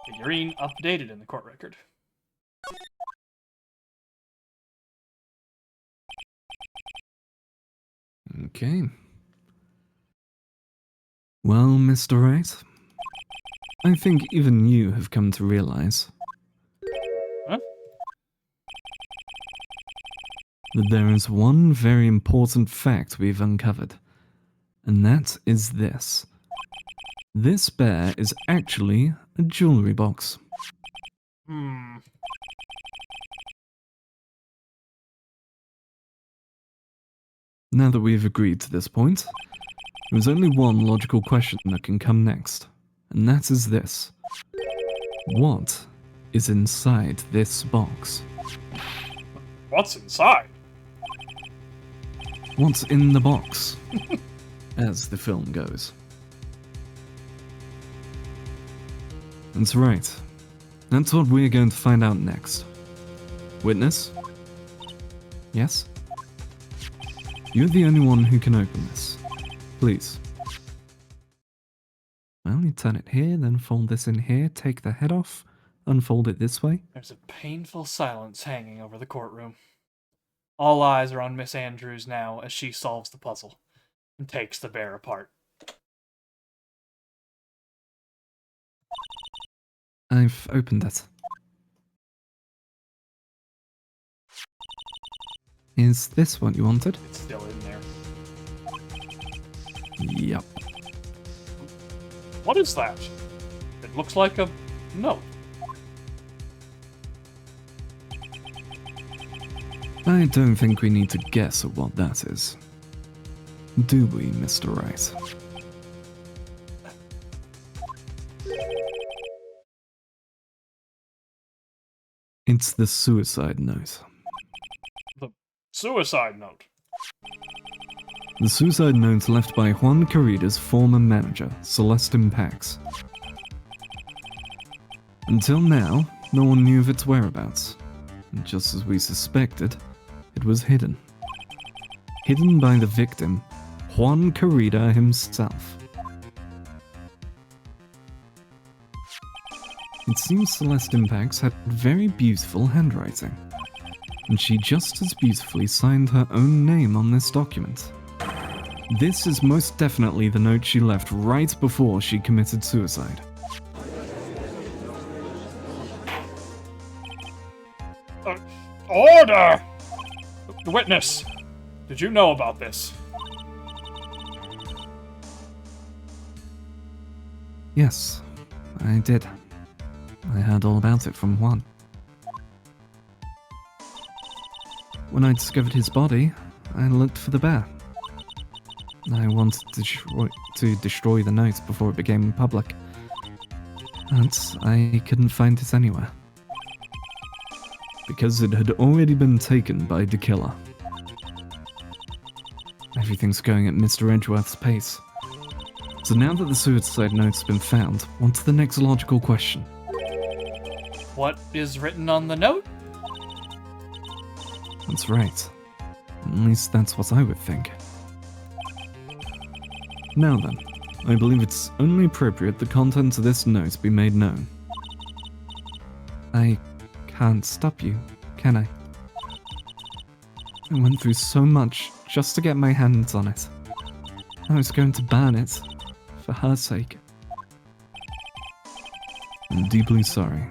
A: Figurine updated in the court record.
B: Okay. Well, Mr. Wright, I think even you have come to realize
A: Huh?
B: that there is one very important fact we've uncovered, and that is this. This bear is actually a jewelry box. Now that we've agreed to this point, there's only one logical question that can come next, and that is this. What is inside this box?
D: What's inside?
B: What's in the box? As the film goes. That's right. That's what we're going to find out next. Witness? Yes? You're the only one who can open this. Please. Well, you turn it here, then fold this in here, take the head off, unfold it this way.
A: There's a painful silence hanging over the courtroom. All eyes are on Miss Andrews now as she solves the puzzle and takes the bear apart.
B: I've opened it. Is this what you wanted?
A: It's still in there.
B: Yup.
A: What is that? It looks like a note.
B: I don't think we need to guess at what that is. Do we, Mr. Wright? It's the suicide note.
A: The suicide note.
B: The suicide note left by Juan Carrida's former manager, Celestin Pax. Until now, no one knew of its whereabouts. And just as we suspected, it was hidden. Hidden by the victim, Juan Carrera himself. It seems Celeste Impax had very beautiful handwriting, and she just as beautifully signed her own name on this document. This is most definitely the note she left right before she committed suicide.
D: Order! The witness, did you know about this?
B: Yes, I did. I heard all about it from Juan. When I discovered his body, I looked for the bear. I wanted to destroy the note before it became public, but I couldn't find it anywhere. Because it had already been taken by the killer. Everything's going at Mr. Edgeworth's pace. So now that the suicide note's been found, what's the next logical question?
D: What is written on the note?
B: That's right. At least that's what I would think. Now then, I believe it's only appropriate the contents of this note be made known. I can't stop you, can I? I went through so much just to get my hands on it. I was going to burn it, for her sake. I'm deeply sorry,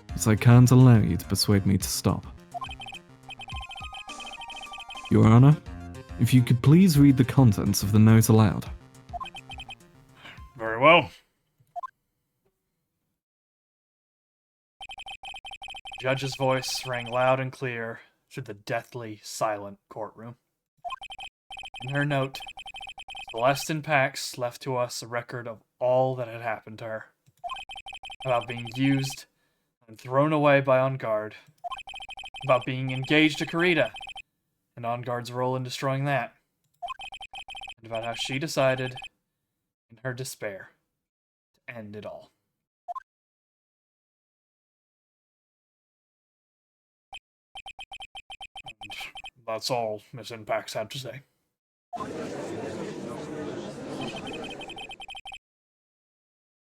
B: but I can't allow you to persuade me to stop. Your Honor, if you could please read the contents of the note aloud.
D: Very well. The judge's voice rang loud and clear through the deathly silent courtroom. In her note, Celeste Impax left to us a record of all that had happened to her. About being used and thrown away by On Guard. About being engaged to Karita, and On Guard's role in destroying that. And about how she decided, in her despair, to end it all. And that's all Miss Impax had to say.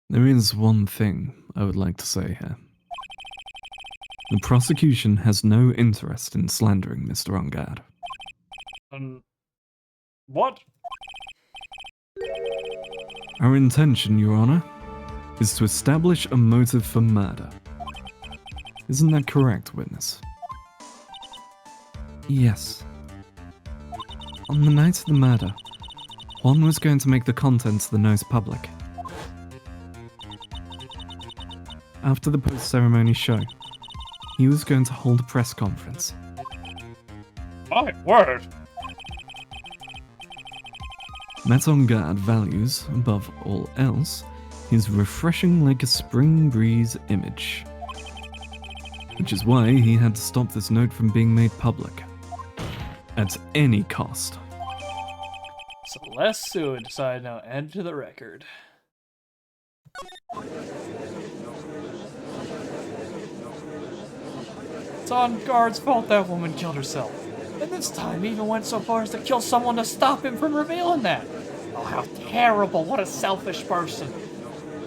B: There is one thing I would like to say here. The prosecution has no interest in slandering Mr. On Guard.
D: What?
B: Our intention, Your Honor, is to establish a motive for murder. Isn't that correct, witness? Yes. On the night of the murder, Juan was going to make the contents of the note public. After the post-ceremony show, he was going to hold a press conference.
D: My word!
B: Met On Guard values, above all else, his refreshing like a spring breeze image. Which is why he had to stop this note from being made public. At any cost.
D: Celeste Sue decided now to add to the record. It's On Guard's fault that woman killed herself. And this time he even went so far as to kill someone to stop him from revealing that. Oh, how terrible. What a selfish person.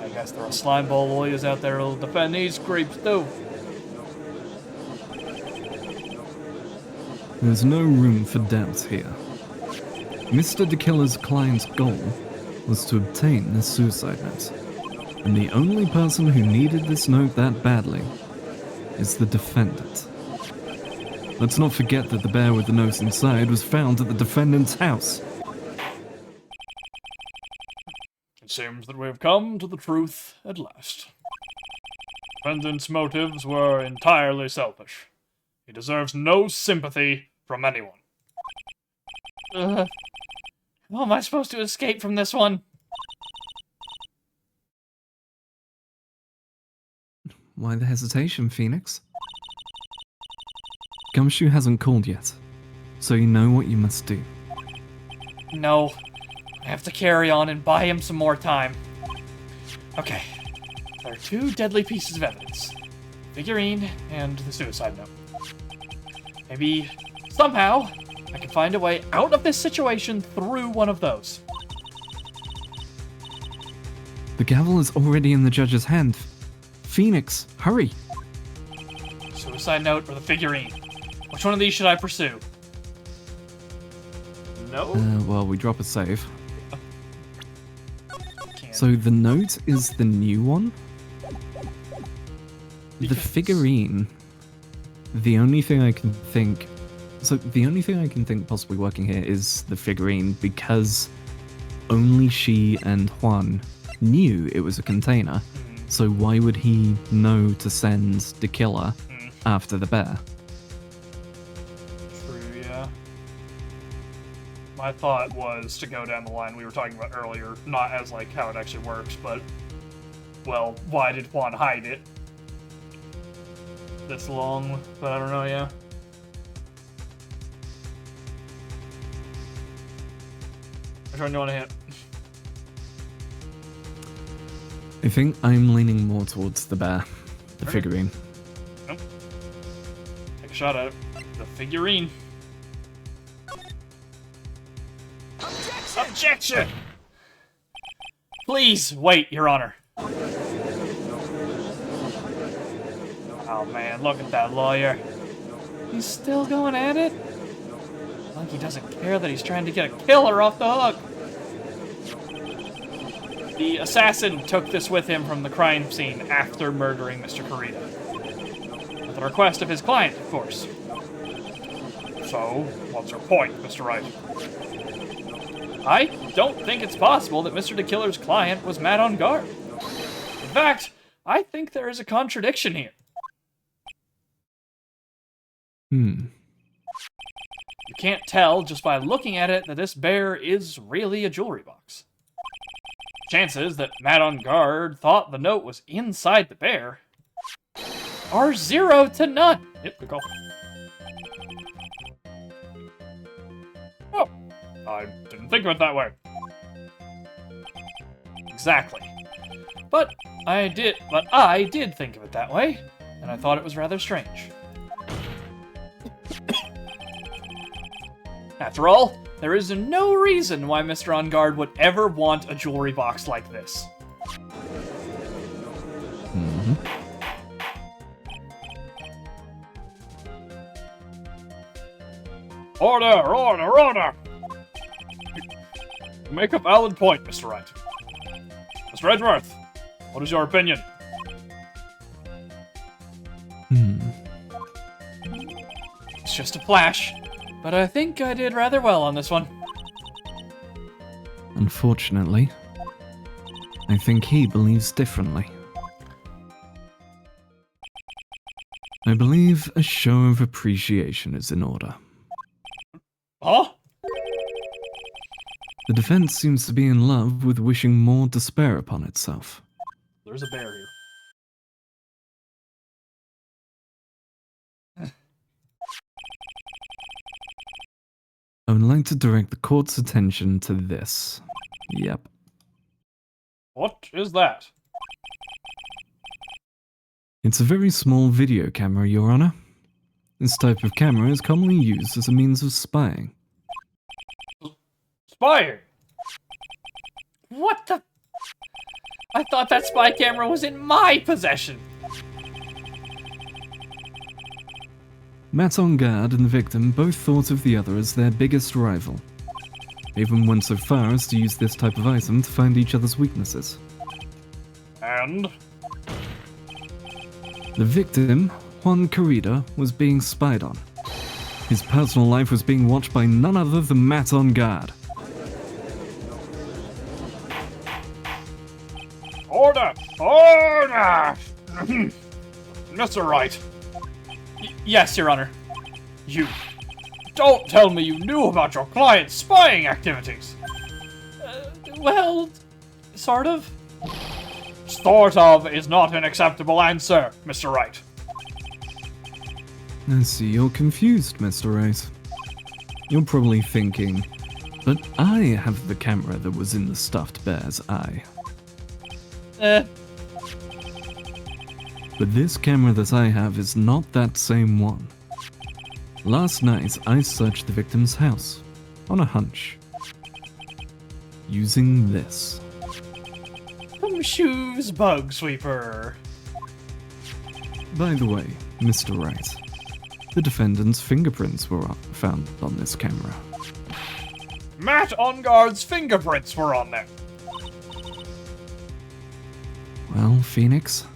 D: I guess there are slimeball lawyers out there who'll defend these creeps too.
B: There's no room for doubt here. Mr. De Killer's client's goal was to obtain this suicide note. And the only person who needed this note that badly is the defendant. Let's not forget that the bear with the note inside was found at the defendant's house.
D: It seems that we have come to the truth at last. Defendant's motives were entirely selfish. He deserves no sympathy from anyone. How am I supposed to escape from this one?
B: Why the hesitation, Phoenix? Gumshoe hasn't called yet, so you know what you must do.
D: No. I have to carry on and buy him some more time. Okay. there are two deadly pieces of evidence. Figurine and the suicide note. Maybe, somehow, I can find a way out of this situation through one of those.
B: The gavel is already in the judge's hand. Phoenix, hurry!
D: Suicide note or the figurine? Which one of these should I pursue? No?
B: Well, we drop a save.
D: Can't.
B: So the note is the new one? The
D: Because-
B: figurine. The only thing I can think... So the only thing I can think possibly working here is the figurine because only she and Juan knew it was a container. So why would he know to send the killer after the bear?
D: True, yeah. My thought was to go down the line we were talking about earlier, not as like how it actually works, but, well, why did Juan hide it this long? But I don't know, yeah. Which one do you want to hit?
B: I think I'm leaning more towards the bear, the
D: Okay.
B: figurine.
D: Nope. Take a shot at it. The figurine. Objection! Please wait, Your Honor. Oh man, look at that lawyer. He's still going at it? Like he doesn't care that he's trying to get a killer off the hook. The assassin took this with him from the crime scene after murdering Mr. Corita. At the request of his client, of course. So, what's your point, Mr. Wright? I don't think it's possible that Mr. DeKiller's client was mad on guard. In fact, I think there is a contradiction here. You can't tell just by looking at it that this bear is really a jewelry box. Chances that Mad on Guard thought the note was inside the bear are 0 to none. Yep, good call. Oh, I didn't think of it that way. Exactly. But I did think of it that way, and I thought it was rather strange. After all, there is no reason why Mr. On Guard would ever want a jewelry box like this. Order, order, order! You make a valid point, Mr. Wright. Mr. Edgeworth, what is your opinion? It's just a flash, but I think I did rather well on this one.
B: Unfortunately, I think he believes differently. I believe a show of appreciation is in order.
D: Huh?
B: The defense seems to be in love with wishing more despair upon itself.
D: There's a bear here.
B: I would like to direct the court's attention to this. Yep.
D: What is that?
B: It's a very small video camera, Your Honor. This type of camera is commonly used as a means of spying.
D: Spying? What the? I thought that spy camera was in my possession.
B: Matt on guard and the victim both thought of the other as their biggest rival. They even went so far as to use this type of item to find each other's weaknesses.
D: And?
B: The victim, Juan Corrida, was being spied on. His personal life was being watched by none other than Matt on guard.
D: Order! Order! Mr. Wright. Yes, Your Honor. You. Don't tell me you knew about your client's spying activities. Well, sort of. Sort of is not an acceptable answer, Mr. Wright.
B: I see you're confused, Mr. Wright. You're probably thinking, but I have the camera that was in the stuffed bear's eye. But this camera that I have is not that same one. Last night, I searched the victim's house, on a hunch, using this.
A: Shoes, bug sweeper.
B: By the way, Mr. Wright, the defendant's fingerprints were found on this camera.
A: Matt Onguard's fingerprints were on there.
B: Well, Phoenix,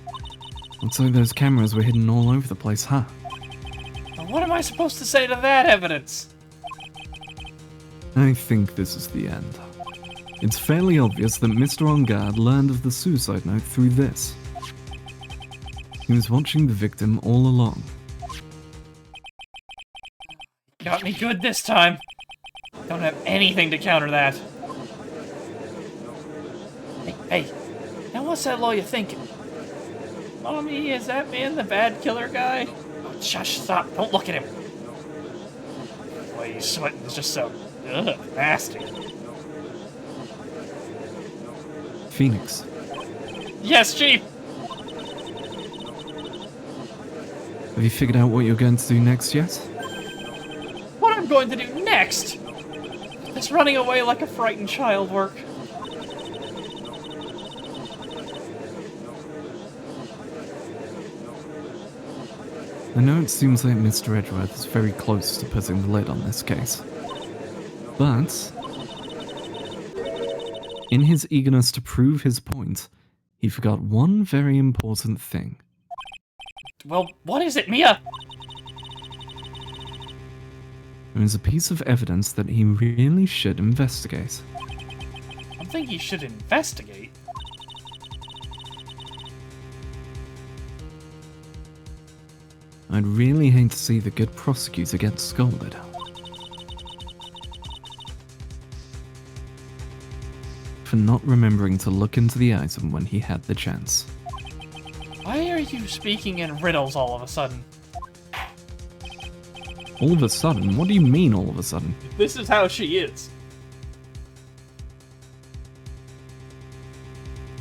B: looks like those cameras were hidden all over the place, huh?
A: What am I supposed to say to that evidence?
B: I think this is the end. It's fairly obvious that Mr. Onguard learned of the suicide note through this. He was watching the victim all along.
A: Got me good this time. Don't have anything to counter that. Hey, now what's that lawyer thinking? Mommy, is that man the bad killer guy? Oh, shush, stop, don't look at him. The way he's sweating is just so, nasty.
B: Phoenix,
A: Yes, Chief!
B: have you figured out what you're going to do next yet?
A: What I'm going to do next? This running away like a frightened child work.
B: I know it seems like Mr. Edgeworth is very close to putting the lid on this case. But in his eagerness to prove his point, he forgot one very important thing.
A: Well, what is it, Mia?
B: There is a piece of evidence that he really should investigate.
A: I think he should investigate.
B: I'd really hate to see the good prosecutor get scolded. For not remembering to look into the item when he had the chance.
A: Why are you speaking in riddles all of a sudden?
B: All of a sudden? What do you mean all of a sudden?
A: This is how she is.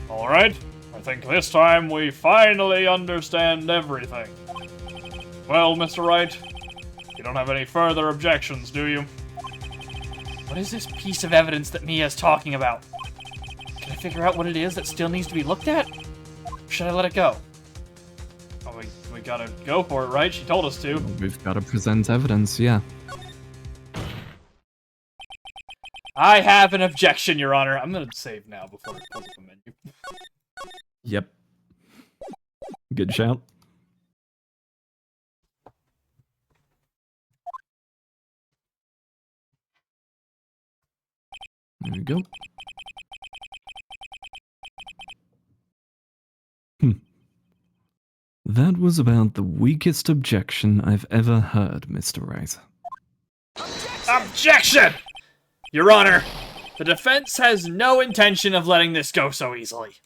A: Alright, I think this time we finally understand everything. Well, Mr. Wright, you don't have any further objections, do you? What is this piece of evidence that Mia's talking about? Can I figure out what it is that still needs to be looked at? Or should I let it go? Oh, we gotta go for it, right? She told us to.
B: We've got to present evidence, yeah.
A: I have an objection, Your Honor. I'm gonna save now before it pulls up a menu.
B: Yep. Good shout. There we go. That was about the weakest objection I've ever heard, Mr. Wright.
A: Objection! Your Honor, the defense has no intention of letting this go so easily.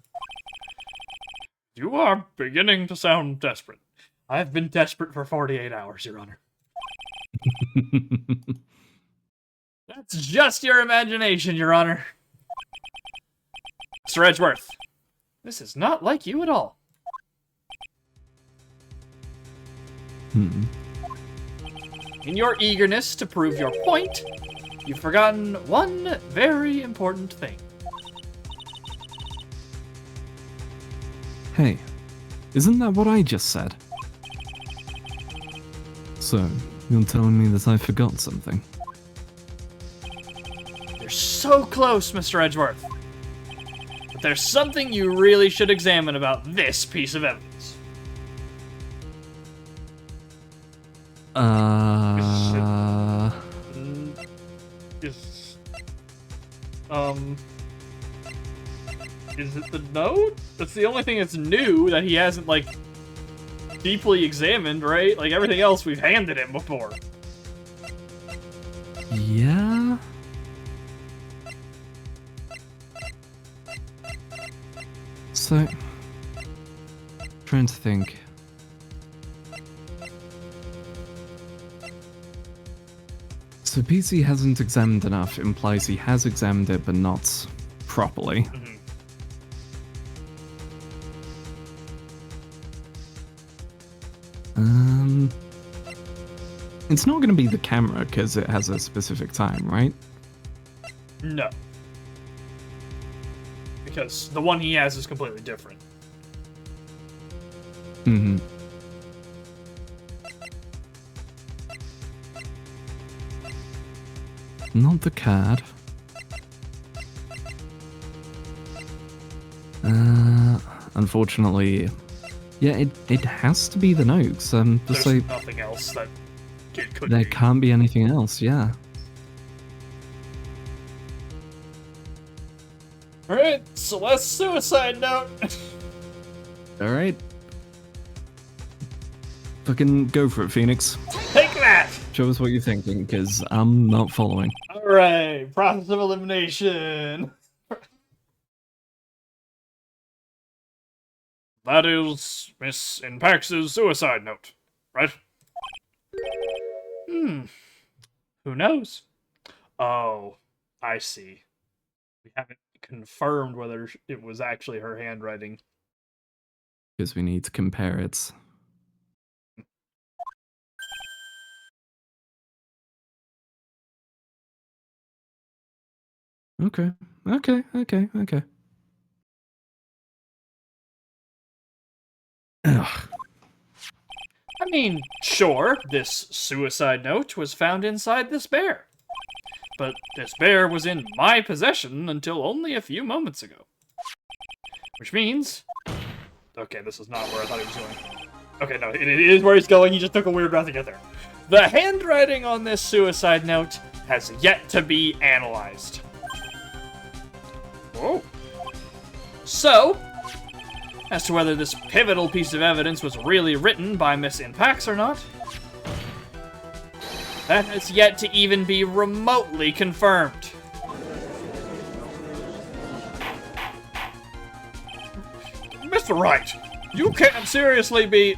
A: You are beginning to sound desperate. I've been desperate for 48 hours, Your Honor. That's just your imagination, Your Honor. Mr. Edgeworth, this is not like you at all. In your eagerness to prove your point, you've forgotten one very important thing.
B: Hey, isn't that what I just said? So, you're telling me that I forgot something?
A: You're so close, Mr. Edgeworth. But there's something you really should examine about this piece of evidence. Is it the note? That's the only thing that's new that he hasn't, like, deeply examined, right? Like, everything else we've handed him before.
B: Yeah? So, trying to think. So PC hasn't examined enough implies he has examined it but not properly. It's not going to be the camera because it has a specific time, right?
D: No. Because the one he has is completely different.
B: Mm-hmm. Not the card. Unfortunately, yeah, it has to be the notes.
D: There's
B: so
D: nothing else that it could
B: there
D: be.
B: can't be anything else. Yeah.
A: Alright, Celeste's suicide note.
B: All right. Fucking go for it, Phoenix.
A: Take that!
B: Show us what you're thinking, because I'm not following.
A: Alright, process of elimination.
D: That is Miss Inpax's suicide note, right? Who knows?
A: Oh, I see. We haven't confirmed whether it was actually her handwriting.
B: Because we need to compare it. Okay. Ugh.
D: I mean, sure, this suicide note was found inside this bear. But this bear was in my possession until only a few moments ago. Which means... Okay, this is not where I thought he was going. Okay, no, it is where he's going, he just took a weird route to get there. The handwriting on this suicide note has yet to be analyzed. Whoa. So, as to whether this pivotal piece of evidence was really written by Miss Inpax or not, that has yet to even be remotely confirmed. Mr. Wright, you can't seriously be...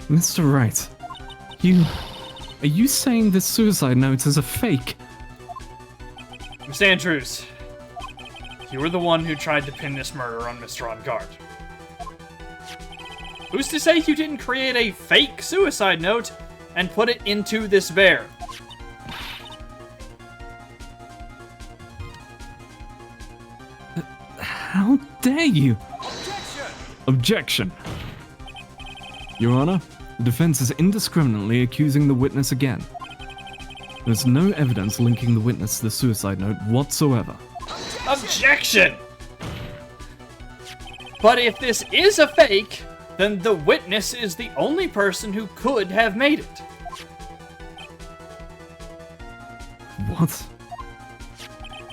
B: Mr. Wright, are you saying this suicide note is a fake?
D: Miss Andrews, you were the one who tried to pin this murder on Mr. On Guard. Who's to say you didn't create a fake suicide note and put it into this bear?
B: How dare you? Objection! Your Honor, the defense is indiscriminately accusing the witness again. There's no evidence linking the witness to the suicide note whatsoever.
D: Objection! But if this is a fake, then the witness is the only person who could have made it.
B: What?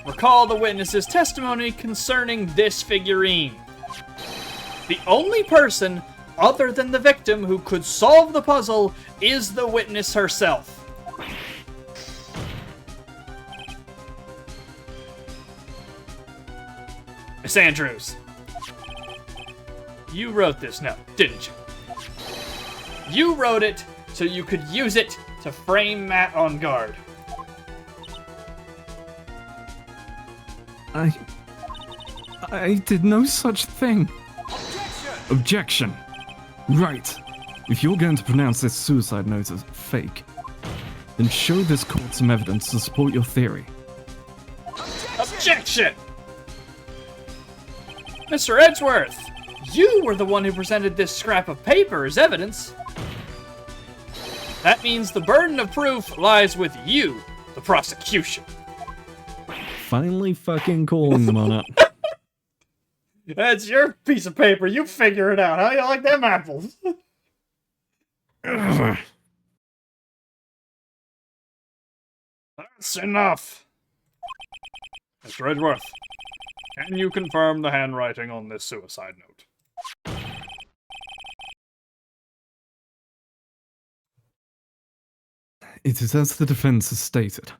D: Recall the witness's testimony concerning this figurine. The only person other than the victim who could solve the puzzle is the witness herself. Miss Andrews, you wrote this note, didn't you? You wrote it so you could use it to frame Matt on guard.
B: I did no such thing. Objection! Right. If you're going to pronounce this suicide note as fake, then show this court some evidence to support your theory.
D: Objection! Mr. Edgeworth, you were the one who presented this scrap of paper as evidence. That means the burden of proof lies with you, the prosecution.
B: Finally fucking calling them on it.
A: That's your piece of paper. You figure it out. How you like them apples?
D: That's enough. Mr. Edgeworth, can you confirm the handwriting on this suicide note?
B: It is as the defense has stated.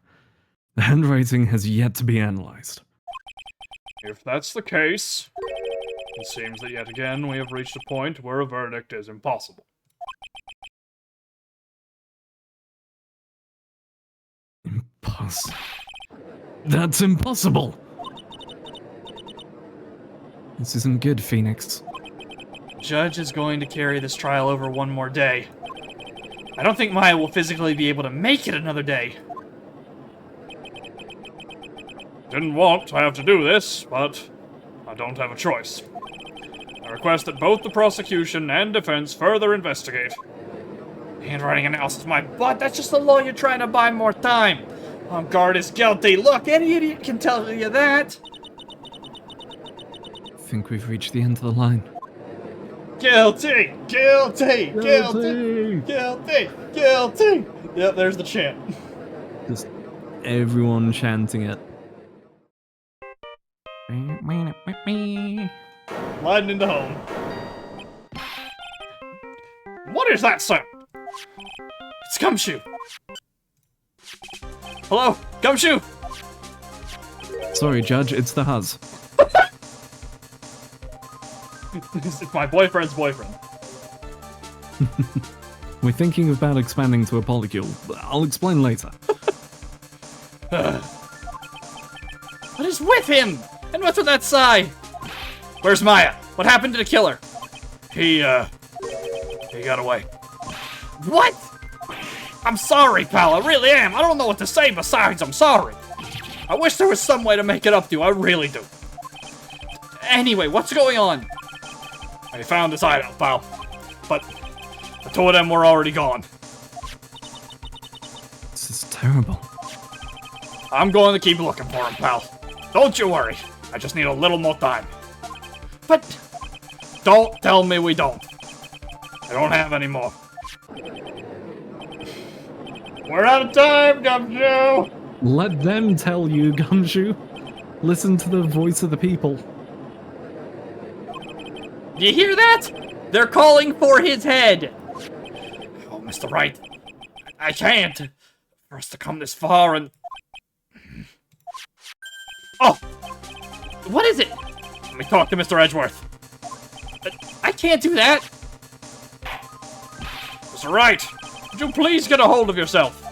B: The handwriting has yet to be analyzed.
D: If that's the case, it seems that yet again we have reached a point where a verdict is impossible.
B: Impossible. That's impossible! This isn't good, Phoenix.
D: Judge is going to carry this trial over one more day. I don't think Maya will physically be able to make it another day. Didn't want to have to do this, but I don't have a choice. I request that both the prosecution and defense further investigate. Handwriting analysis, my butt, that's just the lawyer trying to buy more time. On guard is guilty. Look, any idiot can tell you that.
B: I think we've reached the end of the line.
A: Guilty! Guilty! Guilty! Guilty! Guilty! Yep, there's the chant.
B: Just everyone chanting it.
A: Sliding into home.
D: What is that sound? It's Gumshoe. Hello, Gumshoe.
B: Sorry, Judge, it's the Huz.
A: It's my boyfriend's boyfriend.
B: We're thinking about expanding to a polycule. I'll explain later.
D: What is with him? And what's with that sigh? Where's Maya? What happened to the killer? He got away. What? I'm sorry, pal. I really am. I don't know what to say besides I'm sorry. I wish there was some way to make it up to you. I really do. Anyway, what's going on? I found his hideout, pal. But the two of them were already gone.
B: This is terrible.
D: I'm going to keep looking for him, pal. Don't you worry. I just need a little more time. But don't tell me we don't. I don't have any more.
A: We're out of time, Gumshoe!
B: Let them tell you, Gumshoe. Listen to the voice of the people.
D: You hear that? They're calling for his head. Oh, Mr. Wright. I can't. For us to come this far and... Oh! What is it? Let me talk to Mr. Edgeworth. I can't do that. Mr. Wright, would you please get a hold of yourself?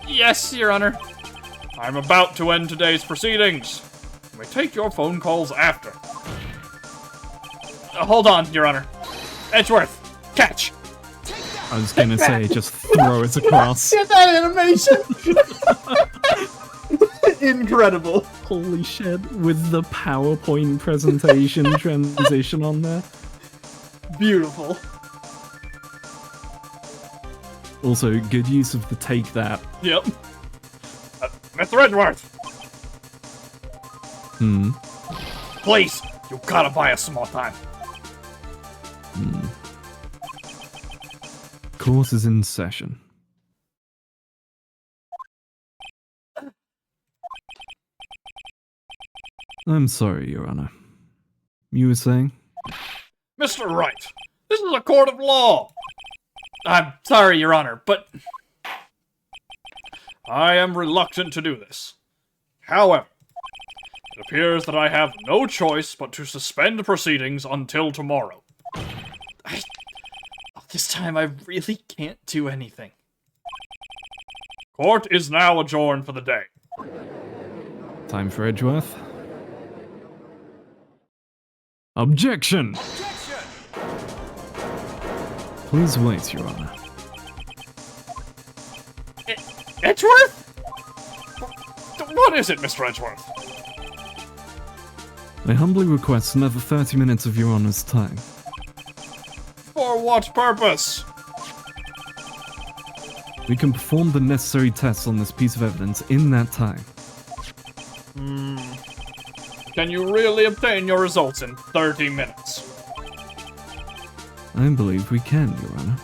D: Yes, Your Honor. I'm about to end today's proceedings. You may take your phone calls after. Hold on, Your Honor. Edgeworth, catch.
B: I was gonna say, just throw it across.
A: Get that animation! Incredible.
B: Holy shit, with the PowerPoint presentation transition on there.
A: Beautiful.
B: Also, good use of the take that.
D: Yep. Mr. Edgeworth! Please, you gotta buy us some more time.
B: Court is in session. I'm sorry, Your Honor. You were saying?
D: Mr. Wright, this is a court of law. I'm sorry, Your Honor, but... I am reluctant to do this. However, it appears that I have no choice but to suspend proceedings until tomorrow. This time I really can't do anything. Court is now adjourned for the day.
B: Time for Edgeworth. Objection! Please wait, Your Honor.
D: Edgeworth? What is it, Mr. Edgeworth?
B: I humbly request another 30 minutes of Your Honor's time.
D: For what purpose?
B: We can perform the necessary tests on this piece of evidence in that time.
D: Can you really obtain your results in 30 minutes?
B: I believe we can, Your Honor.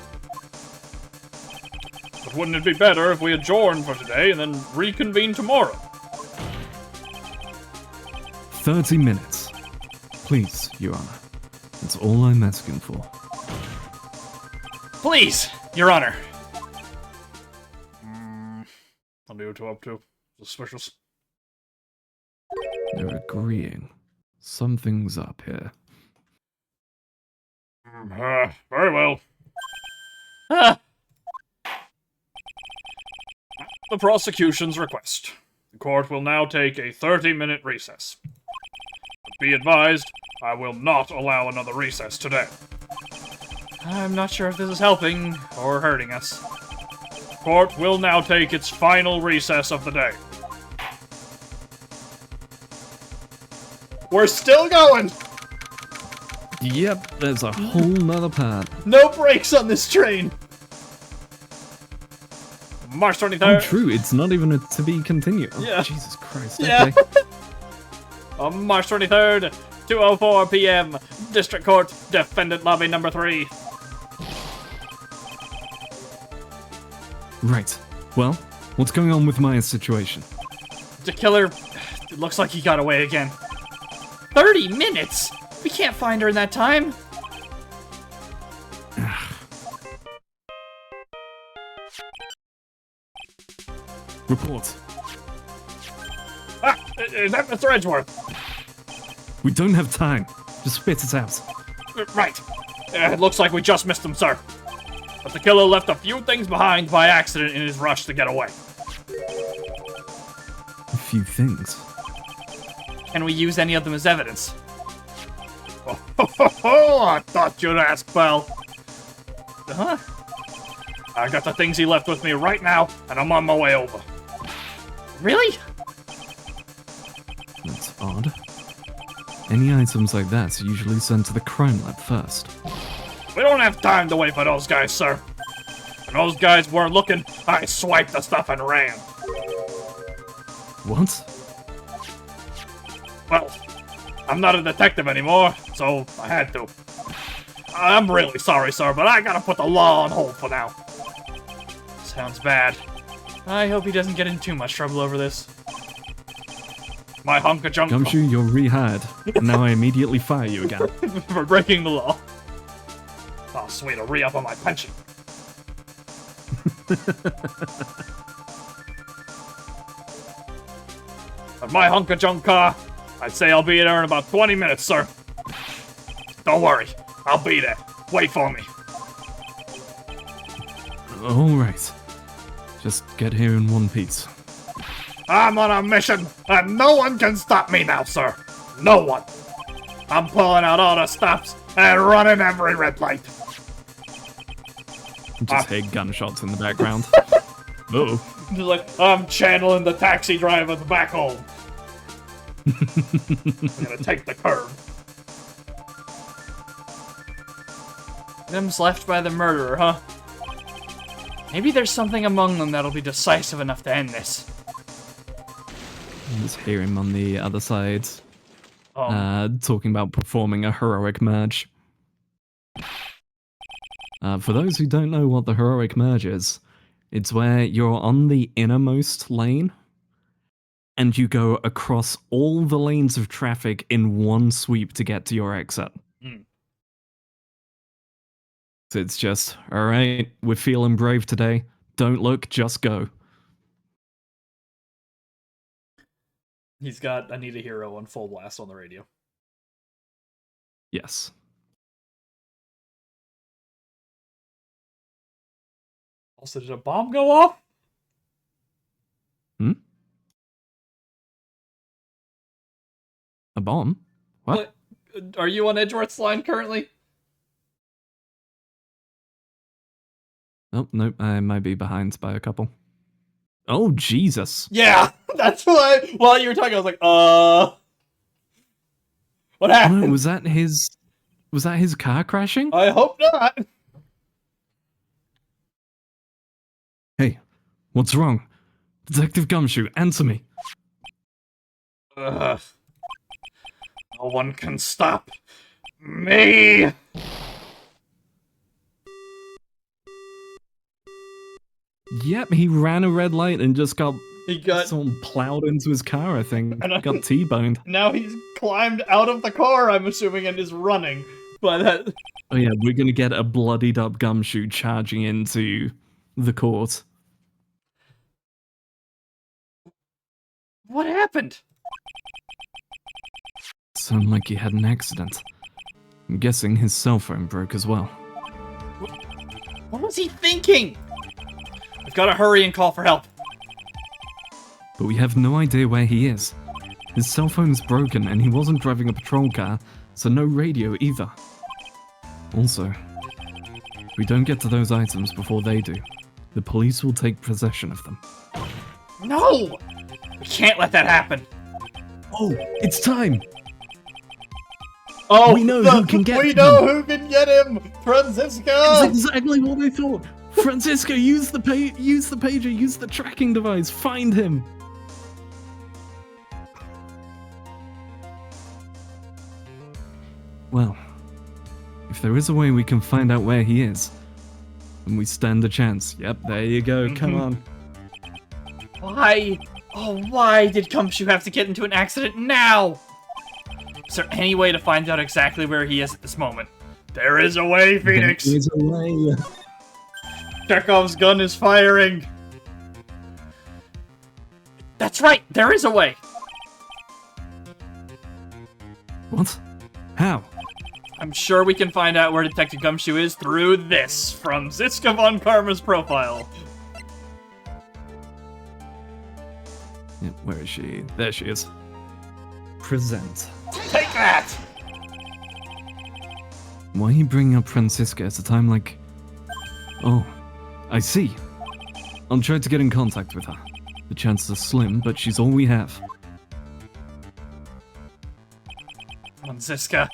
D: But wouldn't it be better if we adjourn for today and then reconvene tomorrow?
B: 30 minutes. Please, Your Honor. That's all I'm asking for.
D: Please, Your Honor. What are you two up to? Suspicious.
B: They're agreeing. Something's up here.
D: Very well. The prosecution's request. The court will now take a 30-minute recess. Be advised, I will not allow another recess today. I'm not sure if this is helping or hurting us. Court will now take its final recess of the day.
A: We're still going!
B: Yep, there's a whole nother part.
A: No brakes on this train!
D: March 23rd.
B: Oh, true, it's not even a to be continued. Oh,
A: Yeah.
B: Jesus Christ.
A: Yeah.
B: Okay.
D: On March 23rd, 2:04 p.m., District Court, Defendant Lobby number 3.
B: Right. Well, what's going on with Maya's situation?
D: The killer, it looks like he got away again. 30 minutes? We can't find her in that time.
B: Report.
D: Ah, is that Mr. Edgeworth?
B: We don't have time. Just spit it out.
D: Right. It looks like we just missed him, sir. But the killer left a few things behind by accident in his rush to get away.
B: A few things.
D: Can we use any of them as evidence? Oh, I thought you'd ask, pal. Huh? I got the things he left with me right now, and I'm on my way over. Really?
B: That's odd. Any items like that are usually sent to the crime lab first.
D: We don't have time to wait for those guys, sir. When those guys weren't looking, I swiped the stuff and ran.
B: What?
D: Well, I'm not a detective anymore, so I had to. I'm really sorry, sir, but I gotta put the law on hold for now. Sounds bad. I hope he doesn't get in too much trouble over this. My hunk of junk
B: Gumshoe, you're rehired. Now I immediately fire you again.
D: for breaking the law. Oh, sweet, a re-up on my pension. But my hunk of junk car, I'd say I'll be there in about 20 minutes, sir. Don't worry, I'll be there. Wait for me.
B: Alright. Just get here in one piece.
D: I'm on a mission, and no one can stop me now, sir. No one. I'm pulling out all the stops and running every red light.
B: Just hear gunshots in the background. Uh-oh.
A: Just like, I'm channeling the taxi driver back home.
D: I'm gonna take the curb. Them's left by the murderer, huh? Maybe there's something among them that'll be decisive enough to end this.
B: Just hear him on the other side, talking about performing a heroic merge. For those who don't know what the heroic merge is, it's where you're on the innermost lane, and you go across all the lanes of traffic in one sweep to get to your exit. So it's just, alright, we're feeling brave today. Don't look, just go.
A: He's got I Need a Hero on full blast on the radio.
B: Yes.
A: Also, did a bomb go off?
B: A bomb? What?
A: Are you on Edgeworth's line currently?
B: Oh, nope, I might be behind by a couple. Oh, Jesus.
A: Yeah, that's why. While you were talking, I was like, what happened?
B: No, was that his car crashing?
A: I hope not.
B: Hey, what's wrong? Detective Gumshoe, answer me.
D: Ugh. No one can stop me.
B: Yep, he ran a red light and just got
A: He got.
B: someone plowed into his car, I think.
A: And I-
B: Got T-boned.
A: Now he's climbed out of the car, I'm assuming, and is running. But that.
B: Oh yeah, we're gonna get a bloodied up Gumshoe charging into the court.
D: What happened?
B: Sounded like he had an accident. I'm guessing his cell phone broke as well.
D: What was he thinking? We've got to hurry and call for help.
B: but we have no idea where he is. His cell phone's broken and he wasn't driving a patrol car, so no radio either. Also, if we don't get to those items before they do, the police will take possession of them.
D: No! We can't let that happen.
B: Oh, it's time!
A: Oh,
B: We know who can get
A: We
B: to
A: know
B: them.
A: who can get him! Franziska!
B: That's exactly what I thought! Francisco, use the pager, use the tracking device, find him! Well, if there is a way we can find out where he is, then we stand a chance. Yep, there you go, come on.
D: Why? Oh, why did Gumshoe have to get into an accident now? Is there any way to find out exactly where he is at this moment?
A: There is a way, Phoenix!
B: There is a way.
A: Chekhov's gun is firing!
D: That's right, there is a way!
B: What? How?
D: I'm sure we can find out where Detective Gumshoe is through this from
A: Ziska von Karma's profile.
B: Yeah, where is she? There she is. Present.
A: Take that!
B: Why are you bringing up Francisca at a time like... Oh, I see. I'll try to get in contact with her. The chances are slim, but she's all we have.
D: Ziska.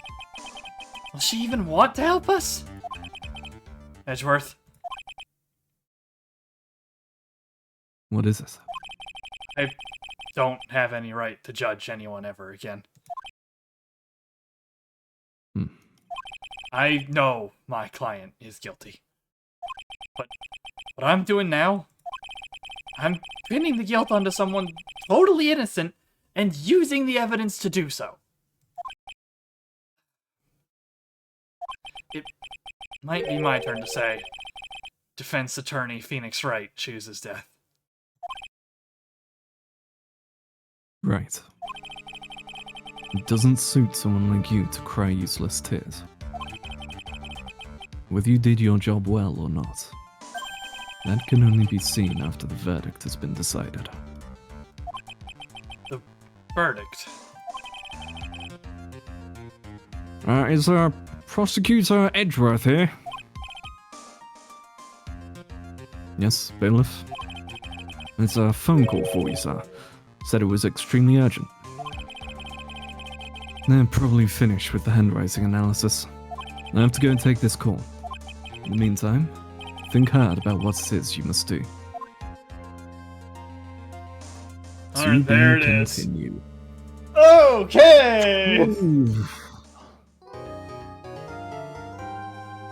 D: Will she even want to help us? Edgeworth.
B: What is it?
D: I don't have any right to judge anyone ever again. I know my client is guilty. But what I'm doing now, I'm pinning the guilt onto someone totally innocent and using the evidence to do so. It might be my turn to say, defense attorney Phoenix Wright chooses death.
B: Right. It doesn't suit someone like you to cry useless tears. Whether you did your job well or not, that can only be seen after the verdict has been decided.
D: The verdict?
B: Is Prosecutor Edgeworth here? Yes, bailiff. It's a phone call for you, sir. Said it was extremely urgent. They're probably finished with the handwriting analysis. I have to go and take this call. In the meantime, think hard about what it is you must do.
A: Alright, there it is.
B: Continue.
A: Okay!
B: Ooh.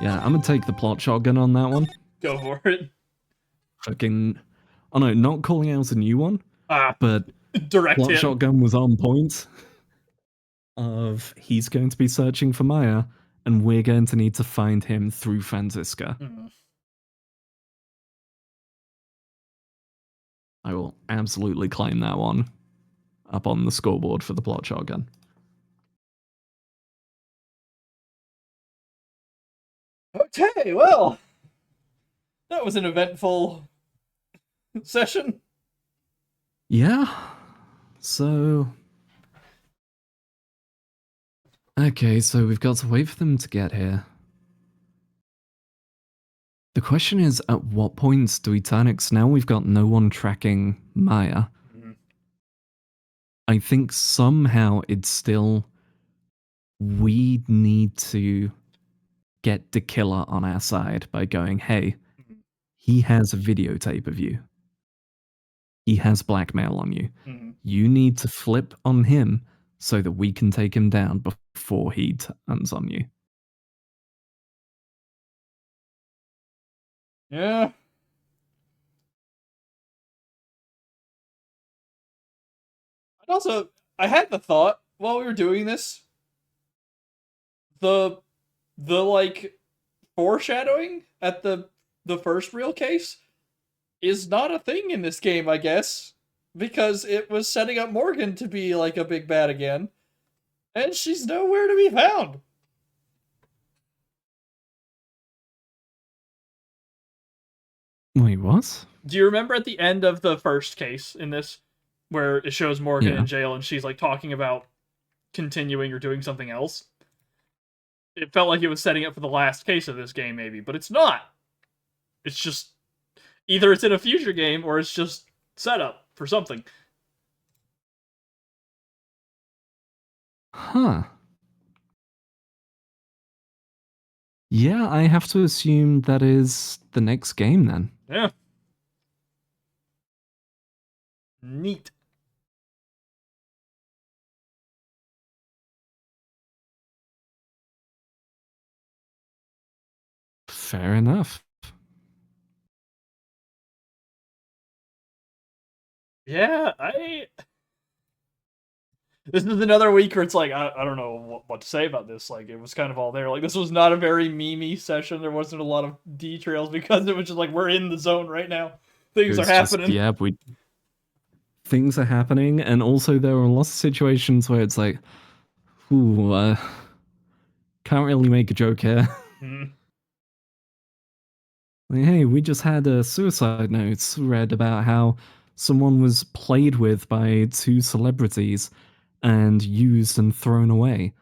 B: Yeah, I'm gonna take the plot shotgun on that one.
A: Go for it.
B: Fucking... Oh no, not calling out a new one, but
A: Direct
B: plot
A: him.
B: shotgun was on point. Of he's going to be searching for Maya, and we're going to need to find him through Franziska. I will absolutely claim that one up on the scoreboard for the plot shotgun.
A: Okay, well, that was an eventful session.
B: Yeah, so... Okay, so we've got to wait for them to get here. The question is, at what point do we turn it? 'Cause now we've got no one tracking Maya. I think somehow it's still... We need to get the killer on our side by going, hey, he has a videotape of you. He has blackmail on you. You need to flip on him so that we can take him down before he turns on you.
A: Yeah. And also, I had the thought while we were doing this, the like foreshadowing at the first real case is not a thing in this game, I guess, because it was setting up Morgan to be like a big bad again, and she's nowhere to be found.
B: Wait, what?
A: Do you remember at the end of the first case in this, where it shows Morgan
B: Yeah.
A: in jail and she's like talking about continuing or doing something else. It felt like it was setting up for the last case of this game, maybe, but it's not. It's just either it's in a future game or it's just setup for something.
B: Huh. Yeah, I have to assume that is the next game then.
A: Yeah. Neat.
B: Fair enough.
A: Yeah, this is another week where it's like, I don't know what to say about this. Like, it was kind of all there. Like, this was not a very memey session. There wasn't a lot of details because it was just like, we're in the zone right now. Things are
B: It's just,
A: happening.
B: yeah, things are happening, and also there are lots of situations where it's like, ooh, can't really make a joke here.
A: Mhm.
B: Like, hey, we just had a suicide notes read about how someone was played with by two celebrities and used and thrown away.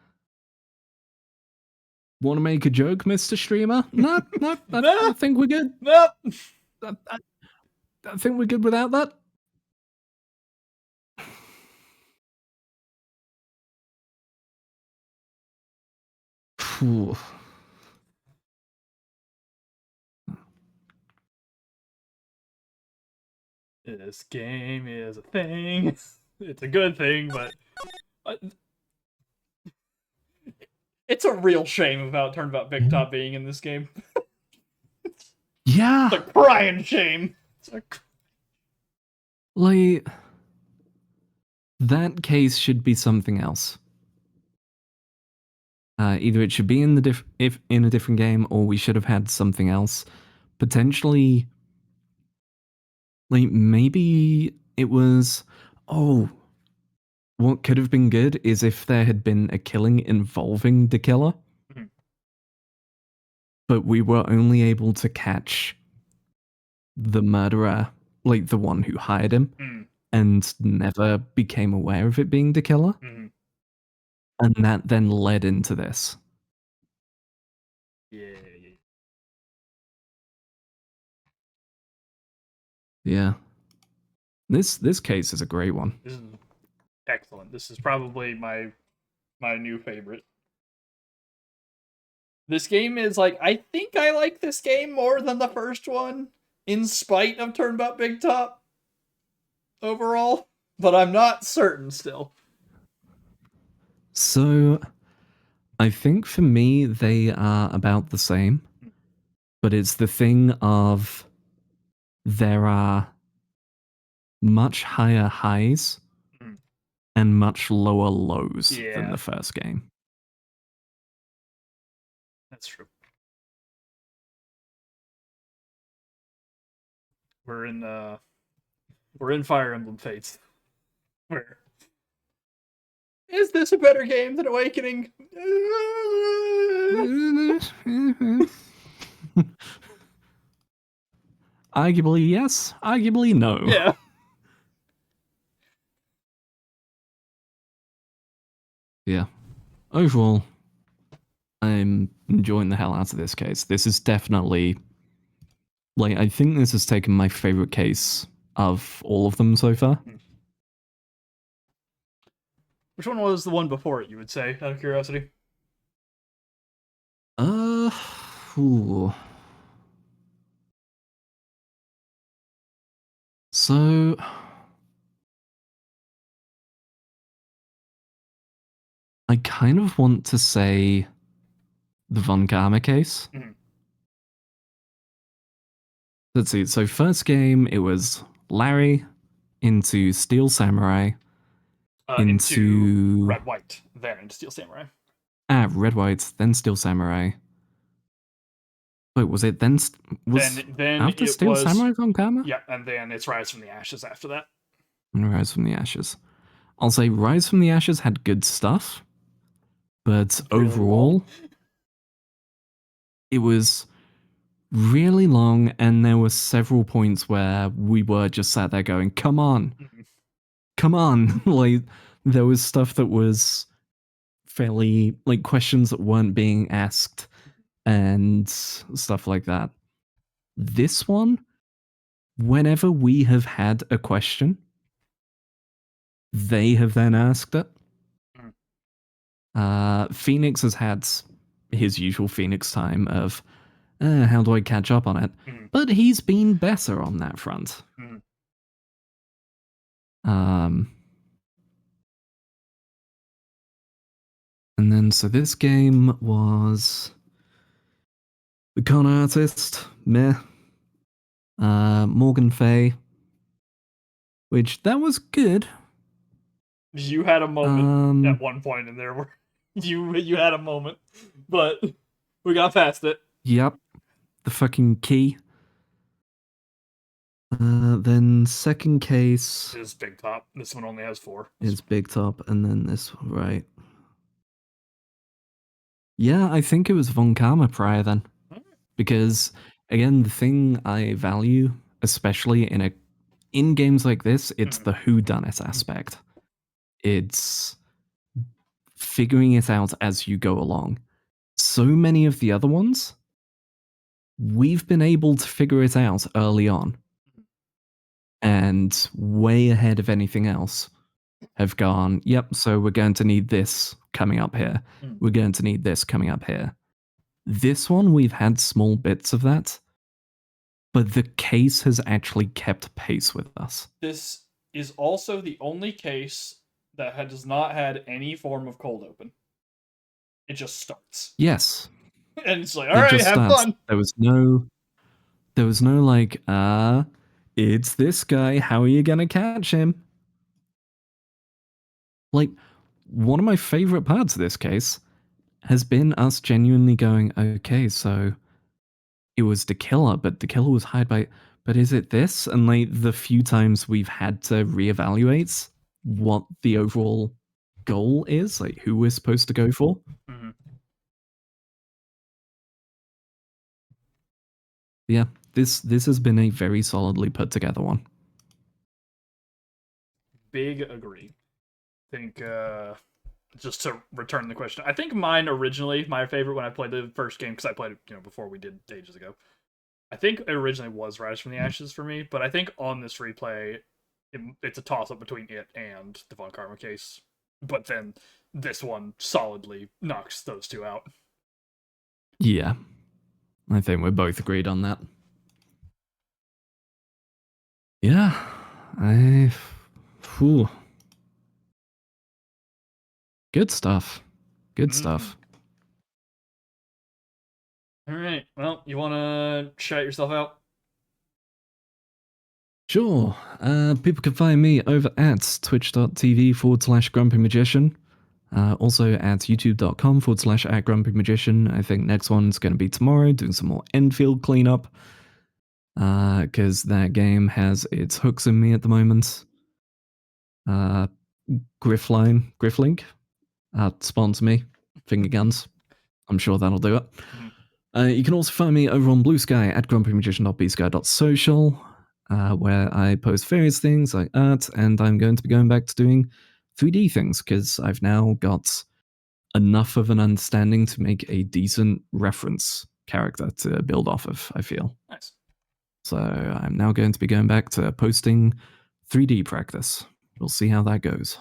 B: Want to make a joke, Mr. Streamer? No, no, I think we're good.
A: Nope.
B: I think we're good without that. Phew.
A: This game is a thing. It's a good thing, but it's a real shame about Turnabout Big Top being in this game.
B: Yeah.
A: It's a crying shame.
B: Like, that case should be something else. Either it should be in in a different game, or we should have had something else. Potentially, like maybe it was. Oh, what could have been good is if there had been a killing involving the killer,
A: Mhm.
B: but we were only able to catch the murderer, like the one who hired him,
A: Mm.
B: and never became aware of it being the killer.
A: Mhm.
B: And that then led into this.
A: Yeah.
B: Yeah. This case is a great one.
A: This is excellent. This is probably my new favorite. This game is like, I think I like this game more than the first one, in spite of Turnabout Big Top overall, but I'm not certain still.
B: So, I think for me, they are about the same. But it's the thing of there are much higher highs
A: Mm.
B: and much lower lows than
A: Yeah.
B: the first game.
A: That's true. We're in Fire Emblem Fates. Where is this a better game than Awakening?
B: Arguably yes, arguably no.
A: Yeah.
B: Yeah. Overall, I'm enjoying the hell out of this case. This is definitely, like, I think this has taken my favorite case of all of them so far.
A: Which one was the one before it, you would say, out of curiosity?
B: Ooh. So, I kind of want to say the Von Karma case.
A: Mhm.
B: Let's see. So, first game, it was Larry into Steel Samurai into
A: Red White, then into Steel Samurai.
B: Red White, then Steel Samurai. Wait, was it then?
A: Then
B: after
A: it
B: Steel
A: was
B: Samurai Von Karma?
A: Yeah, and then it's Rise from the Ashes after that.
B: And Rise from the Ashes. I'll say Rise from the Ashes had good stuff, but
A: Really
B: overall,
A: long.
B: it was really long, and there were several points where we were just sat there going, "Come on,
A: Mhm.
B: come on. Like, there was stuff that was fairly, like, questions that weren't being asked and stuff like that. This one, whenever we have had a question, they have then asked it. Phoenix has had his usual Phoenix time of, how do I catch up on it? But he's been better on that front. And then, so this game was The Con Artist, meh. Morgan Fay, which that was good.
A: You had a moment at one point in there where you had a moment, but we got past it.
B: Yep, the fucking key. Then second case
A: is Big Top. This one only has 4.
B: is Big Top, and then this one, right? Yeah, I think it was Von Karma prior then, because again, the thing I value, especially in games like this, it's the whodunit aspect. It's figuring it out as you go along. So many of the other ones, we've been able to figure it out early on, and way ahead of anything else, have gone, yep, so we're going to need this coming up here. We're going to need this coming up here. This one, we've had small bits of that, but the case has actually kept pace with us.
A: This is also the only case that does not had any form of cold open. It just starts.
B: Yes.
A: And it's like, all right, have fun.
B: There was no like, it's this guy, how are you gonna catch him? Like, one of my favorite parts of this case has been us genuinely going, okay, so it was the killer, but the killer was hired by, but is it this? And like the few times we've had to reevaluate what the overall goal is, like who we're supposed to go for. Yeah, this has been a very solidly put together one.
A: Big agree. I think, just to return the question, I think mine originally, my favorite when I played the first game, because I played it, before we did ages ago. I think it originally was Rise from the Ashes for me, but I think on this replay, it's a toss-up between it and the Von Karma case. But then this one solidly knocks those two out.
B: Yeah. I think we're both agreed on that. Yeah. Whew. Good stuff. Good stuff.
A: Alright, well, you want to shout yourself out?
B: Sure. People can find me over at twitch.tv/Grumpy Magician. Also at youtube.com/@Grumpy Magician. I think next one's going to be tomorrow, doing some more Enfield cleanup. Because that game has its hooks in me at the moment. Grifflink, sponsor me. Finger guns. I'm sure that'll do it. You can also find me over on Blue Sky at grumpymagician.bsky.social, where I post various things like art, and I'm going to be going back to doing 3D things, because I've now got enough of an understanding to make a decent reference character to build off of, I feel.
A: Nice.
B: So I'm now going to be going back to posting 3D practice. We'll see how that goes.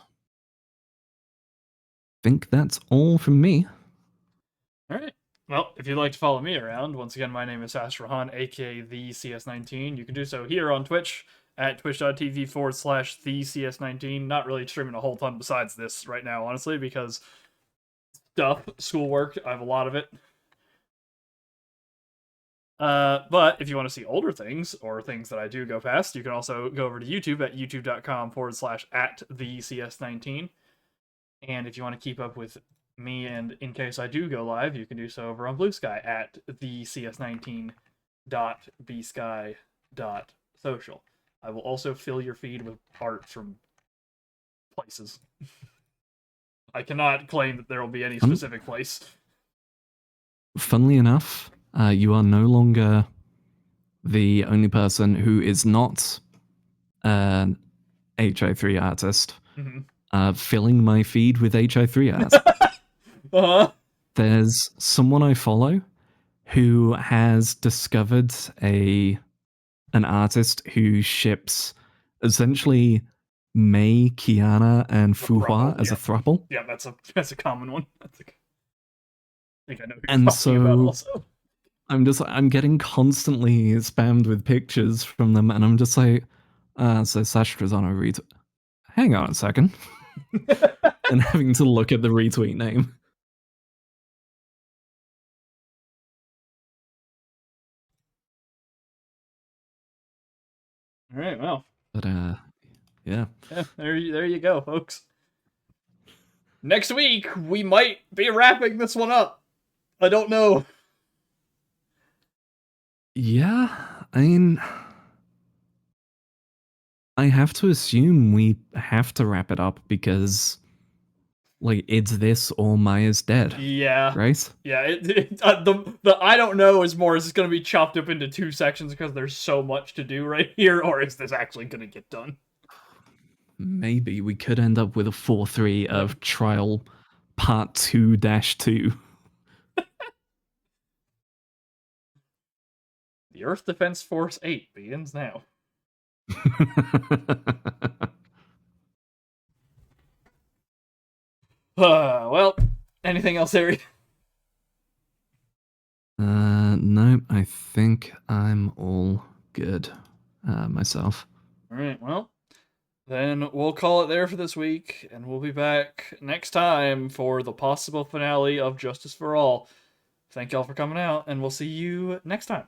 B: Think that's all from me.
A: All right. Well, if you'd like to follow me around, once again, my name is Astrahan, aka the CS19. You can do so here on Twitch at twitch.tv/the CS19. Not really streaming a whole ton besides this right now, honestly, because stuff, schoolwork, I have a lot of it. But if you want to see older things, or things that I do go past, you can also go over to YouTube at youtube.com/@thecs19. And if you want to keep up with me, and in case I do go live, you can do so over on Blue Sky at thecs19.bsky.social. I will also fill your feed with art from places. I cannot claim that there will be any specific place.
B: Funnily enough, you are no longer the only person who is not HI3 artist,
A: Mm-hmm.
B: filling my feed with HI3 art.
A: Uh-huh.
B: There's someone I follow who has discovered an artist who ships essentially Mei, Kiana, and Fuhua as a throuple.
A: Yeah, that's a common one. I think I know who you're
B: And
A: talking about also.
B: I'm getting constantly spammed with pictures from them, and I'm just like, so Sastra's on a retweet. Hang on a second. And having to look at the retweet name.
A: All right, well.
B: But yeah.
A: Yeah, there you go, folks. Next week we might be wrapping this one up. I don't know.
B: Yeah, I mean, I have to assume we have to wrap it up because, like, it's this or Maya's dead.
A: Yeah.
B: Right?
A: Yeah, the I don't know is more, is this going to be chopped up into 2 sections because there's so much to do right here, or is this actually going to get done?
B: Maybe we could end up with a 4-3 of Trial Part 2-2.
A: The Earth Defense Force 8 begins now. Well, anything else, Harry?
B: No, I think I'm all good myself.
A: Alright, well, then we'll call it there for this week, and we'll be back next time for the possible finale of Justice for All. Thank y'all for coming out, and we'll see you next time.